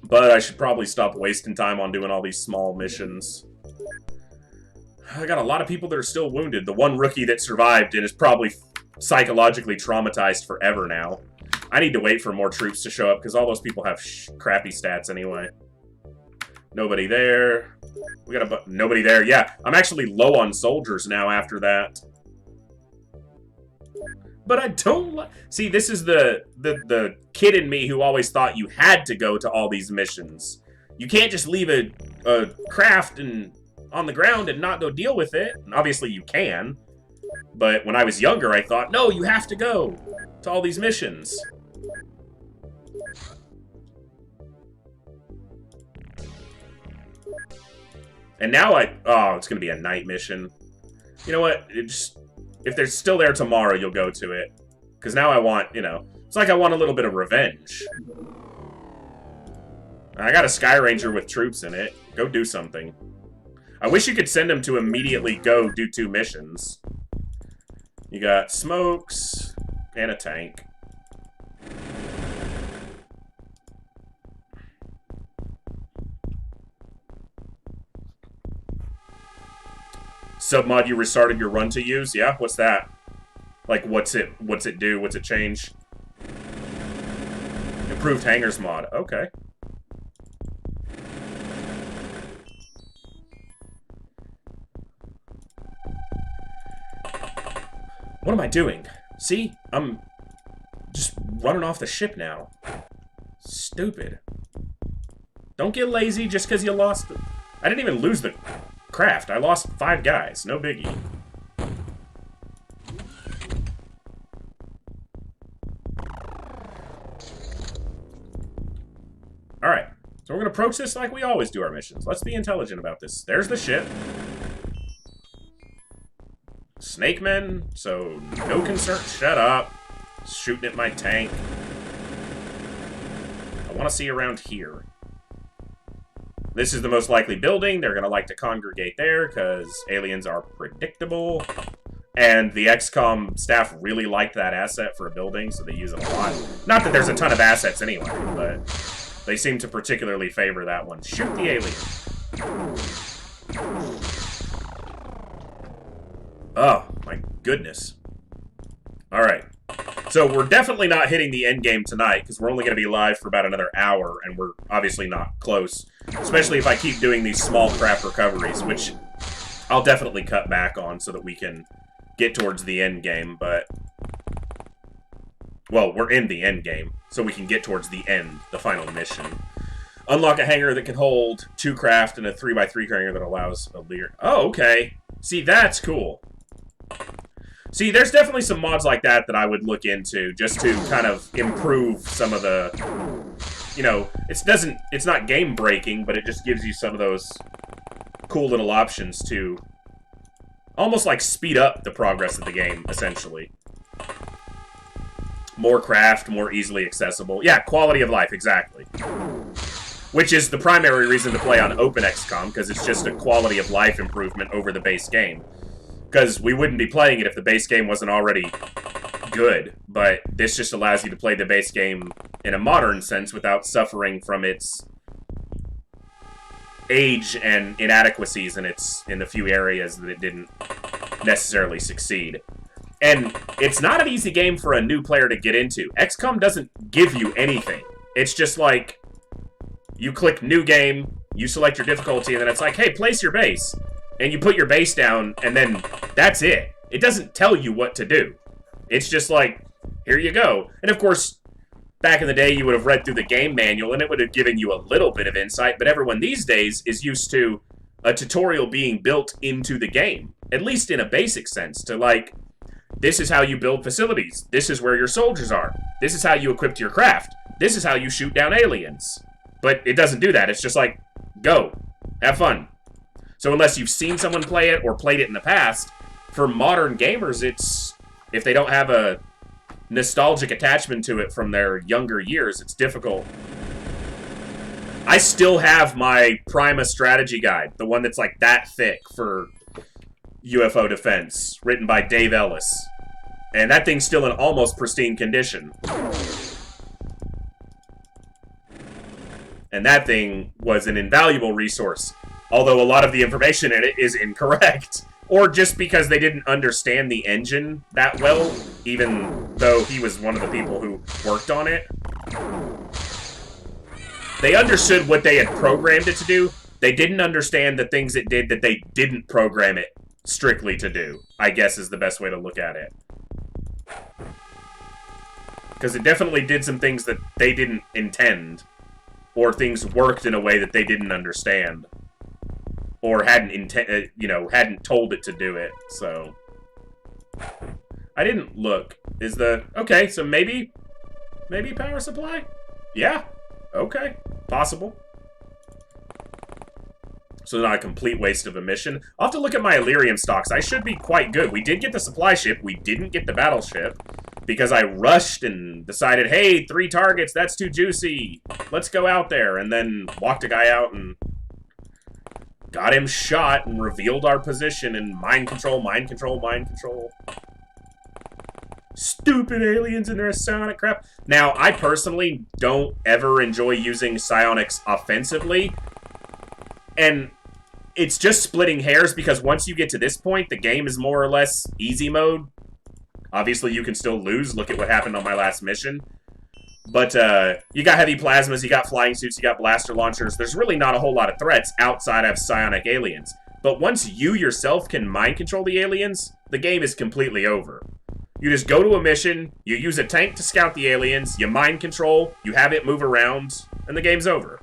But I should probably stop wasting time on doing all these small missions. I got a lot of people that are still wounded. The one rookie that survived and is probably psychologically traumatized forever now. I need to wait for more troops to show up because all those people have crappy stats anyway. Nobody there. We got nobody there. Yeah, I'm actually low on soldiers now after that. But I don't see, this is the kid in me who always thought you had to go to all these missions. You can't just leave a craft on the ground and not go deal with it. And obviously you can. But when I was younger, I thought, no, you have to go to all these missions. And now oh, it's going to be a night mission. You know what? If they're still there tomorrow, you'll go to it. Because now I want, you know, it's like I want a little bit of revenge. I got a Sky Ranger with troops in it. Go do something. I wish you could send them to immediately go do 2 missions. You got smokes and a tank. Submod you restarted your run to use? Yeah, what's that? Like, what's it do? What's it change? Improved hangars mod. Okay. What am I doing? See? I'm just running off the ship now. Stupid. Don't get lazy just because you lost... I didn't even lose the craft. I lost 5 guys. No biggie. Alright. So we're going to approach this like we always do our missions. Let's be intelligent about this. There's the ship. Snake men, so no concern. Shut up. Shooting at my tank. I want to see around here. This is the most likely building. They're going to like to congregate there because aliens are predictable. And the XCOM staff really liked that asset for a building, so they use it a lot. Not that there's a ton of assets anyway, but they seem to particularly favor that one. Shoot the alien. Oh, my goodness. Alright. So we're definitely not hitting the end game tonight, because we're only going to be live for about another hour, and we're obviously not close. Especially if I keep doing these small craft recoveries, which I'll definitely cut back on so that we can get towards the end game, but... Well, we're in the end game, so we can get towards the end, the final mission. Unlock a hangar that can hold 2 craft and a 3x3 hangar that allows a leer. Oh, okay. See, that's cool. See, there's definitely some mods like that that I would look into just to kind of improve some of the, you know, it's not game breaking, but it just gives you some of those cool little options to almost like speed up the progress of the game, essentially. More craft, more easily accessible. Yeah, quality of life, exactly. Which is the primary reason to play on Open XCOM, because it's just a quality of life improvement over the base game. Because we wouldn't be playing it if the base game wasn't already good, but this just allows you to play the base game in a modern sense without suffering from its age and inadequacies in the few areas that it didn't necessarily succeed. And it's not an easy game for a new player to get into. XCOM doesn't give you anything. It's just like, you click new game, you select your difficulty, and then it's like, hey, place your base. And you put your base down, and then that's it. It doesn't tell you what to do. It's just like, here you go. And of course, back in the day, you would have read through the game manual, and it would have given you a little bit of insight, but everyone these days is used to a tutorial being built into the game, at least in a basic sense, to like, this is how you build facilities. This is where your soldiers are. This is how you equip your craft. This is how you shoot down aliens. But it doesn't do that. It's just like, go. Have fun. So unless you've seen someone play it or played it in the past, for modern gamers, it's, if they don't have a nostalgic attachment to it from their younger years, it's difficult. I still have my Prima strategy guide, the one that's like that thick for UFO Defense, written by Dave Ellis. And that thing's still in almost pristine condition. And that thing was an invaluable resource, although a lot of the information in it is incorrect. Or just because they didn't understand the engine that well, even though he was one of the people who worked on it. They understood what they had programmed it to do. They didn't understand the things it did that they didn't program it strictly to do, I guess is the best way to look at it. Because it definitely did some things that they didn't intend, or things worked in a way that they didn't understand. Or hadn't hadn't told it to do it, so. I didn't look. Is the, okay, so maybe power supply? Yeah, okay, possible. So not a complete waste of a mission. I'll have to look at my Illyrium stocks. I should be quite good. We did get the supply ship, we didn't get the battleship, because I rushed and decided, hey, 3 targets, that's too juicy. Let's go out there, and then walked a guy out and got him shot and revealed our position and mind control, mind control, mind control. Stupid aliens and their psionic crap. Now, I personally don't ever enjoy using psionics offensively. And it's just splitting hairs because once you get to this point, the game is more or less easy mode. Obviously, you can still lose. Look at what happened on my last mission. But you got heavy plasmas, you got flying suits, you got blaster launchers. There's really not a whole lot of threats outside of psionic aliens. But once you yourself can mind control the aliens, the game is completely over. You just go to a mission, you use a tank to scout the aliens, you mind control, you have it move around, and the game's over.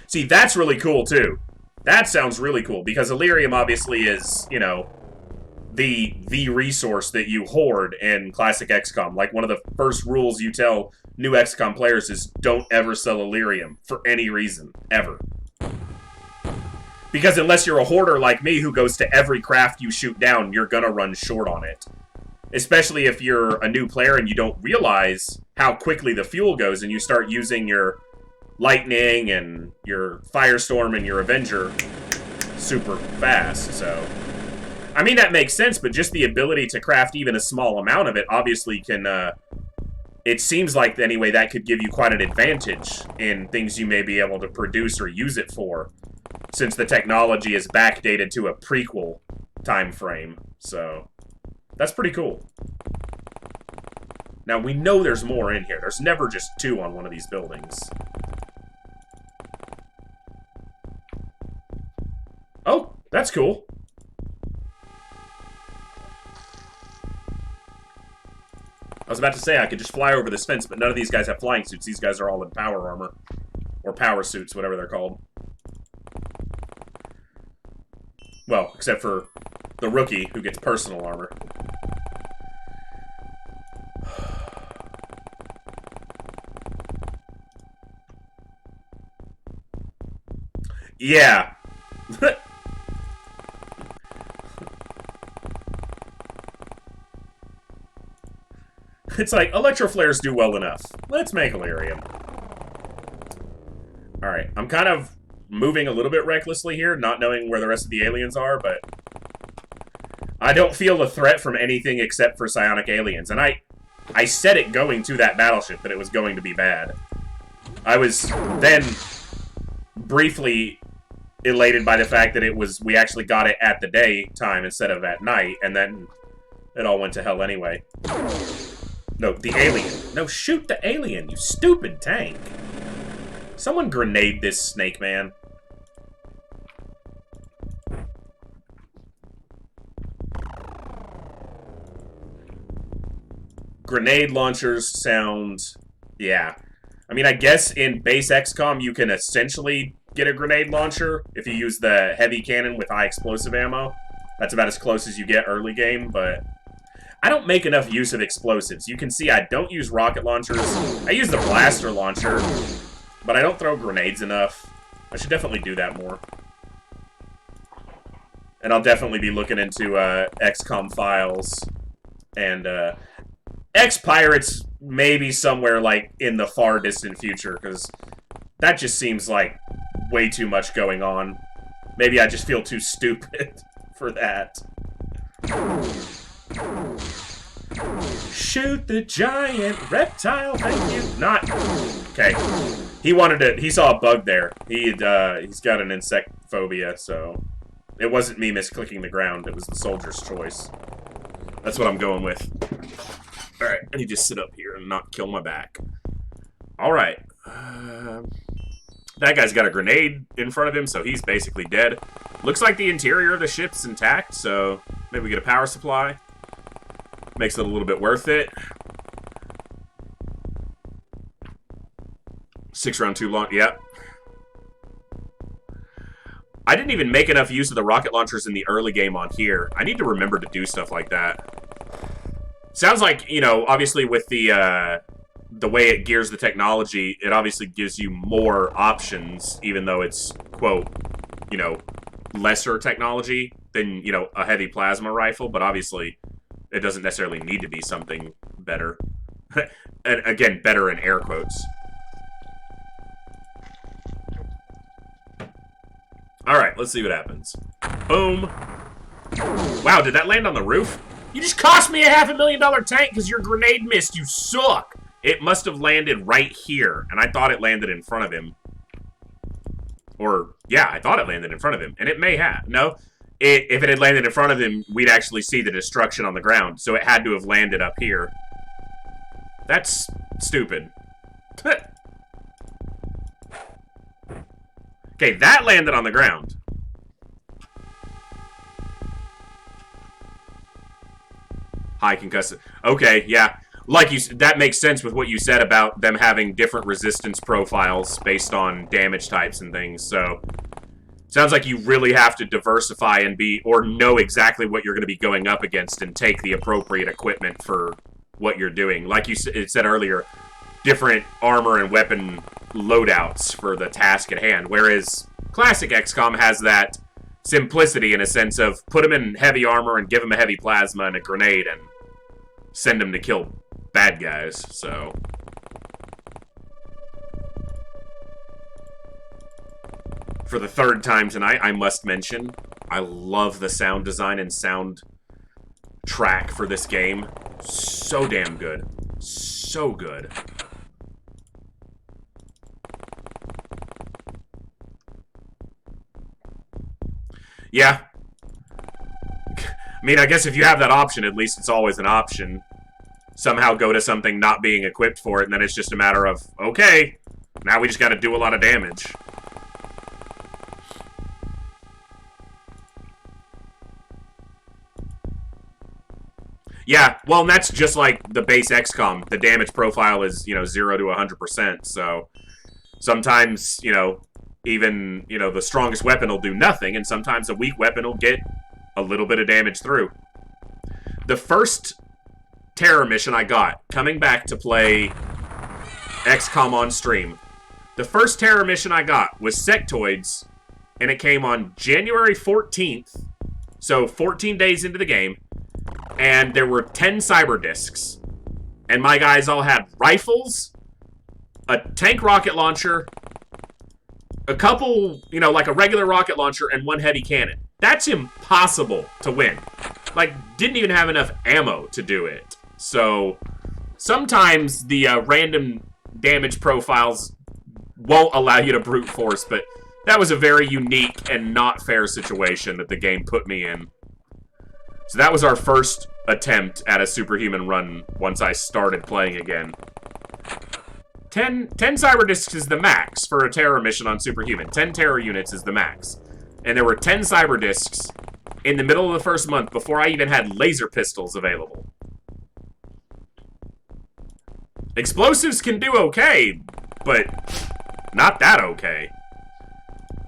See, that's really cool, too. That sounds really cool, because Illyrium obviously is, you know, the resource that you hoard in classic XCOM. Like, one of the first rules you tell new XCOM players is don't ever sell Illyrium for any reason, ever. Because unless you're a hoarder like me who goes to every craft you shoot down, you're gonna run short on it. Especially if you're a new player and you don't realize how quickly the fuel goes and you start using your Lightning and your Firestorm and your Avenger super fast, so. I mean, that makes sense, but just the ability to craft even a small amount of it obviously can, it seems like, anyway, that could give you quite an advantage in things you may be able to produce or use it for, since the technology is backdated to a prequel time frame, so that's pretty cool. Now, we know there's more in here. There's never just 2 on one of these buildings. Oh, that's cool. I was about to say I could just fly over this fence, but none of these guys have flying suits. These guys are all in power armor. Or power suits, whatever they're called. Well, except for the rookie, who gets personal armor. Yeah. It's like, electroflares do well enough. Let's make Illyrium. Alright, I'm kind of moving a little bit recklessly here, not knowing where the rest of the aliens are, but I don't feel a threat from anything except for psionic aliens. And I said it going to that battleship that it was going to be bad. I was then briefly elated by the fact that we actually got it at the daytime instead of at night, and then it all went to hell anyway. No, the alien. No, shoot the alien, you stupid tank. Someone grenade this snake man. Grenade launchers sound... yeah. I mean, I guess in base XCOM you can essentially get a grenade launcher if you use the heavy cannon with high explosive ammo. That's about as close as you get early game, but... I don't make enough use of explosives. You can see I don't use rocket launchers. I use the blaster launcher, but I don't throw grenades enough. I should definitely do that more. And I'll definitely be looking into XCOM files and X-Pirates maybe somewhere like in the far distant future, because that just seems like way too much going on. Maybe I just feel too stupid for that. Shoot the giant reptile, thank you. Not okay. He saw a bug there. He's got an insect phobia, so it wasn't me misclicking the ground, it was the soldier's choice. That's what I'm going with. Alright, I need to sit up here and not kill my back. Alright. That guy's got a grenade in front of him, so he's basically dead. Looks like the interior of the ship's intact, so maybe we get a power supply. Makes it a little bit worth it. 6-round tube launch, yep. I didn't even make enough use of the rocket launchers in the early game on here. I need to remember to do stuff like that. Sounds like, you know, obviously with the way it gears the technology, it obviously gives you more options, even though it's, quote, you know, lesser technology than, you know, a heavy plasma rifle, but obviously it doesn't necessarily need to be something better. And again, better in air quotes. Alright, let's see what happens. Boom. Wow, did that land on the roof? You just cost me a $500,000 tank because your grenade missed, you suck! It must have landed right here, and I thought it landed in front of him. Or, yeah, I thought it landed in front of him, and it may have. No, if it had landed in front of him, we'd actually see the destruction on the ground, so it had to have landed up here. That's stupid. Okay, that landed on the ground. High concussive. Okay, yeah. Like you said, that makes sense with what you said about them having different resistance profiles based on damage types and things, so... Sounds like you really have to diversify and or know exactly what you're going to be going up against and take the appropriate equipment for what you're doing. Like you said earlier, different armor and weapon loadouts for the task at hand, whereas classic XCOM has that simplicity in a sense of put them in heavy armor and give them a heavy plasma and a grenade and send them to kill bad guys, so... For the third time tonight, I must mention, I love the sound design and sound track for this game. So damn good. So good. Yeah. I mean, I guess if you have that option, at least it's always an option. Somehow go to something not being equipped for it, and then it's just a matter of, okay, now we just gotta do a lot of damage. Yeah, well, and that's just like the base XCOM. The damage profile is, you know, 0 to 100%, so sometimes, you know, even, you know, the strongest weapon will do nothing, and sometimes a weak weapon will get a little bit of damage through. The first terror mission I got, coming back to play XCOM on stream, the first terror mission I got was sectoids, and it came on January 14th, so 14 days into the game. And there were 10 cyber discs. And my guys all had rifles, a tank rocket launcher, a couple, you know, like a regular rocket launcher, and one heavy cannon. That's impossible to win. like, didn't even have enough ammo to do it. So, sometimes the random damage profiles won't allow you to brute force, but that was a very unique and not fair situation that the game put me in. So that was our first attempt at a superhuman run once I started playing again. 10 cyber discs is the max for a terror mission on Superhuman. 10 terror units is the max. And there were 10 cyber discs in the middle of the first month before I even had laser pistols available. Explosives can do okay, but not that okay.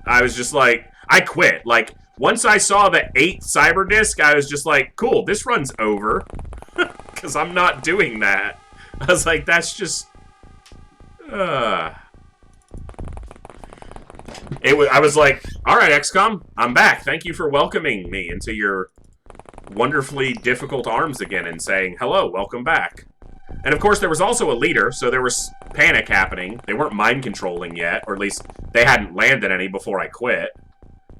I was just like, I quit. Like, once I saw the 8 cyber disc, I was just like, cool, this run's over. Because I'm not doing that. I was like, that's just... I was like, alright, XCOM, I'm back. Thank you for welcoming me into your wonderfully difficult arms again and saying, hello, welcome back. And of course, there was also a leader, so there was panic happening. They weren't mind controlling yet, or at least they hadn't landed any before I quit.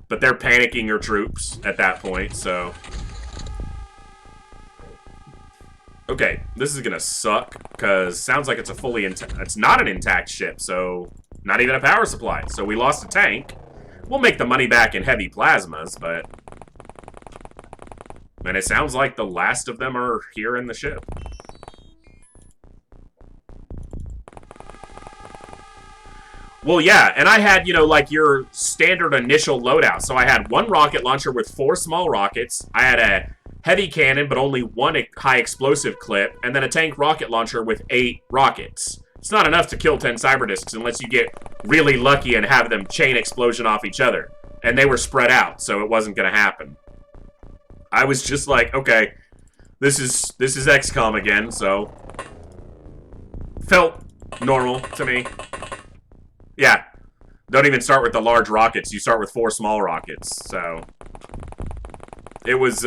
But they're panicking your troops at that point, so... Okay, this is gonna suck, because sounds like it's a fully intact... It's not an intact ship, so... Not even a power supply, so we lost a tank. We'll make the money back in heavy plasmas, but... And it sounds like the last of them are here in the ship. Well, yeah, and I had, you know, like your standard initial loadout. So I had 1 rocket launcher with 4 small rockets. I had a heavy cannon, but only 1 high explosive clip. And then a tank rocket launcher with 8 rockets. It's not enough to kill 10 cyber discs unless you get really lucky and have them chain explosion off each other. And they were spread out, so it wasn't going to happen. I was just like, okay, this is XCOM again, so... Felt normal to me. Yeah, don't even start with the large rockets. You start with 4 small rockets. So it was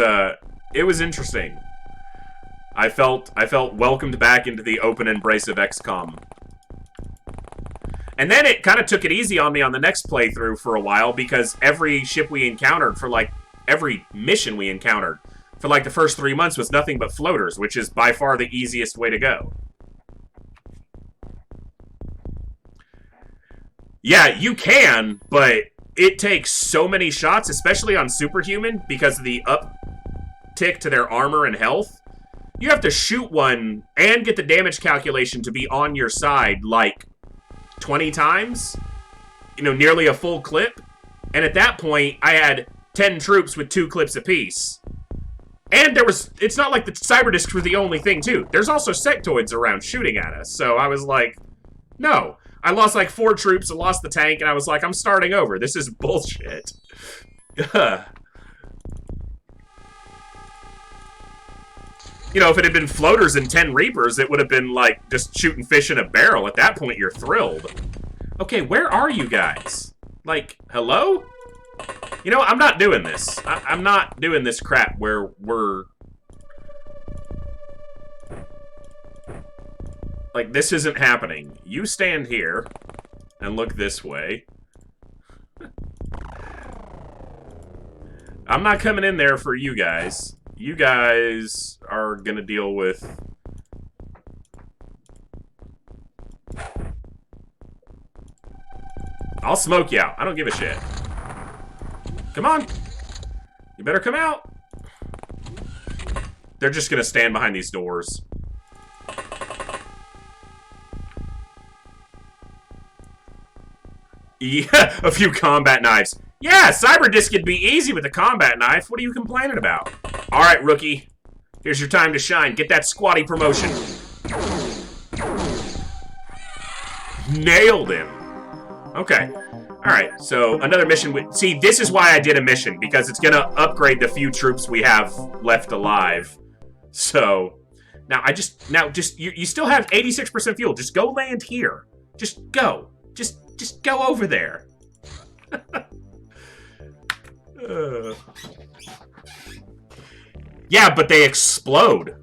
interesting. I felt welcomed back into the open embrace of XCOM. And then it kind of took it easy on me on the next playthrough for a while because every ship we encountered for like every mission we encountered for like the first 3 months was nothing but floaters, which is by far the easiest way to go. Yeah, you can, but it takes so many shots, especially on Superhuman, because of the uptick to their armor and health. You have to shoot one and get the damage calculation to be on your side, like, 20 times. You know, nearly a full clip. And at that point, I had 10 troops with 2 clips apiece. And there was... It's not like the cyber discs were the only thing, too. There's also sectoids around shooting at us. So I was like, no. I lost like 4 troops, I lost the tank, and I was like, I'm starting over. This is bullshit. You know, if it had been floaters and 10 Reapers, it would have been like just shooting fish in a barrel. At that point, you're thrilled. Okay, where are you guys? Like, hello? You know, I'm not doing this. I'm not doing this crap where we're... Like, this isn't happening. You stand here and look this way. I'm not coming in there for you guys. You guys are gonna deal with... I'll smoke you out. I don't give a shit. Come on. You better come out. They're just gonna stand behind these doors. Yeah, a few combat knives. Yeah, cyber disc could be easy with a combat knife. What are you complaining about? Alright, rookie. Here's your time to shine. Get that squatty promotion. Nailed him. Okay. Alright, so another mission with... See, this is why I did a mission, because it's gonna upgrade the few troops we have left alive. So... Now, you still have 86% fuel. Just go land here. Just go. Just go over there. Yeah, but they explode.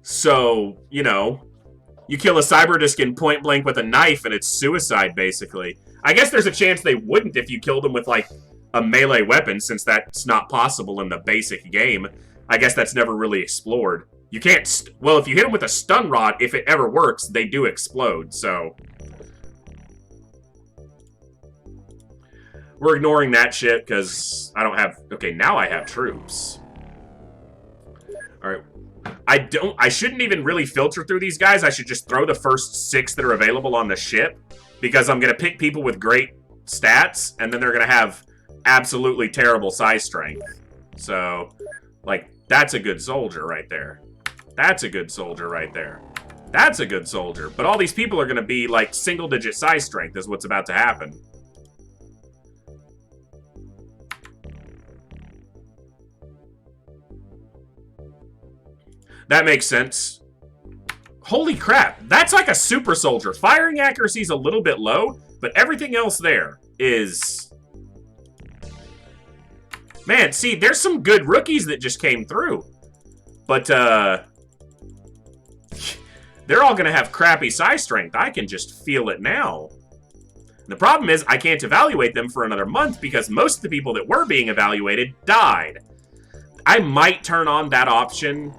So, you know, you kill a cyber disc in point blank with a knife and it's suicide, basically. I guess there's a chance they wouldn't if you killed them with, like, a melee weapon, since that's not possible in the basic game. I guess that's never really explored. You can't... well, if you hit them with a stun rod, if it ever works, they do explode, so... We're ignoring that shit, because I don't have... Okay, now I have troops. Alright. I shouldn't even really filter through these guys. I should just throw the first 6 that are available on the ship, because I'm going to pick people with great stats, and then they're going to have absolutely terrible size strength. So, like, that's a good soldier right there. That's a good soldier right there. That's a good soldier. But all these people are going to be, like, single-digit size strength is what's about to happen. That makes sense. Holy crap. That's like a super soldier. Firing accuracy is a little bit low, but everything else there is... Man, see, there's some good rookies that just came through. But, they're all going to have crappy size strength. I can just feel it now. And the problem is, I can't evaluate them for another month because most of the people that were being evaluated died. I might turn on that option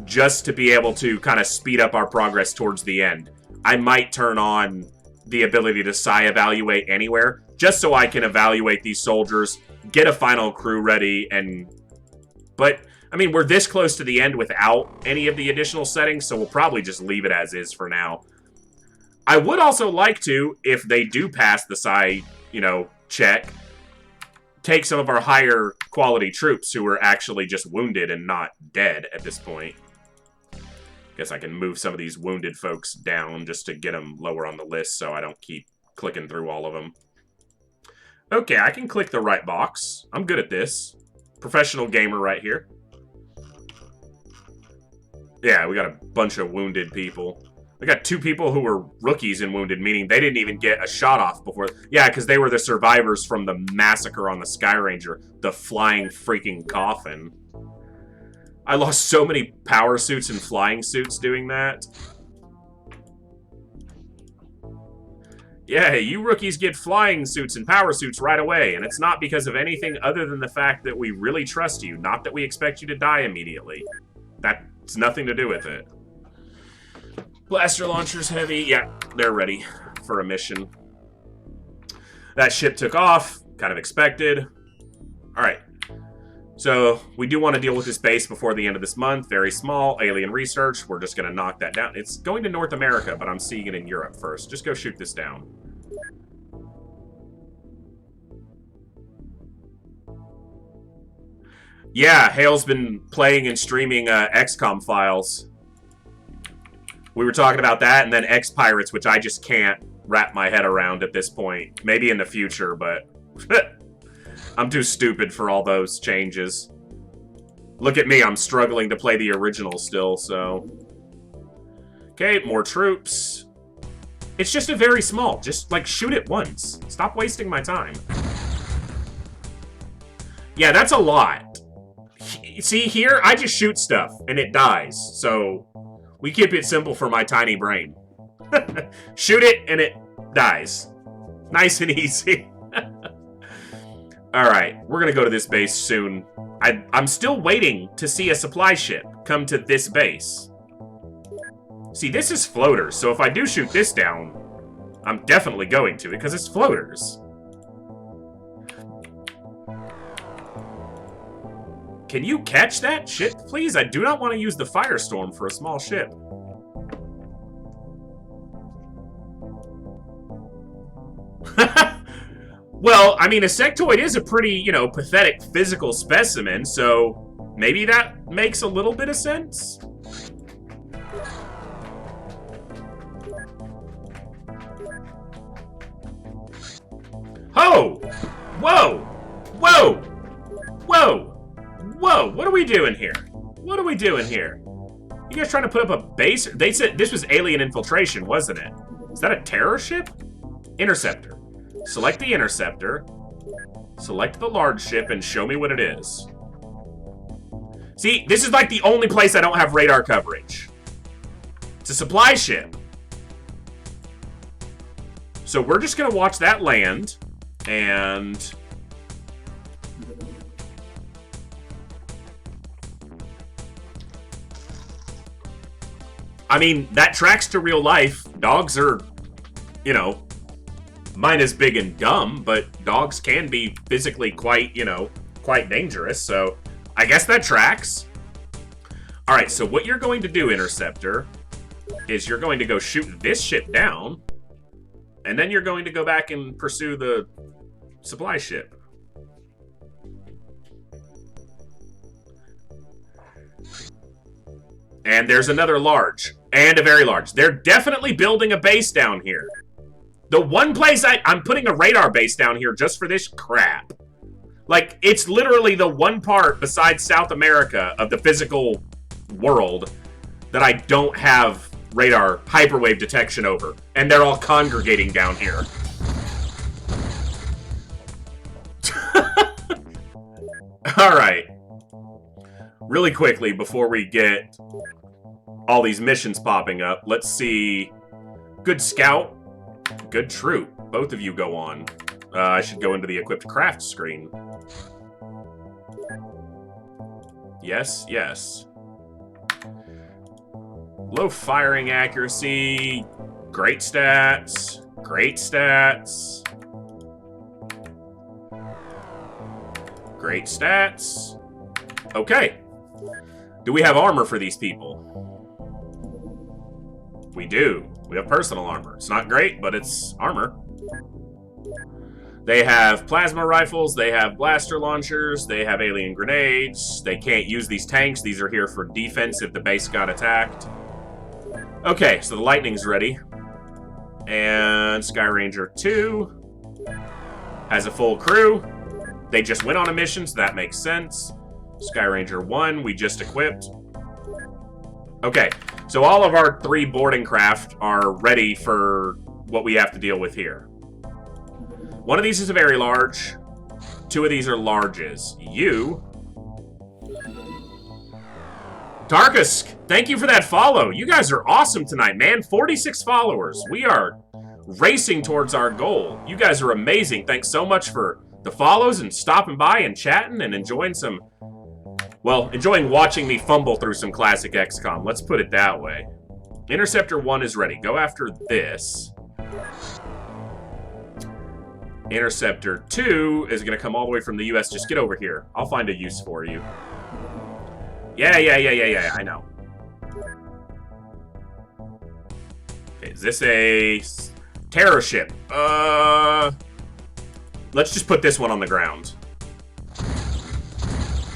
just to be able to kind of speed up our progress towards the end. I might turn on the ability to psi-evaluate anywhere, just so I can evaluate these soldiers, get a final crew ready, and... But, I mean, we're this close to the end without any of the additional settings, so we'll probably just leave it as is for now. I would also like to, if they do pass the psi, you know, check, take some of our higher quality troops who are actually just wounded and not dead at this point. Guess I can move some of these wounded folks down just to get them lower on the list so I don't keep clicking through all of them. Okay, I can click the right box. I'm good at this. Professional gamer right here. Yeah, we got a bunch of wounded people. We got 2 people who were rookies in wounded, meaning they didn't even get a shot off before. Yeah, because they were the survivors from the massacre on the Sky Ranger. The flying freaking coffin. I lost so many power suits and flying suits doing that. Yeah, you rookies get flying suits and power suits right away, and it's not because of anything other than the fact that we really trust you, not that we expect you to die immediately. That's nothing to do with it. Blaster launchers heavy. Yeah, they're ready for a mission. That ship took off, kind of expected. Alright. So, we do want to deal with this base before the end of this month. Very small, alien research. We're just going to knock that down. It's going to North America, but I'm seeing it in Europe first. Just go shoot this down. Yeah, Hale's been playing and streaming XCOM files. We were talking about that, and then X-Pirates, which I just can't wrap my head around at this point. Maybe in the future, but... I'm too stupid for all those changes. Look at me, I'm struggling to play the original still, so... Okay, more troops. It's just a very small. Just, like, shoot it once. Stop wasting my time. Yeah, that's a lot. See, here, I just shoot stuff, and it dies. So, we keep it simple for my tiny brain. Shoot it, and it dies. Nice and easy. Alright, we're gonna go to this base soon. I'm still waiting to see a supply ship come to this base. See, this is floaters, so if I do shoot this down, I'm definitely going to, because it's floaters. Can you catch that ship, please? I do not want to use the Firestorm for a small ship. Well, I mean, a sectoid is a pretty, you know, pathetic physical specimen, so maybe that makes a little bit of sense. Oh! Whoa! Whoa! Whoa! Whoa! What are we doing here? What are we doing here? You guys trying to put up a base? They said this was alien infiltration, wasn't it? Is that a terror ship? Interceptor. Select the interceptor, select the large ship, and show me what it is. See, this is like the only place I don't have radar coverage. It's a supply ship. So we're just gonna watch that land, and... I mean, that tracks to real life. Dogs are, you know, mine is big and dumb, but dogs can be physically quite, you know, quite dangerous. So I guess that tracks. All right, so what you're going to do, Interceptor, is you're going to go shoot this ship down, and then you're going to go back and pursue the supply ship. And there's another large, and a very large. They're definitely building a base down here. The one place I'm putting a radar base down here just for this crap. Like, it's literally the one part besides South America of the physical world that I don't have radar hyperwave detection over. And they're all congregating down here. Alright. Really quickly, before we get all these missions popping up, let's see. Good scout. Good troop. Both of you go on. I should go into the equipped craft screen. Yes, yes. Low firing accuracy. Great stats. Great stats. Great stats. Okay. Do we have armor for these people? We do. We have personal armor. It's not great, but it's armor. They have plasma rifles, they have blaster launchers, they have alien grenades. They can't use these tanks. These are here for defense if the base got attacked. Okay, so the Lightning's ready. And Sky Ranger 2 has a full crew. They just went on a mission, so that makes sense. Sky Ranger 1, we just equipped. Okay, so all of our 3 boarding craft are ready for what we have to deal with here. One of these is a very large. 2 of these are larges. You... Tarkus, thank you for that follow. You guys are awesome tonight, man. 46 followers. We are racing towards our goal. You guys are amazing. Thanks so much for the follows and stopping by and chatting and enjoying some... Well, enjoying watching me fumble through some classic XCOM. Let's put it that way. Interceptor 1 is ready. Go after this. Interceptor 2 is going to come all the way from the US. Just get over here. I'll find a use for you. Yeah, I know. Okay, is this a terror ship? Let's just put this one on the ground.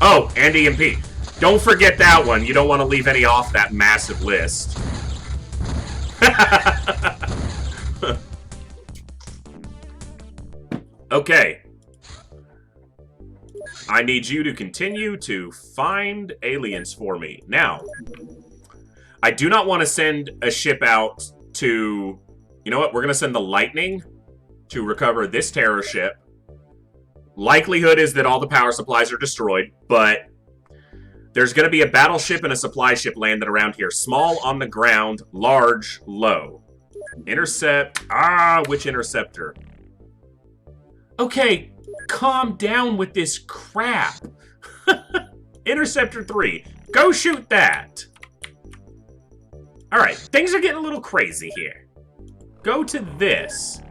Oh, and EMP. Don't forget that one. You don't want to leave any off that massive list. Okay. I need you to continue to find aliens for me. Now, I do not want to send a ship out to... You know what? We're going to send the Lightning to recover this terror ship. Likelihood is that all the power supplies are destroyed, but there's going to be a battleship and a supply ship landed around here. Small on the ground, large, low. Intercept. Which interceptor? Okay, calm down with this crap. Interceptor 3. Go shoot that. Alright, things are getting a little crazy here. Go to this.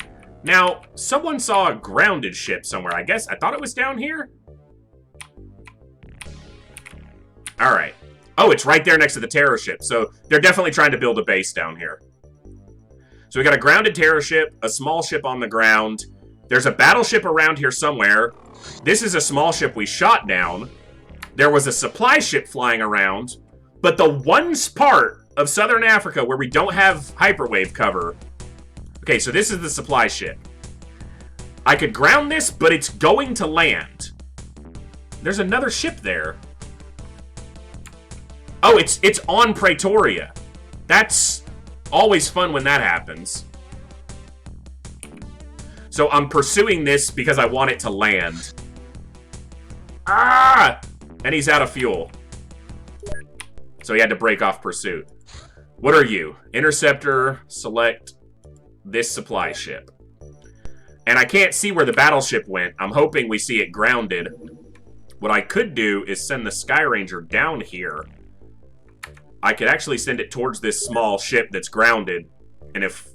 Now, someone saw a grounded ship somewhere. I thought it was down here. Alright. Oh, it's right there next to the terror ship. So, they're definitely trying to build a base down here. So, we got a grounded terror ship, a small ship on the ground. There's a battleship around here somewhere. This is a small ship we shot down. There was a supply ship flying around. But the one part of Southern Africa where we don't have hyperwave cover... Okay, so this is the supply ship. I could ground this, but it's going to land. There's another ship there. Oh, it's on Pretoria. That's always fun when that happens. So I'm pursuing this because I want it to land. And he's out of fuel. So he had to break off pursuit. What are you? Interceptor, select this supply ship. And I can't see where the battleship went. I'm hoping we see it grounded. What I could do is send the Sky Ranger down here I could actually send it towards this small ship that's grounded. And if...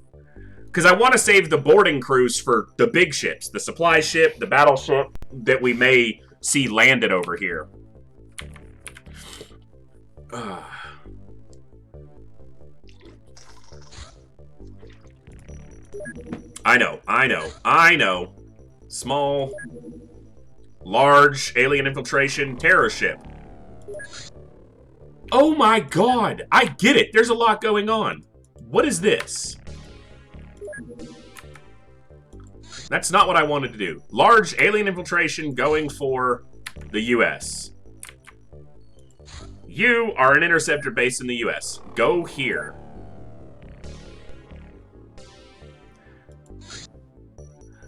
Because I want to save the boarding crews for the big ships. The supply ship, the battleship that we may see landed over here. I know. Small, large, alien infiltration, terror ship. Oh my god! I get it! There's a lot going on. What is this? That's not what I wanted to do. Large alien infiltration going for the U.S. You are an interceptor base in the U.S. Go here.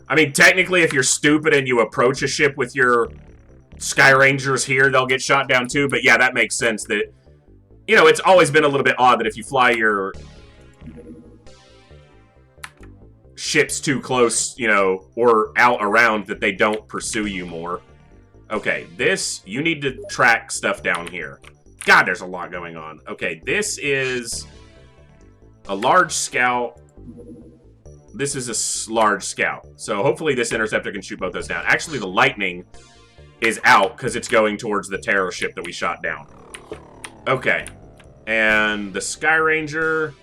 I mean, technically, if you're stupid and you approach a ship with your Sky Rangers here, they'll get shot down too. But yeah, that makes sense. That, you know, it's always been a little bit odd that if you fly your ships too close, you know, or out around, that they don't pursue you more. Okay, this, you need to track stuff down here. God, there's a lot going on. Okay, this is a large scout. This is a large scout. So hopefully this interceptor can shoot both those down. Actually, the lightning is out because it's going towards the terror ship that we shot down. Okay. And the Sky Ranger...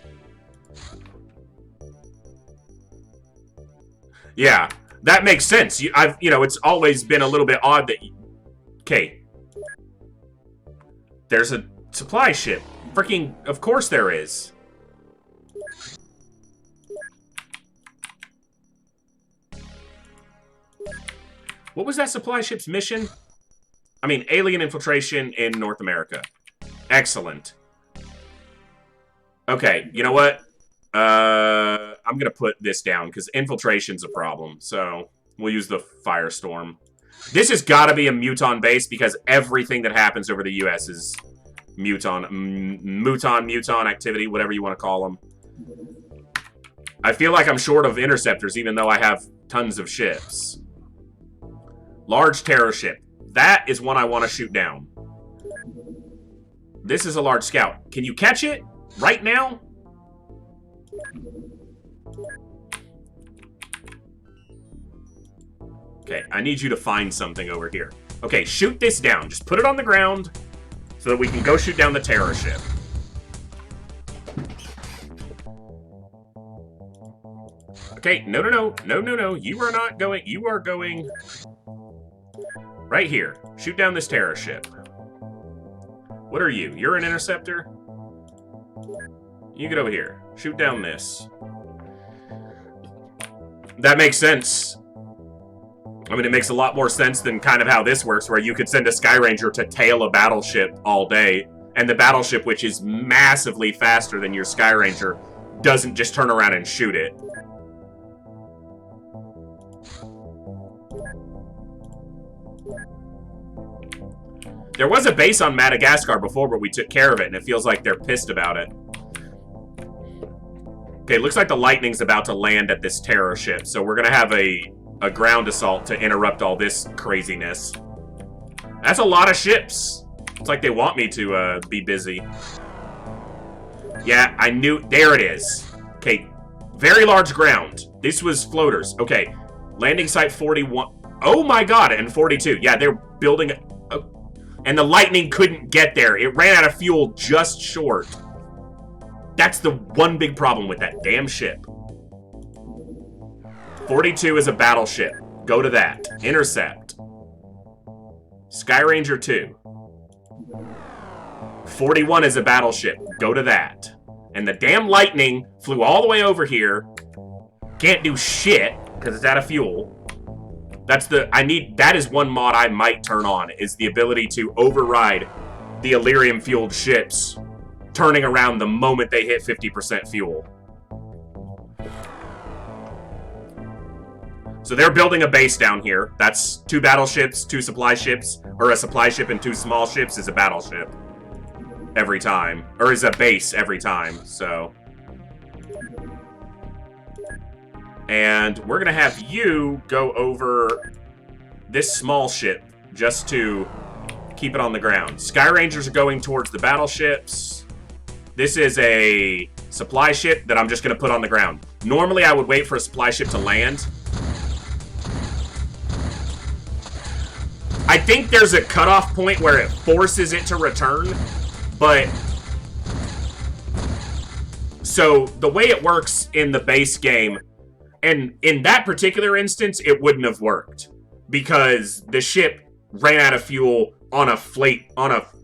Yeah, that makes sense. You know, it's always been a little bit odd that... Okay. There's a supply ship. Freaking... Of course there is. What was that supply ship's mission? I mean, alien infiltration in North America. Excellent. Okay, you know what? I'm gonna put this down, because infiltration's a problem. So, we'll use the Firestorm. This has got to be a Muton base, because everything that happens over the U.S. is Muton activity, whatever you want to call them. I feel like I'm short of interceptors, even though I have tons of ships. Large terror ship. That is one I want to shoot down. This is a large scout. Can you catch it right now? Okay, I need you to find something over here. Okay, shoot this down. Just put it on the ground so that we can go shoot down the terror ship. Okay, no. You are not going. You are going right here. Shoot down this terror ship. What are you? You're an interceptor? You get over here. Shoot down this. That makes sense. I mean, it makes a lot more sense than kind of how this works, where you could send a Sky Ranger to tail a battleship all day, and the battleship, which is massively faster than your Sky Ranger, doesn't just turn around and shoot it. There was a base on Madagascar before, but we took care of it, and it feels like they're pissed about it. Okay, looks like the lightning's about to land at this terror ship, so we're gonna have a ground assault to interrupt all this craziness. That's a lot of ships. It's like they want me to be busy. Yeah, I knew. There it is. Okay, very large ground. This was floaters. Okay, landing site 41. Oh my god, and 42. Yeah, they're building... And the lightning couldn't get there. It ran out of fuel just short. That's the one big problem with that damn ship. 42 is a battleship. Go to that. Intercept. Sky Ranger 2. 41 is a battleship. Go to that. And the damn lightning flew all the way over here. Can't do shit, because it's out of fuel. That's the... That is one mod I might turn on, is the ability to override the Illyrium-fueled ships turning around the moment they hit 50% fuel. So they're building a base down here. That's 2 battleships, 2 supply ships, or a supply ship and 2 small ships is a battleship. Every time. Or is a base every time, so... And we're going to have you go over this small ship just to keep it on the ground. Sky Rangers are going towards the battleships. This is a supply ship that I'm just going to put on the ground. Normally, I would wait for a supply ship to land. I think there's a cutoff point where it forces it to return, but... So, the way it works in the base game, and in that particular instance, it wouldn't have worked. Because the ship ran out of fuel on a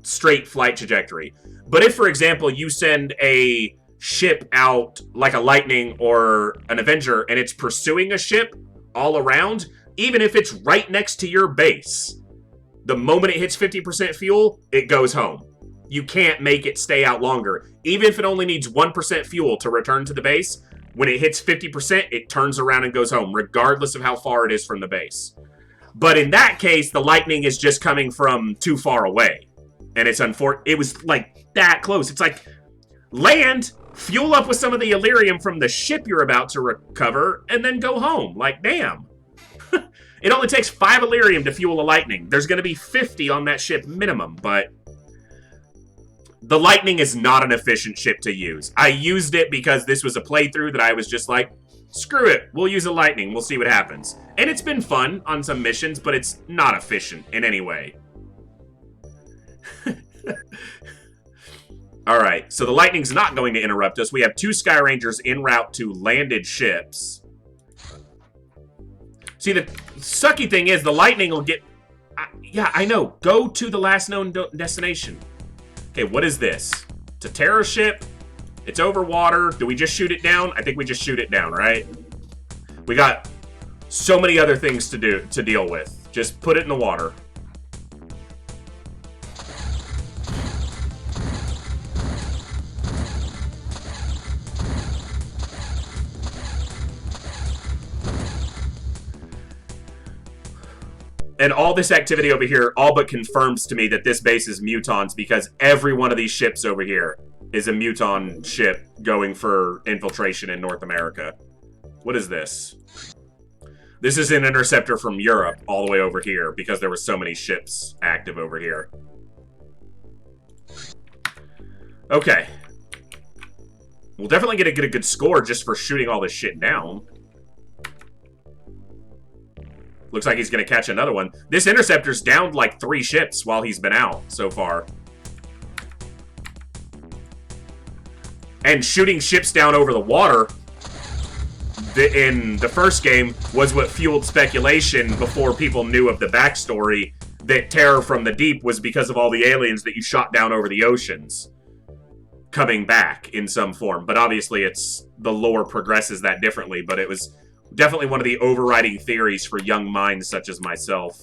straight flight trajectory. But if, for example, you send a ship out, like a Lightning or an Avenger, and it's pursuing a ship all around, even if it's right next to your base, the moment it hits 50% fuel, it goes home. You can't make it stay out longer. Even if it only needs 1% fuel to return to the base, when it hits 50%, it turns around and goes home, regardless of how far it is from the base. But in that case, the Lightning is just coming from too far away. And it's it was like that close. It's like, land, fuel up with some of the Illyrium from the ship you're about to recover, and then go home. Like, damn. It only takes 5 Illyrium to fuel a Lightning. There's going to be 50 on that ship minimum, but... The Lightning is not an efficient ship to use. I used it because this was a playthrough that I was just like, screw it, we'll use a Lightning, we'll see what happens. And it's been fun on some missions, but it's not efficient in any way. Alright, so the Lightning's not going to interrupt us. We have 2 Sky Rangers en route to landed ships. See, the sucky thing is, the Lightning will get... yeah, I know. Go to the last known destination. Okay, what is this? It's a terror ship. It's over water. Do we just shoot it down? I think we just shoot it down, right? We got so many other things to deal with. Just put it in the water. And all this activity over here all but confirms to me that this base is mutons, because every one of these ships over here is a muton ship going for infiltration in North America. What is this? This is an interceptor from Europe all the way over here, because there were so many ships active over here. Okay. We'll definitely get a good score just for shooting all this shit down. Looks like he's going to catch another one. This interceptor's downed like 3 ships while he's been out so far. And shooting ships down over the water in the first game was what fueled speculation before people knew of the backstory that terror from the deep was because of all the aliens that you shot down over the oceans coming back in some form. But obviously the lore progresses that differently, but it was definitely one of the overriding theories for young minds such as myself.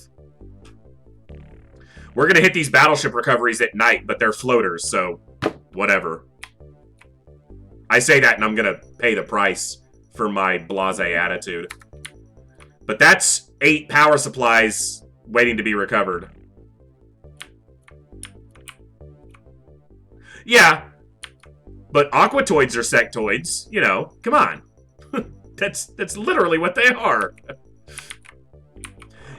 We're going to hit these battleship recoveries at night, but they're floaters, so whatever. I say that and I'm going to pay the price for my blasé attitude. But that's 8 power supplies waiting to be recovered. Yeah, but aquatoids are sectoids, you know, come on. That's literally what they are.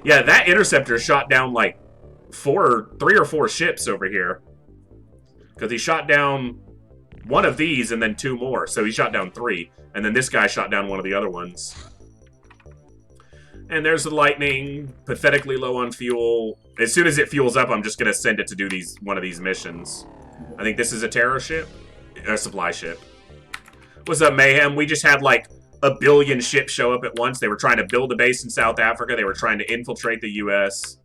Yeah, that interceptor shot down like 3 or 4 ships over here. Because he shot down one of these and then 2 more. So he shot down 3. And then this guy shot down one of the other ones. And there's the Lightning, pathetically low on fuel. As soon as it fuels up, I'm just going to send it to do one of these missions. I think this is a terror ship. A supply ship. What's up, Mayhem? We just had like a billion ships show up at once. They were trying to build a base in South Africa. They were trying to infiltrate the US.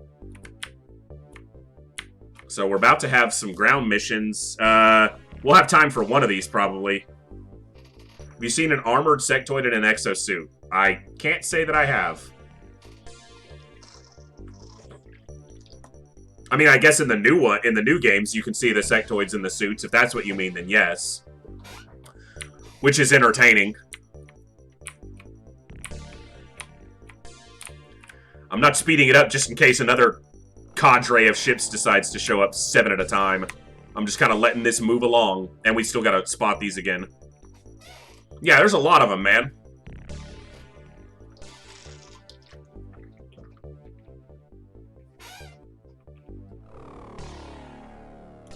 So we're about to have some ground missions. We'll have time for one of these, probably. Have you seen an armored sectoid in an exosuit? I can't say that I have. I mean, I guess in the new games, you can see the sectoids in the suits. If that's what you mean, then yes. Which is entertaining. I'm not speeding it up just in case another cadre of ships decides to show up 7 at a time. I'm just kind of letting this move along. And we still got to spot these again. Yeah, there's a lot of them, man.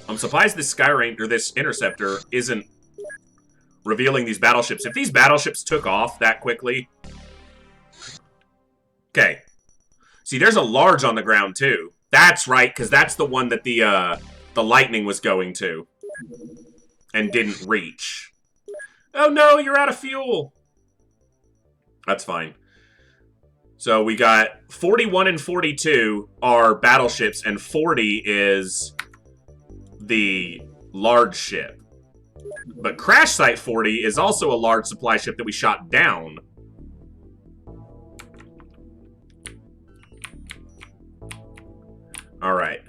I'm surprised this Skyranger, or this Interceptor, isn't revealing these battleships. If these battleships took off that quickly... Okay. See, there's a large on the ground, too. That's right, because that's the one that the lightning was going to. And didn't reach. Oh no, you're out of fuel! That's fine. So we got 41 and 42 are battleships, and 40 is the large ship. But Crash Site 40 is also a large supply ship that we shot down. Alright.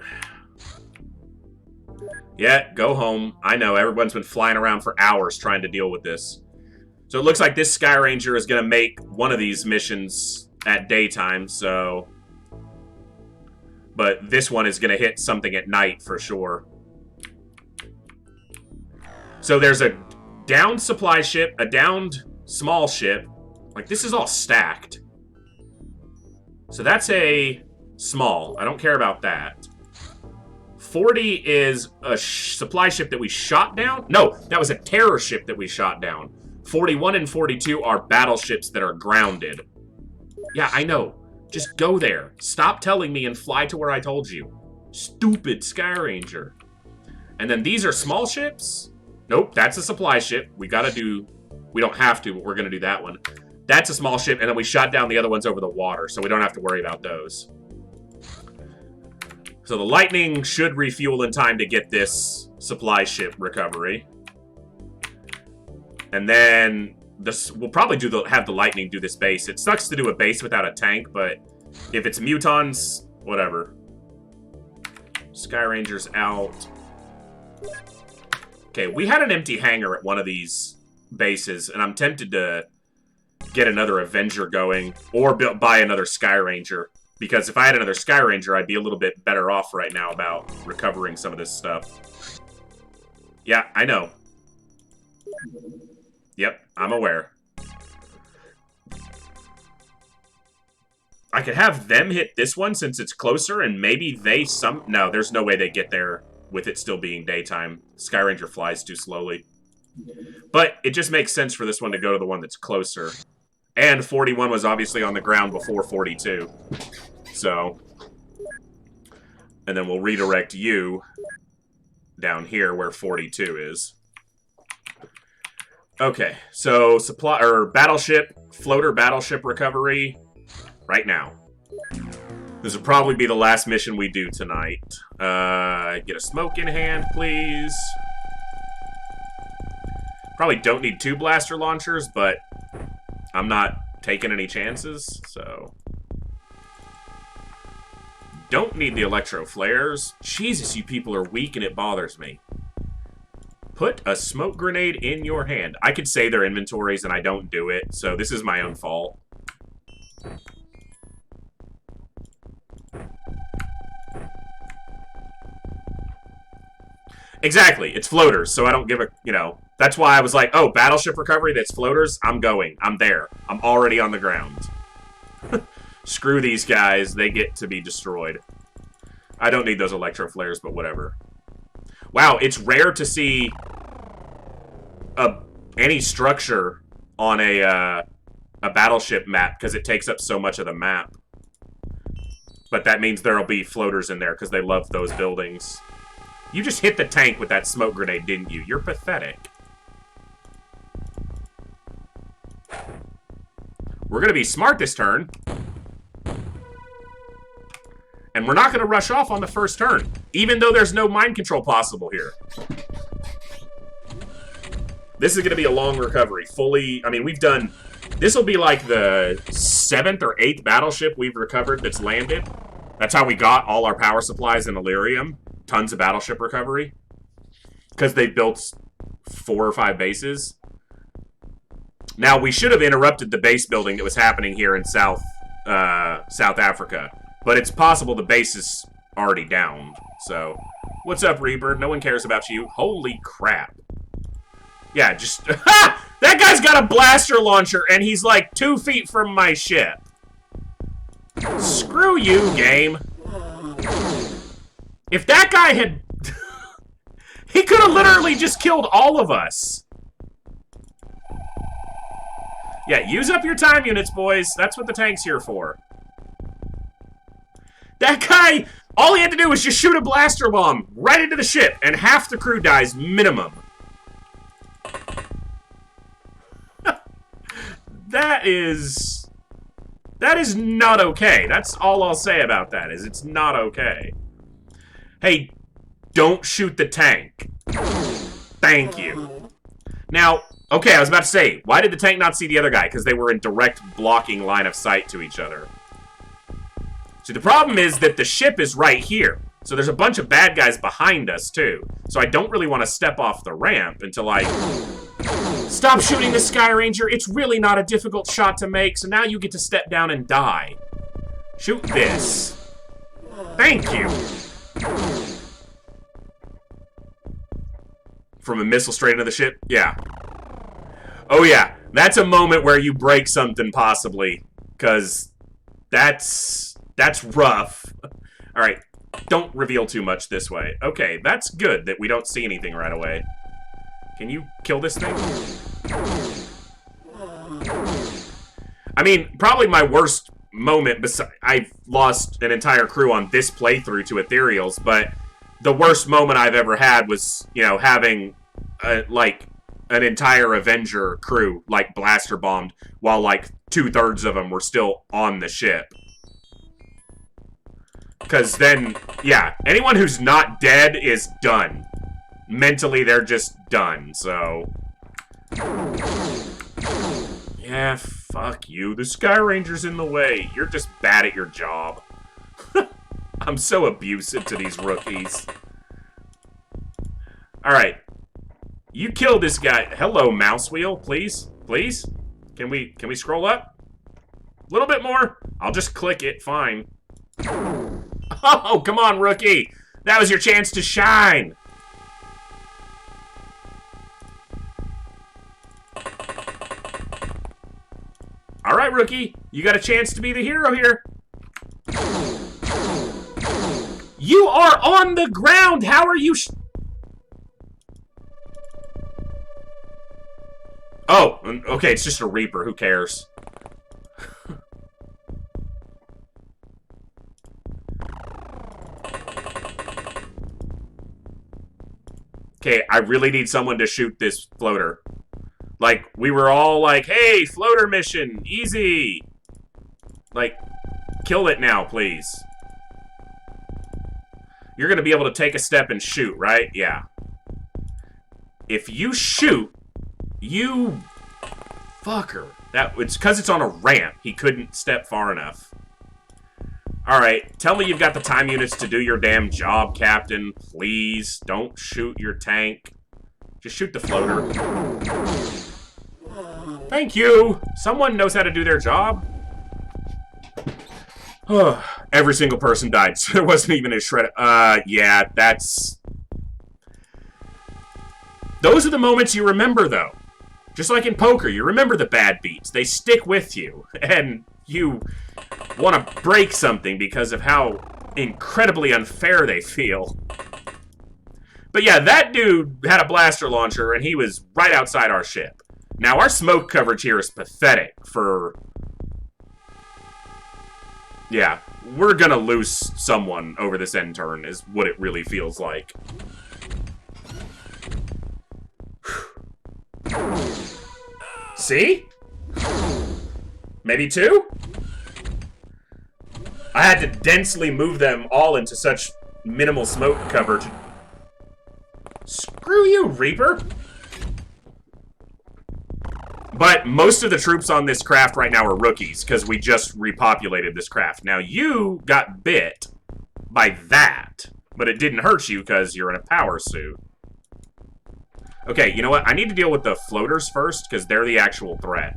Yeah, go home. I know, everyone's been flying around for hours trying to deal with this. So it looks like this Skyranger is going to make one of these missions at daytime, so... But this one is going to hit something at night for sure. So there's a downed supply ship, a downed small ship. Like, this is all stacked. So that's a small. I don't care about that. 40 is a supply ship that we shot down? No, that was a terror ship that we shot down. 41 and 42 are battleships that are grounded. Yeah, I know. Just go there. Stop telling me and fly to where I told you. Stupid Skyranger. And then these are small ships? Nope, that's a supply ship. We gotta do... We don't have to, but we're gonna do that one. That's a small ship, and then we shot down the other ones over the water, so we don't have to worry about those. So the lightning should refuel in time to get this supply ship recovery. And then this we'll probably have the lightning do this base. It sucks to do a base without a tank, but if it's mutons, whatever. Skyranger's out. Okay, we had an empty hangar at one of these bases, and I'm tempted to get another Avenger going or buy another Skyranger. Because if I had another Skyranger, I'd be a little bit better off right now about recovering some of this stuff. Yeah, I know. Yep, I'm aware. I could have them hit this one since it's closer, and maybe they No, there's no way they get there with it still being daytime. Skyranger flies too slowly. But it just makes sense for this one to go to the one that's closer. And 41 was obviously on the ground before 42. So, and then we'll redirect you down here where 42 is. Okay, so battleship, floater battleship recovery right now. This will probably be the last mission we do tonight. Get a smoke in hand, please. Probably don't need 2 blaster launchers, but I'm not taking any chances, so... Don't need the electro flares. Jesus, you people are weak and it bothers me. Put a smoke grenade in your hand. I could say their inventories and I don't do it, so this is my own fault. Exactly, it's floaters, so I don't give a, that's why I was like, oh, battleship recovery, that's floaters, I'm going, I'm there. I'm already on the ground. Screw these guys, they get to be destroyed. I don't need those electro flares, but whatever. Wow, it's rare to see any structure on a battleship map because it takes up so much of the map. But that means there'll be floaters in there because they love those buildings. You just hit the tank with that smoke grenade, didn't you? You're pathetic. We're going to be smart this turn. And we're not going to rush off on the first turn, even though there's no mind control possible here. This is going to be a long recovery. Fully, I mean, we've done... This will be like the 7th or 8th battleship we've recovered that's landed. That's how we got all our power supplies in Illyrium. Tons of battleship recovery. Because they built 4 or 5 bases. Now, we should have interrupted the base building that was happening here in South Africa. But it's possible the base is already down. So, what's up, Reaper? No one cares about you. Holy crap. Yeah, just... Ha! That guy's got a blaster launcher, and he's like 2 feet from my ship. Screw you, game. If that guy had... He could have literally just killed all of us. Yeah, use up your time units, boys. That's what the tank's here for. That guy, all he had to do was just shoot a blaster bomb right into the ship, and half the crew dies minimum. That is not okay. That's all I'll say about that, is it's not okay. Hey, don't shoot the tank. Thank you. Now, okay, I was about to say, why did the tank not see the other guy? Because they were in direct blocking line of sight to each other. See, the problem is that the ship is right here. So there's a bunch of bad guys behind us, too. So I don't really want to step off the ramp until I... Stop shooting the Sky Ranger. It's really not a difficult shot to make, so now you get to step down and die. Shoot this. Thank you. From a missile straight into the ship? Yeah. Oh yeah, that's a moment where you break something, possibly. Because that's rough. Alright, don't reveal too much this way. Okay, that's good that we don't see anything right away. Can you kill this thing? I mean, probably my worst moment, I've lost an entire crew on this playthrough to Ethereals, but the worst moment I've ever had was, you know, having, like, an entire Avenger crew, like, blaster bombed, while, like, 2/3 of them were still on the ship. Because then, yeah, anyone who's not dead is done. Mentally, they're just done, so... Yeah, fuck you. The Sky Ranger's in the way. You're just bad at your job. I'm so abusive to these rookies. Alright. You kill this guy. Hello, mouse wheel, please. Please? Can we scroll up? A little bit more? I'll just click it, fine. Oh, come on, rookie! That was your chance to shine! Alright, rookie. You got a chance to be the hero here. You are on the ground! How are you Oh, okay, it's just a Reaper. Who cares? Okay, I really need someone to shoot this floater. Like, we were all like, hey, floater mission, easy. Like, kill it now, please. You're gonna be able to take a step and shoot, right? Yeah. If you shoot, you... fucker. It's because it's on a ramp. He couldn't step far enough. Alright, tell me you've got the time units to do your damn job, Captain. Please, don't shoot your tank. Just shoot the floater. Thank you! Someone knows how to do their job. Every single person died, so there wasn't even a shred of... yeah, that's... Those are the moments you remember, though. Just like in poker, you remember the bad beats. They stick with you, and you want to break something because of how incredibly unfair they feel. But yeah, that dude had a blaster launcher, and he was right outside our ship. Now, our smoke coverage here is pathetic for... Yeah, we're gonna lose someone over this end turn, is what it really feels like. See? Maybe two? I had to densely move them all into such minimal smoke coverage. Screw you, Reaper! But most of the troops on this craft right now are rookies, because we just repopulated this craft. Now, you got bit by that, but it didn't hurt you because you're in a power suit. Okay, you know what? I need to deal with the floaters first, because they're the actual threat.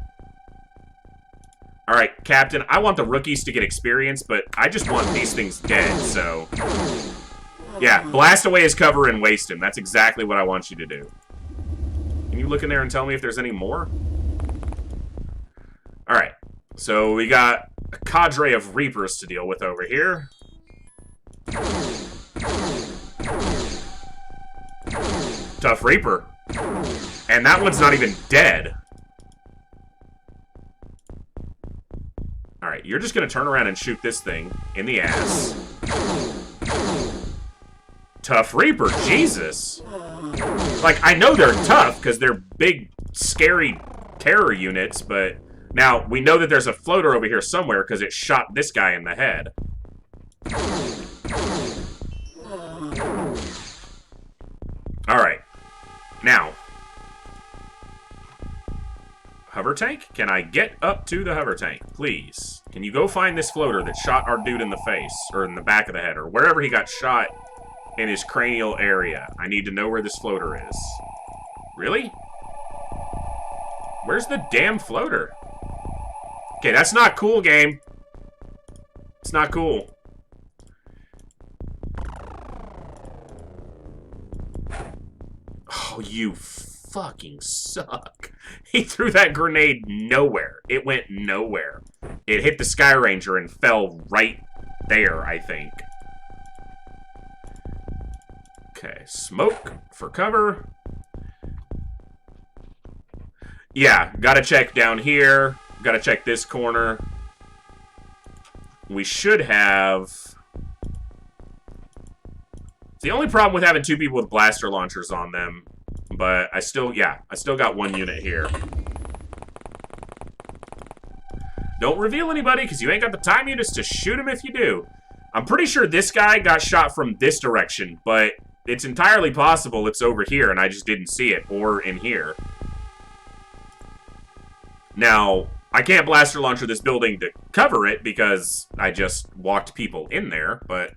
Alright, Captain, I want the rookies to get experience, but I just want these things dead, so... Yeah, blast away his cover and waste him. That's exactly what I want you to do. Can you look in there and tell me if there's any more? Alright, so we got a cadre of Reapers to deal with over here. Tough Reaper. And that one's not even dead. Alright, you're just gonna turn around and shoot this thing in the ass. Tough Reaper, Jesus. Like, I know they're tough, because they're big, scary terror units, but now, we know that there's a floater over here somewhere, because it shot this guy in the head. Alright. Now. Hover tank? Can I get up to the hover tank, please? Can you go find this floater that shot our dude in the face, or in the back of the head, or wherever he got shot in his cranial area? I need to know where this floater is. Really? Where's the damn floater? Okay, that's not cool, game. It's not cool. Oh, you fucking suck. He threw that grenade nowhere. It went nowhere. It hit the Sky Ranger and fell right there, I think. Okay, smoke for cover. Yeah, gotta check down here. Gotta check this corner. We should have... The only problem with having two people with blaster launchers on them, but I still got one unit here. Don't reveal anybody, because you ain't got the time units to shoot him if you do. I'm pretty sure this guy got shot from this direction, but it's entirely possible it's over here and I just didn't see it, or in here. Now, I can't blaster launcher this building to cover it because I just walked people in there, but...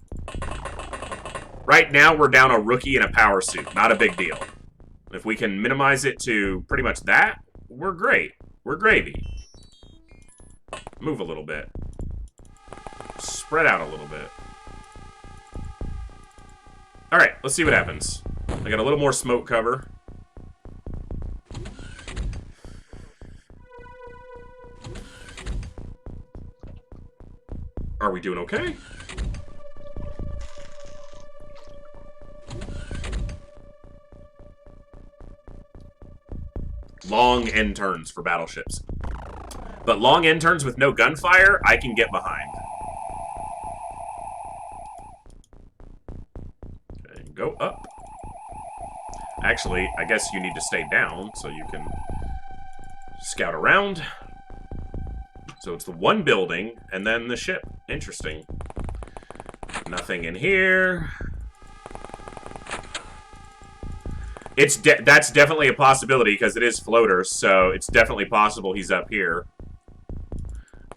Right now, we're down a rookie in a power suit. Not a big deal. If we can minimize it to pretty much that, we're great. We're gravy. Move a little bit. Spread out a little bit. Alright, let's see what happens. I got a little more smoke cover. Are we doing okay? Long end turns for battleships. But long end turns with no gunfire, I can get behind. Okay, go up. Actually, I guess you need to stay down so you can scout around. So it's the one building, and then the ship. Interesting. Nothing in here. That's definitely a possibility, because it is floaters, so it's definitely possible he's up here.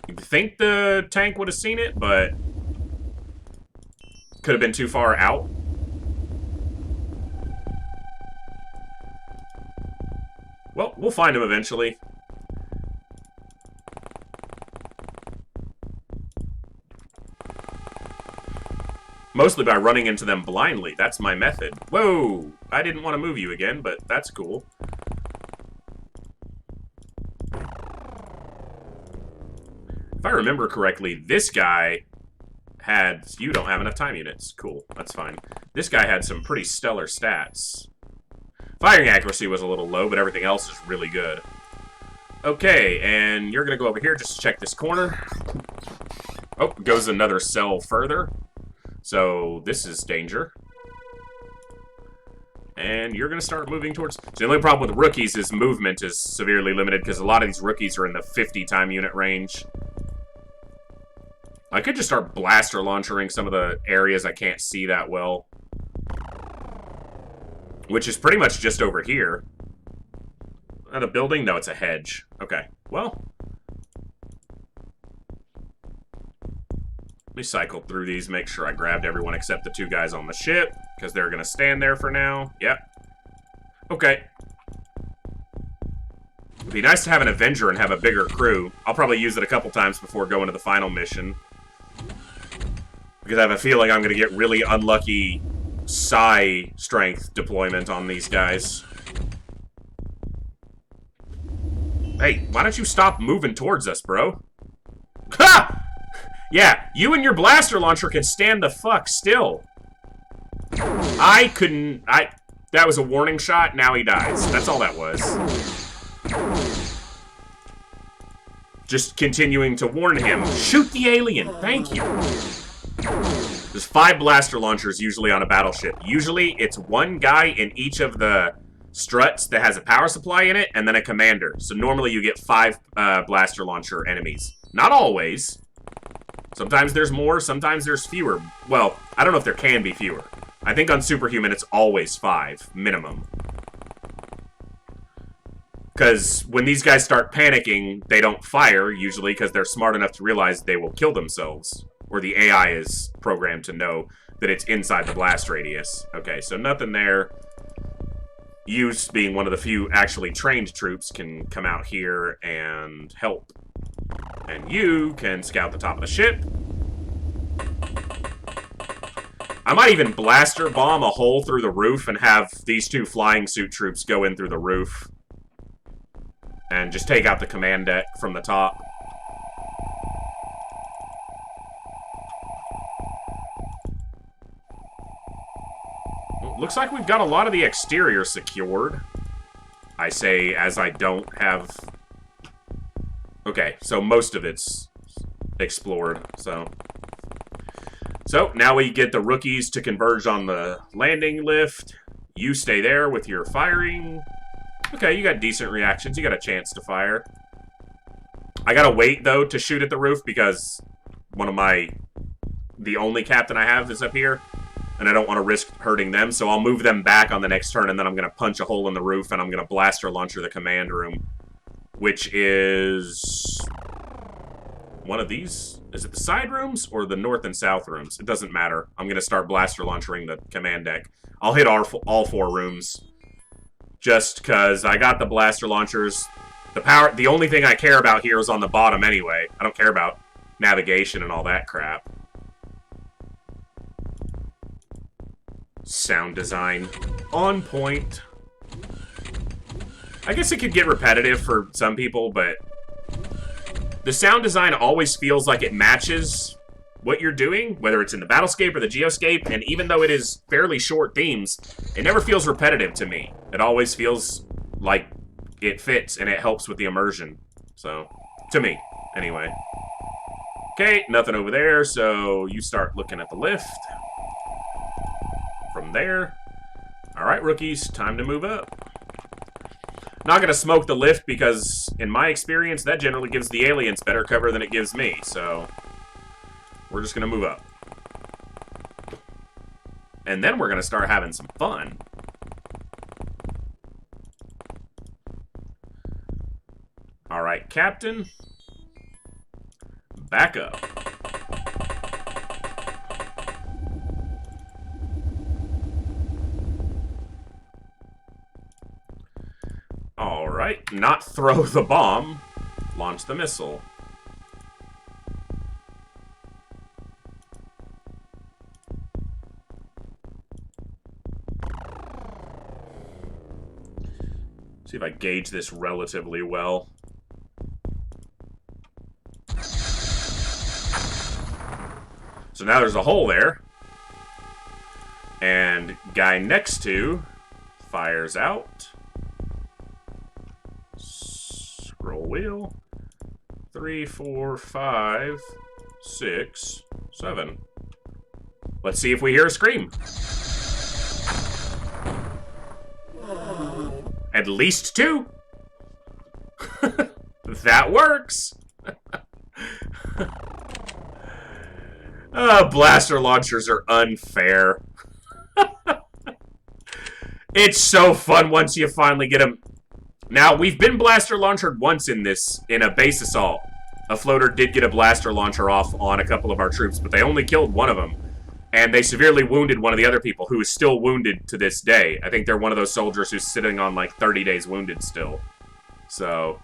You'd think the tank would have seen it, but... Could have been too far out. Well, we'll find him eventually. Mostly by running into them blindly. That's my method. Whoa! I didn't want to move you again, but that's cool. If I remember correctly, this guy had... You don't have enough time units. Cool. That's fine. This guy had some pretty stellar stats. Firing accuracy was a little low, but everything else is really good. Okay, and you're going to go over here just to check this corner. Oh, goes another cell further. So, this is danger. And you're going to start moving towards... So the only problem with rookies is movement is severely limited, because a lot of these rookies are in the 50 time unit range. I could just start blaster launchering some of the areas I can't see that well. Which is pretty much just over here. The building? No, it's a hedge. Okay, well... Let me cycle through these, make sure I grabbed everyone except the two guys on the ship, because they're going to stand there for now. Yep. Okay. It'd be nice to have an Avenger and have a bigger crew. I'll probably use it a couple times before going to the final mission. Because I have a feeling I'm going to get really unlucky psi strength deployment on these guys. Hey, why don't you stop moving towards us, bro? Ha! Yeah, you and your blaster launcher can stand the fuck still. I couldn't... That was a warning shot, now he dies. That's all that was. Just continuing to warn him. Shoot the alien, thank you. There's 5 blaster launchers usually on a battleship. Usually, it's one guy in each of the struts that has a power supply in it, and then a commander. So normally you get 5 blaster launcher enemies. Not always. Sometimes there's more, sometimes there's fewer. Well, I don't know if there can be fewer. I think on Superhuman it's always 5, minimum. Because when these guys start panicking, they don't fire, usually, because they're smart enough to realize they will kill themselves. Or the AI is programmed to know that it's inside the blast radius. Okay, so nothing there. You, being one of the few actually trained troops, can come out here and help. And you can scout the top of the ship. I might even blaster bomb a hole through the roof and have these 2 flying suit troops go in through the roof. And just take out the command deck from the top. Well, looks like we've got a lot of the exterior secured. I say as I don't have... Okay, so most of it's explored, so now we get the rookies to converge on the landing lift. You stay there with your firing. Okay, you got decent reactions. You got a chance to fire. I gotta wait, though, to shoot at the roof because the only captain I have is up here, and I don't want to risk hurting them, so I'll move them back on the next turn, and then I'm gonna punch a hole in the roof, and I'm gonna blaster launcher the command room, which is one of these. Is it the side rooms or the north and south rooms? It doesn't matter. I'm gonna start blaster launchering the command deck. I'll hit all 4 rooms. Just because I got the blaster launchers. The only thing I care about here is on the bottom anyway. I don't care about navigation and all that crap. Sound design. On point. I guess it could get repetitive for some people, but the sound design always feels like it matches what you're doing, whether it's in the battlescape or the geoscape, and even though it is fairly short themes, it never feels repetitive to me. It always feels like it fits and it helps with the immersion. So, to me, anyway. Okay, nothing over there, so you start looking at the lift. From there. Alright, rookies, time to move up. Not gonna smoke the lift because, in my experience, that generally gives the aliens better cover than it gives me, so we're just gonna move up. And then we're gonna start having some fun. Alright, Captain. Back up. Alright, not throw the bomb. Launch the missile. See if I gauge this relatively well. So now there's a hole there. And guy next to fires out. Scroll wheel. 3, 4, 5, 6, 7. Let's see if we hear a scream. At least 2. That works. Blaster launchers are unfair. It's so fun once you finally get them. Now, we've been blaster launchered once in a base assault. A floater did get a blaster launcher off on a couple of our troops, but they only killed one of them. And they severely wounded one of the other people, who is still wounded to this day. I think they're one of those soldiers who's sitting on, like, 30 days wounded still. So,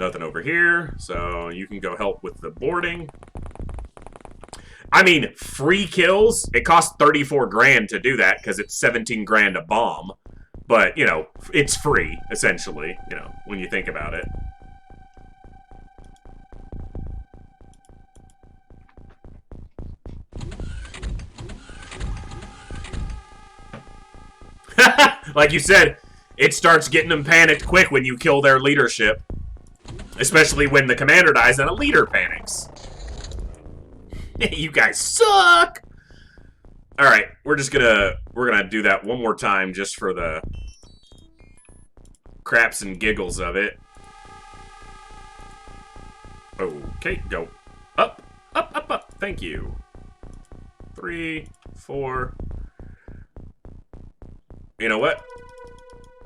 nothing over here. So, you can go help with the boarding. I mean, free kills. It costs 34 grand to do that, because it's 17 grand a bomb. But, you know, it's free, essentially, you know, when you think about it. Like you said, it starts getting them panicked quick when you kill their leadership. Especially when the commander dies and a leader panics. You guys suck! Alright, we're gonna do that one more time just for the craps and giggles of it. Okay, go. Up, up, up, up. Thank you. 3, 4. You know what?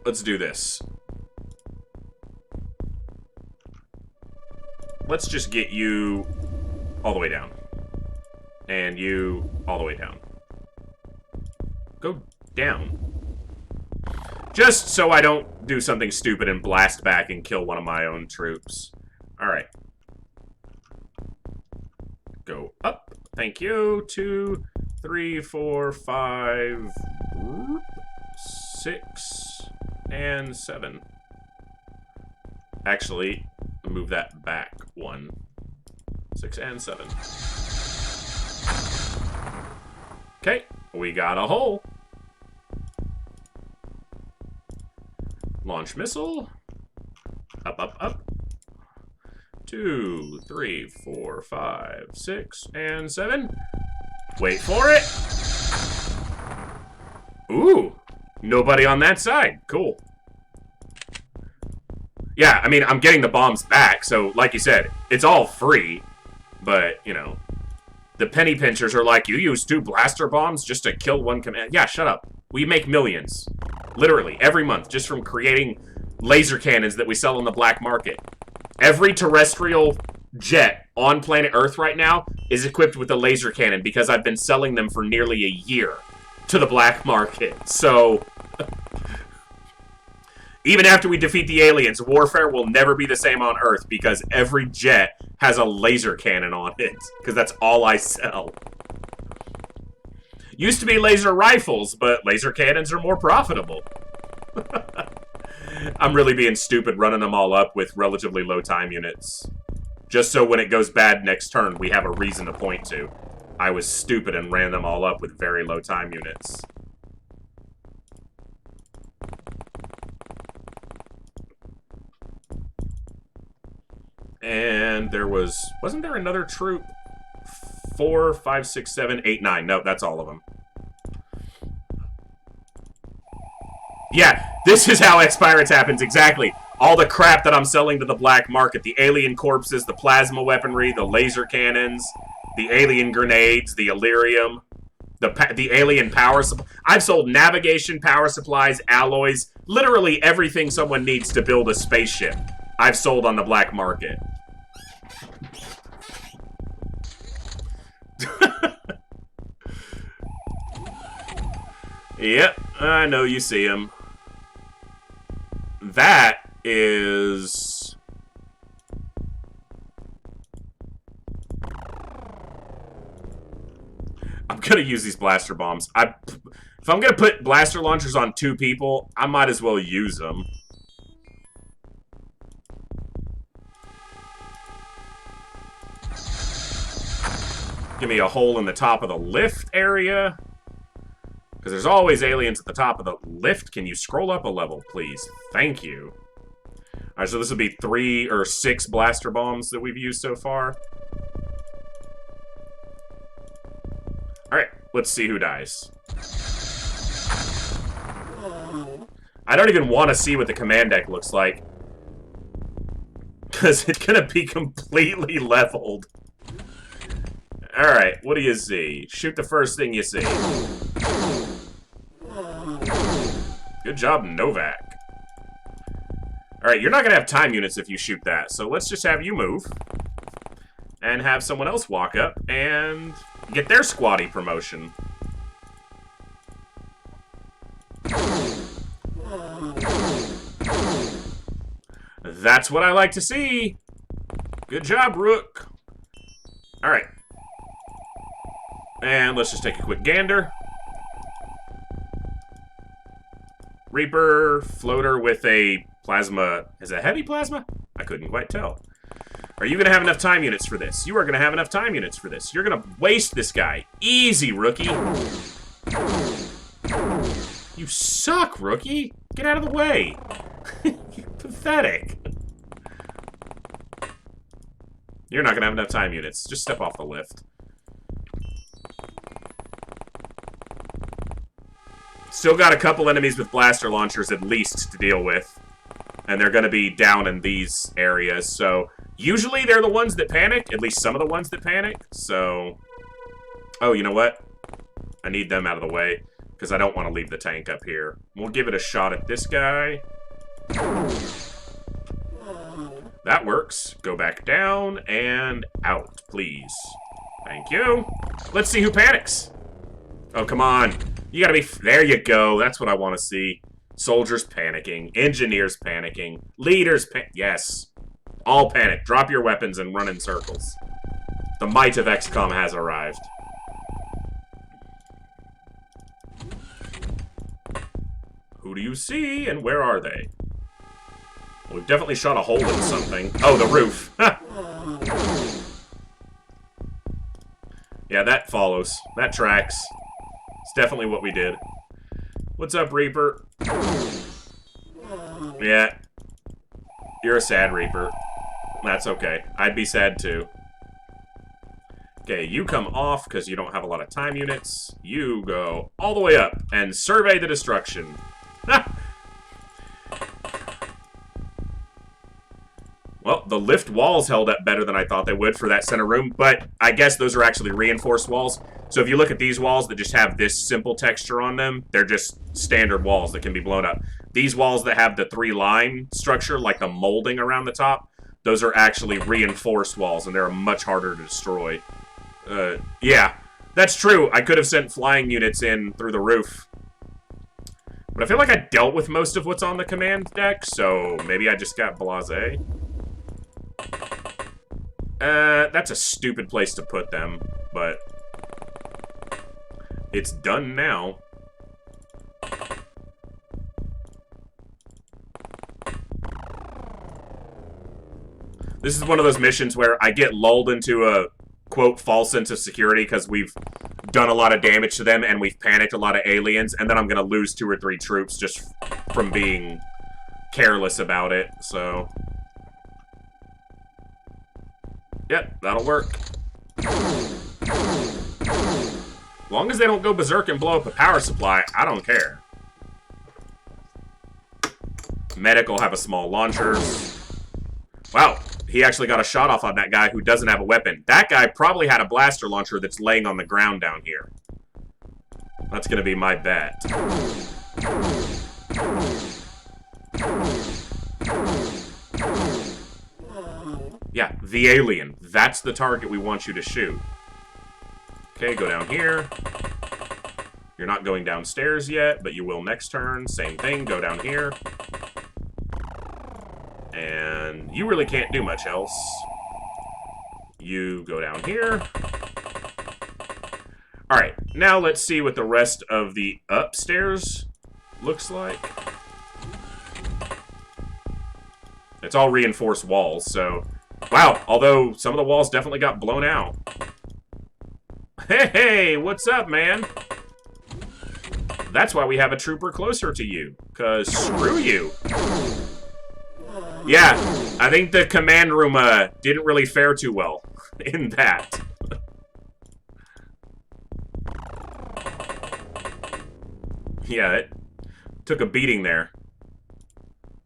Let's do this. Let's just get you all the way down. And you all the way down. Go down. Just so I don't do something stupid and blast back and kill one of my own troops. Alright. Go up. Thank you. 2, 3, 4, 5, 6, and 7. Actually, move that back 1, 6, and 7. Okay, we got a hole. Launch missile. Up, up, up. 2, 3, 4, 5, 6, and 7. Wait for it. Ooh, nobody on that side. Cool. Yeah, I mean, I'm getting the bombs back, so like you said, it's all free. But, you know, the penny pinchers are like, you use 2 blaster bombs just to kill 1 command. Yeah, shut up. We make millions. Literally, every month, just from creating laser cannons that we sell on the black market. Every terrestrial jet on planet Earth right now is equipped with a laser cannon because I've been selling them for nearly a year to the black market. So, even after we defeat the aliens, warfare will never be the same on Earth because every jet has a laser cannon on it. Because that's all I sell. Used to be laser rifles, but laser cannons are more profitable. I'm really being stupid running them all up with relatively low time units. Just so when it goes bad next turn, we have a reason to point to. I was stupid and ran them all up with very low time units. And there wasn't there another troop? 4, 5, 6, 7, 8, 9. No, that's all of them. Yeah, this is how X-Pirates happens, exactly. All the crap that I'm selling to the black market. The alien corpses, the plasma weaponry, the laser cannons, the alien grenades, the Illyrium, the alien power supply. I've sold navigation, power supplies, alloys, literally everything someone needs to build a spaceship. I've sold on the black market. Yep, I know you see him. That is... I'm gonna use these blaster bombs. If I'm gonna put blaster launchers on 2 people, I might as well use them. Give me a hole in the top of the lift area. Because there's always aliens at the top of the lift. Can you scroll up a level, please? Thank you. Alright, so this would be 3 or 6 blaster bombs that we've used so far. Alright, let's see who dies. I don't even want to see what the command deck looks like. Because it's going to be completely leveled. Alright, what do you see? Shoot the first thing you see. Good job, Novak. Alright, you're not going to have time units if you shoot that, so let's just have you move. And have someone else walk up and get their squatty promotion. That's what I like to see. Good job, Rook. Alright. And let's just take a quick gander. Reaper, floater with a plasma. Is it heavy plasma? I couldn't quite tell. Are you going to have enough time units for this? You are going to have enough time units for this. You're going to waste this guy. Easy, rookie. You suck, rookie! Get out of the way! You're pathetic. You're not gonna have enough time units. Just step off the lift. Still got a couple enemies with blaster launchers at least to deal with. And they're gonna be down in these areas, so... Usually they're the ones that panic, at least some of the ones that panic, so... Oh, you know what? I need them out of the way, because I don't want to leave the tank up here. We'll give it a shot at this guy. That works. Go back down and out, please. Thank you. Let's see who panics. Oh, come on. You gotta be... There you go. That's what I want to see. Soldiers panicking. Engineers panicking. Leaders yes. All panic. Drop your weapons and run in circles. The might of XCOM has arrived. Who do you see, and where are they? We've definitely shot a hole in something. Oh, the roof. Yeah, that follows. That tracks. It's definitely what we did. What's up, Reaper? Yeah. You're a sad Reaper. That's okay. I'd be sad too. Okay, you come off because you don't have a lot of time units. You go all the way up and survey the destruction. Well, the lift walls held up better than I thought they would for that center room, but I guess those are actually reinforced walls. So if you look at these walls that just have this simple texture on them, they're just standard walls that can be blown up. These walls that have the 3-line structure, like the molding around the top, those are actually reinforced walls, and they're much harder to destroy. Yeah, that's true. I could have sent flying units in through the roof. But I feel like I dealt with most of what's on the command deck, so maybe I just got blasé. That's a stupid place to put them, but it's done now. This is one of those missions where I get lulled into a, quote, false sense of security because we've done a lot of damage to them and we've panicked a lot of aliens, and then I'm gonna lose 2 or 3 troops just from being careless about it, so... Yep, that'll work. As long as they don't go berserk and blow up a power supply, I don't care. Medic will have a small launcher. Wow, he actually got a shot off on that guy who doesn't have a weapon. That guy probably had a blaster launcher that's laying on the ground down here. That's gonna be my bet. Yeah, the alien. That's the target we want you to shoot. Okay, go down here. You're not going downstairs yet, but you will next turn. Same thing, go down here. And you really can't do much else. You go down here. Alright, now let's see what the rest of the upstairs looks like. It's all reinforced walls, so... Wow, although some of the walls definitely got blown out. Hey, what's up, man? That's why we have a trooper closer to you, 'cause screw you. Yeah, I think the command room didn't really fare too well in that. Yeah, it took a beating there.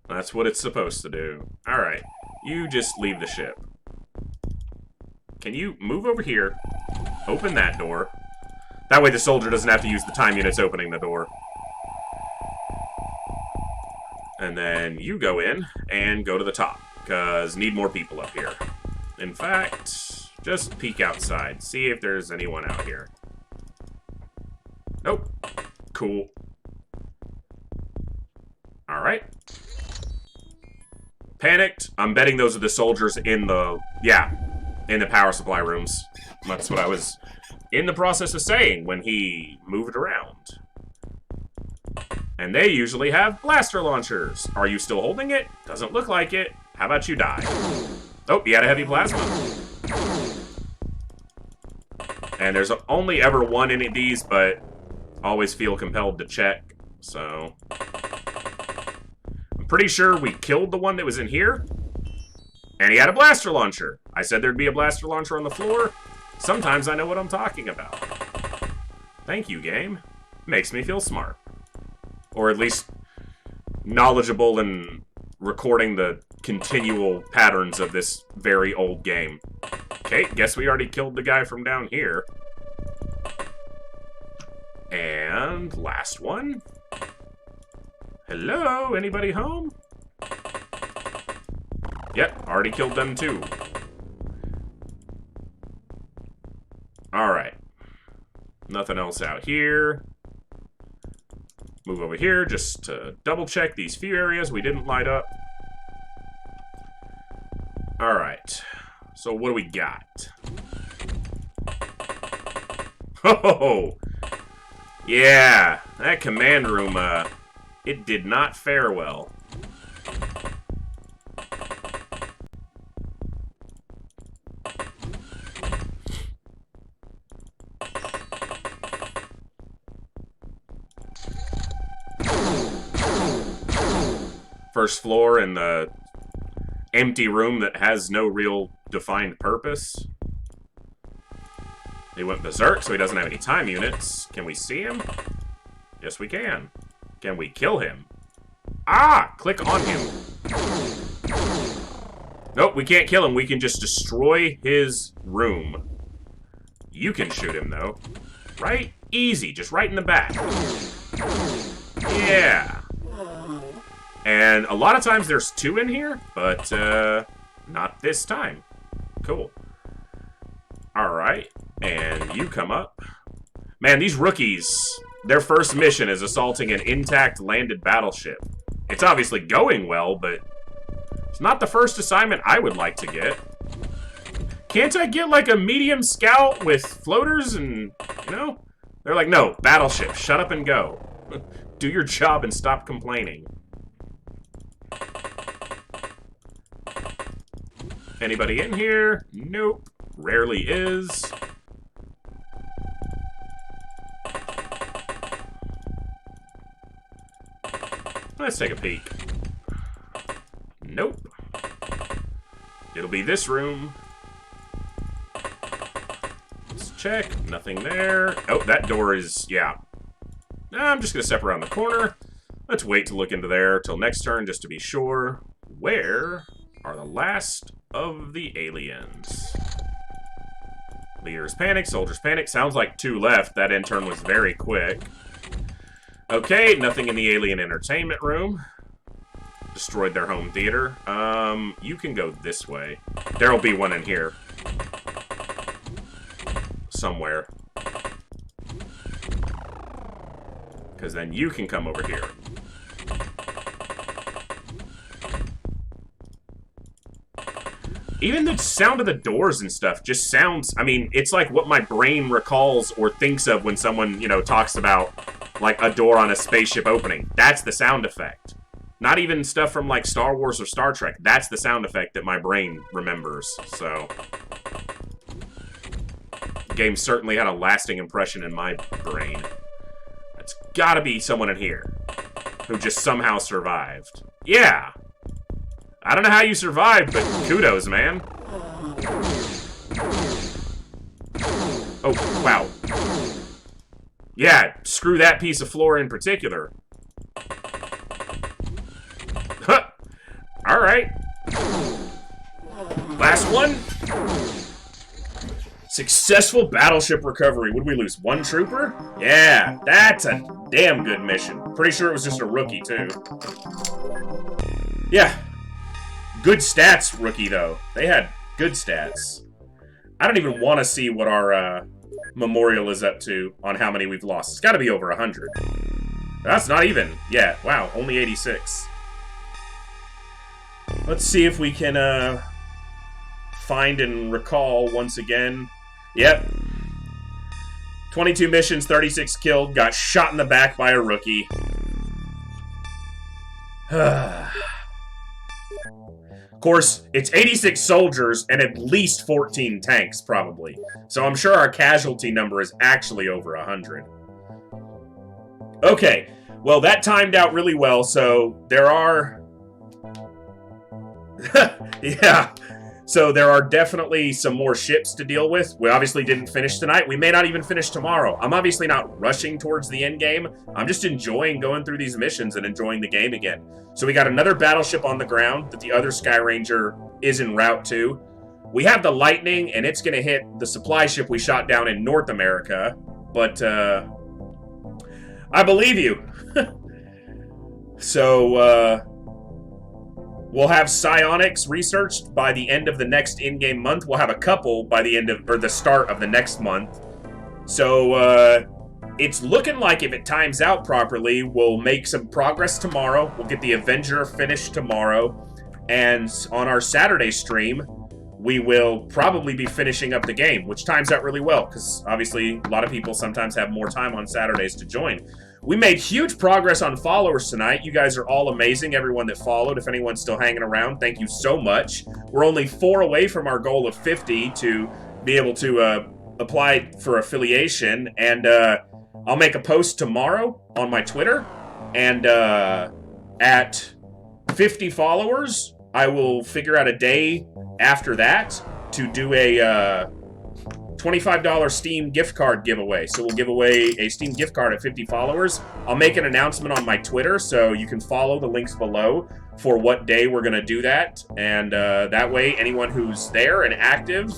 That's what it's supposed to do. Alright. You just leave the ship. Can you move over here? Open that door. That way the soldier doesn't have to use the time units opening the door. And then you go in and go to the top, because need more people up here. In fact, just peek outside. See if there's anyone out here. Nope. Cool. Alright. Panicked. I'm betting those are the soldiers in the... Yeah, in the power supply rooms. That's what I was in the process of saying when he moved around. And they usually have blaster launchers. Are you still holding it? Doesn't look like it. How about you die? Oh, he had a heavy plasma. And there's only ever one in these, but always feel compelled to check. So I'm pretty sure we killed the one that was in here. And he had a blaster launcher. I said there'd be a blaster launcher on the floor. Sometimes I know what I'm talking about. Thank you, game. Makes me feel smart. Or at least knowledgeable in recording the continual patterns of this very old game. Okay, guess we already killed the guy from down here. And last one. Hello, anybody home? Yep, already killed them too. Alright. Nothing else out here. Move over here just to double check these few areas we didn't light up. Alright. So what do we got? Oh! Yeah, that command room, it did not fare well. First floor in the empty room that has no real defined purpose. He went berserk, so he doesn't have any time units. Can we see him? Yes, we can. Can we kill him? Ah! Click on him. Nope, we can't kill him. We can just destroy his room. You can shoot him, though. Right? Easy. Just right in the back. Yeah. And a lot of times there's two in here, but not this time. Cool. Alright. And you come up. Man, these rookies, their first mission is assaulting an intact landed battleship. It's obviously going well, but it's not the first assignment I would like to get. Can't I get like a medium scout with floaters and, you know? They're like, no, battleship, shut up and go. Do your job and stop complaining. Anybody in here? Nope. Rarely is. Let's take a peek. Nope. It'll be this room. Let's check. Nothing there. Oh, that door is... yeah. I'm just going to step around the corner. Let's wait to look into there till next turn just to be sure. Where are the last of the aliens? Leaders panic, soldiers panic. Sounds like two left. That end turn was very quick. Okay, nothing in the alien entertainment room. Destroyed their home theater. You can go this way. There'll be one in here. Somewhere. Because then you can come over here. Even the sound of the doors and stuff just sounds... I mean, it's like what my brain recalls or thinks of when someone, you know, talks about, like, a door on a spaceship opening. That's the sound effect. Not even stuff from, like, Star Wars or Star Trek. That's the sound effect that my brain remembers, so... The game certainly had a lasting impression in my brain. It's gotta be someone in here who just somehow survived. Yeah! I don't know how you survived, but kudos, man. Oh, wow. Yeah, screw that piece of floor in particular. Huh. Alright. Last one. Successful battleship recovery. Would we lose one trooper? Yeah, that's a damn good mission. Pretty sure it was just a rookie, too. Yeah. Good stats, rookie, though. They had good stats. I don't even want to see what our memorial is up to on how many we've lost. It's got to be over 100. That's not even. Yeah, wow, only 86. Let's see if we can find and recall once again. Yep. 22 missions, 36 killed, got shot in the back by a rookie. Of course, it's 86 soldiers and at least 14 tanks, probably. So I'm sure our casualty number is actually over 100. Okay, Well, that timed out really well, so there are... yeah. So there are definitely some more ships to deal with. We obviously didn't finish tonight. We may not even finish tomorrow. I'm obviously not rushing towards the end game. I'm just enjoying going through these missions and enjoying the game again. So we got another battleship on the ground that the other Sky Ranger is en route to. We have the Lightning, and it's going to hit the supply ship we shot down in North America. But I believe you. So we'll have psionics researched by the end of the next in-game month. We'll have a couple by the end of, or the start of the next month. So it's looking like if it times out properly, we'll make some progress tomorrow. We'll get the Avenger finished tomorrow. And on our Saturday stream, we will probably be finishing up the game, which times out really well, because obviously a lot of people sometimes have more time on Saturdays to join. We made huge progress on followers tonight. You guys are all amazing, everyone that followed. If anyone's still hanging around, thank you so much. We're only 4 away from our goal of 50 to be able to apply for affiliation. And I'll make a post tomorrow on my Twitter. And at 50 followers, I will figure out a day after that to do a $25 Steam gift card giveaway. So we'll give away a Steam gift card at 50 followers. I'll make an announcement on my Twitter, so you can follow the links below for what day we're going to do that. And that way, anyone who's there and active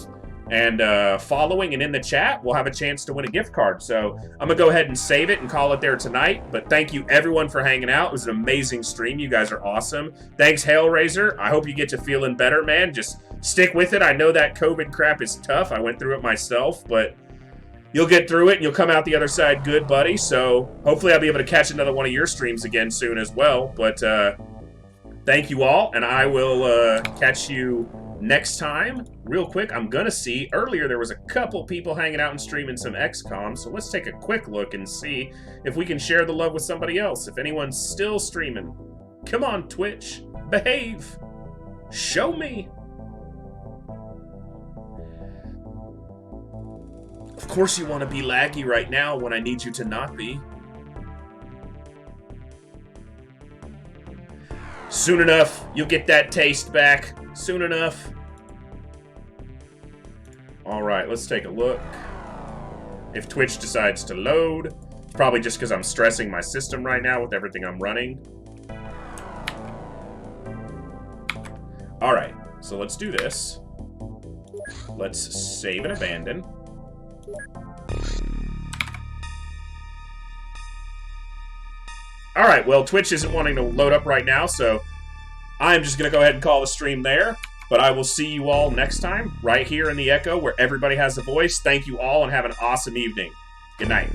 and following and in the chat will have a chance to win a gift card. So I'm going to go ahead and save it and call it there tonight. But thank you, everyone, for hanging out. It was an amazing stream. You guys are awesome. Thanks, Hellraiser. I hope you get to feeling better, man. Just stick with it. I know that COVID crap is tough. I went through it myself, but you'll get through it and you'll come out the other side good, buddy. So hopefully I'll be able to catch another one of your streams again soon as well. But thank you all, and I will catch you next time. Real quick, I'm gonna see, earlier there was a couple people hanging out and streaming some XCOM, so let's take a quick look and see if we can share the love with somebody else. If anyone's still streaming, come on, Twitch, behave, show me. Of course you want to be laggy right now when I need you to not be. Soon enough, you'll get that taste back. Soon enough. Alright, let's take a look. If Twitch decides to load, it's probably just because I'm stressing my system right now with everything I'm running. Alright, so let's do this. Let's save and abandon. Alright, well, Twitch isn't wanting to load up right now, so I'm just going to go ahead and call the stream there. But I will see you all next time, right here in the Echo, where everybody has a voice. Thank you all, and have an awesome evening. Good night.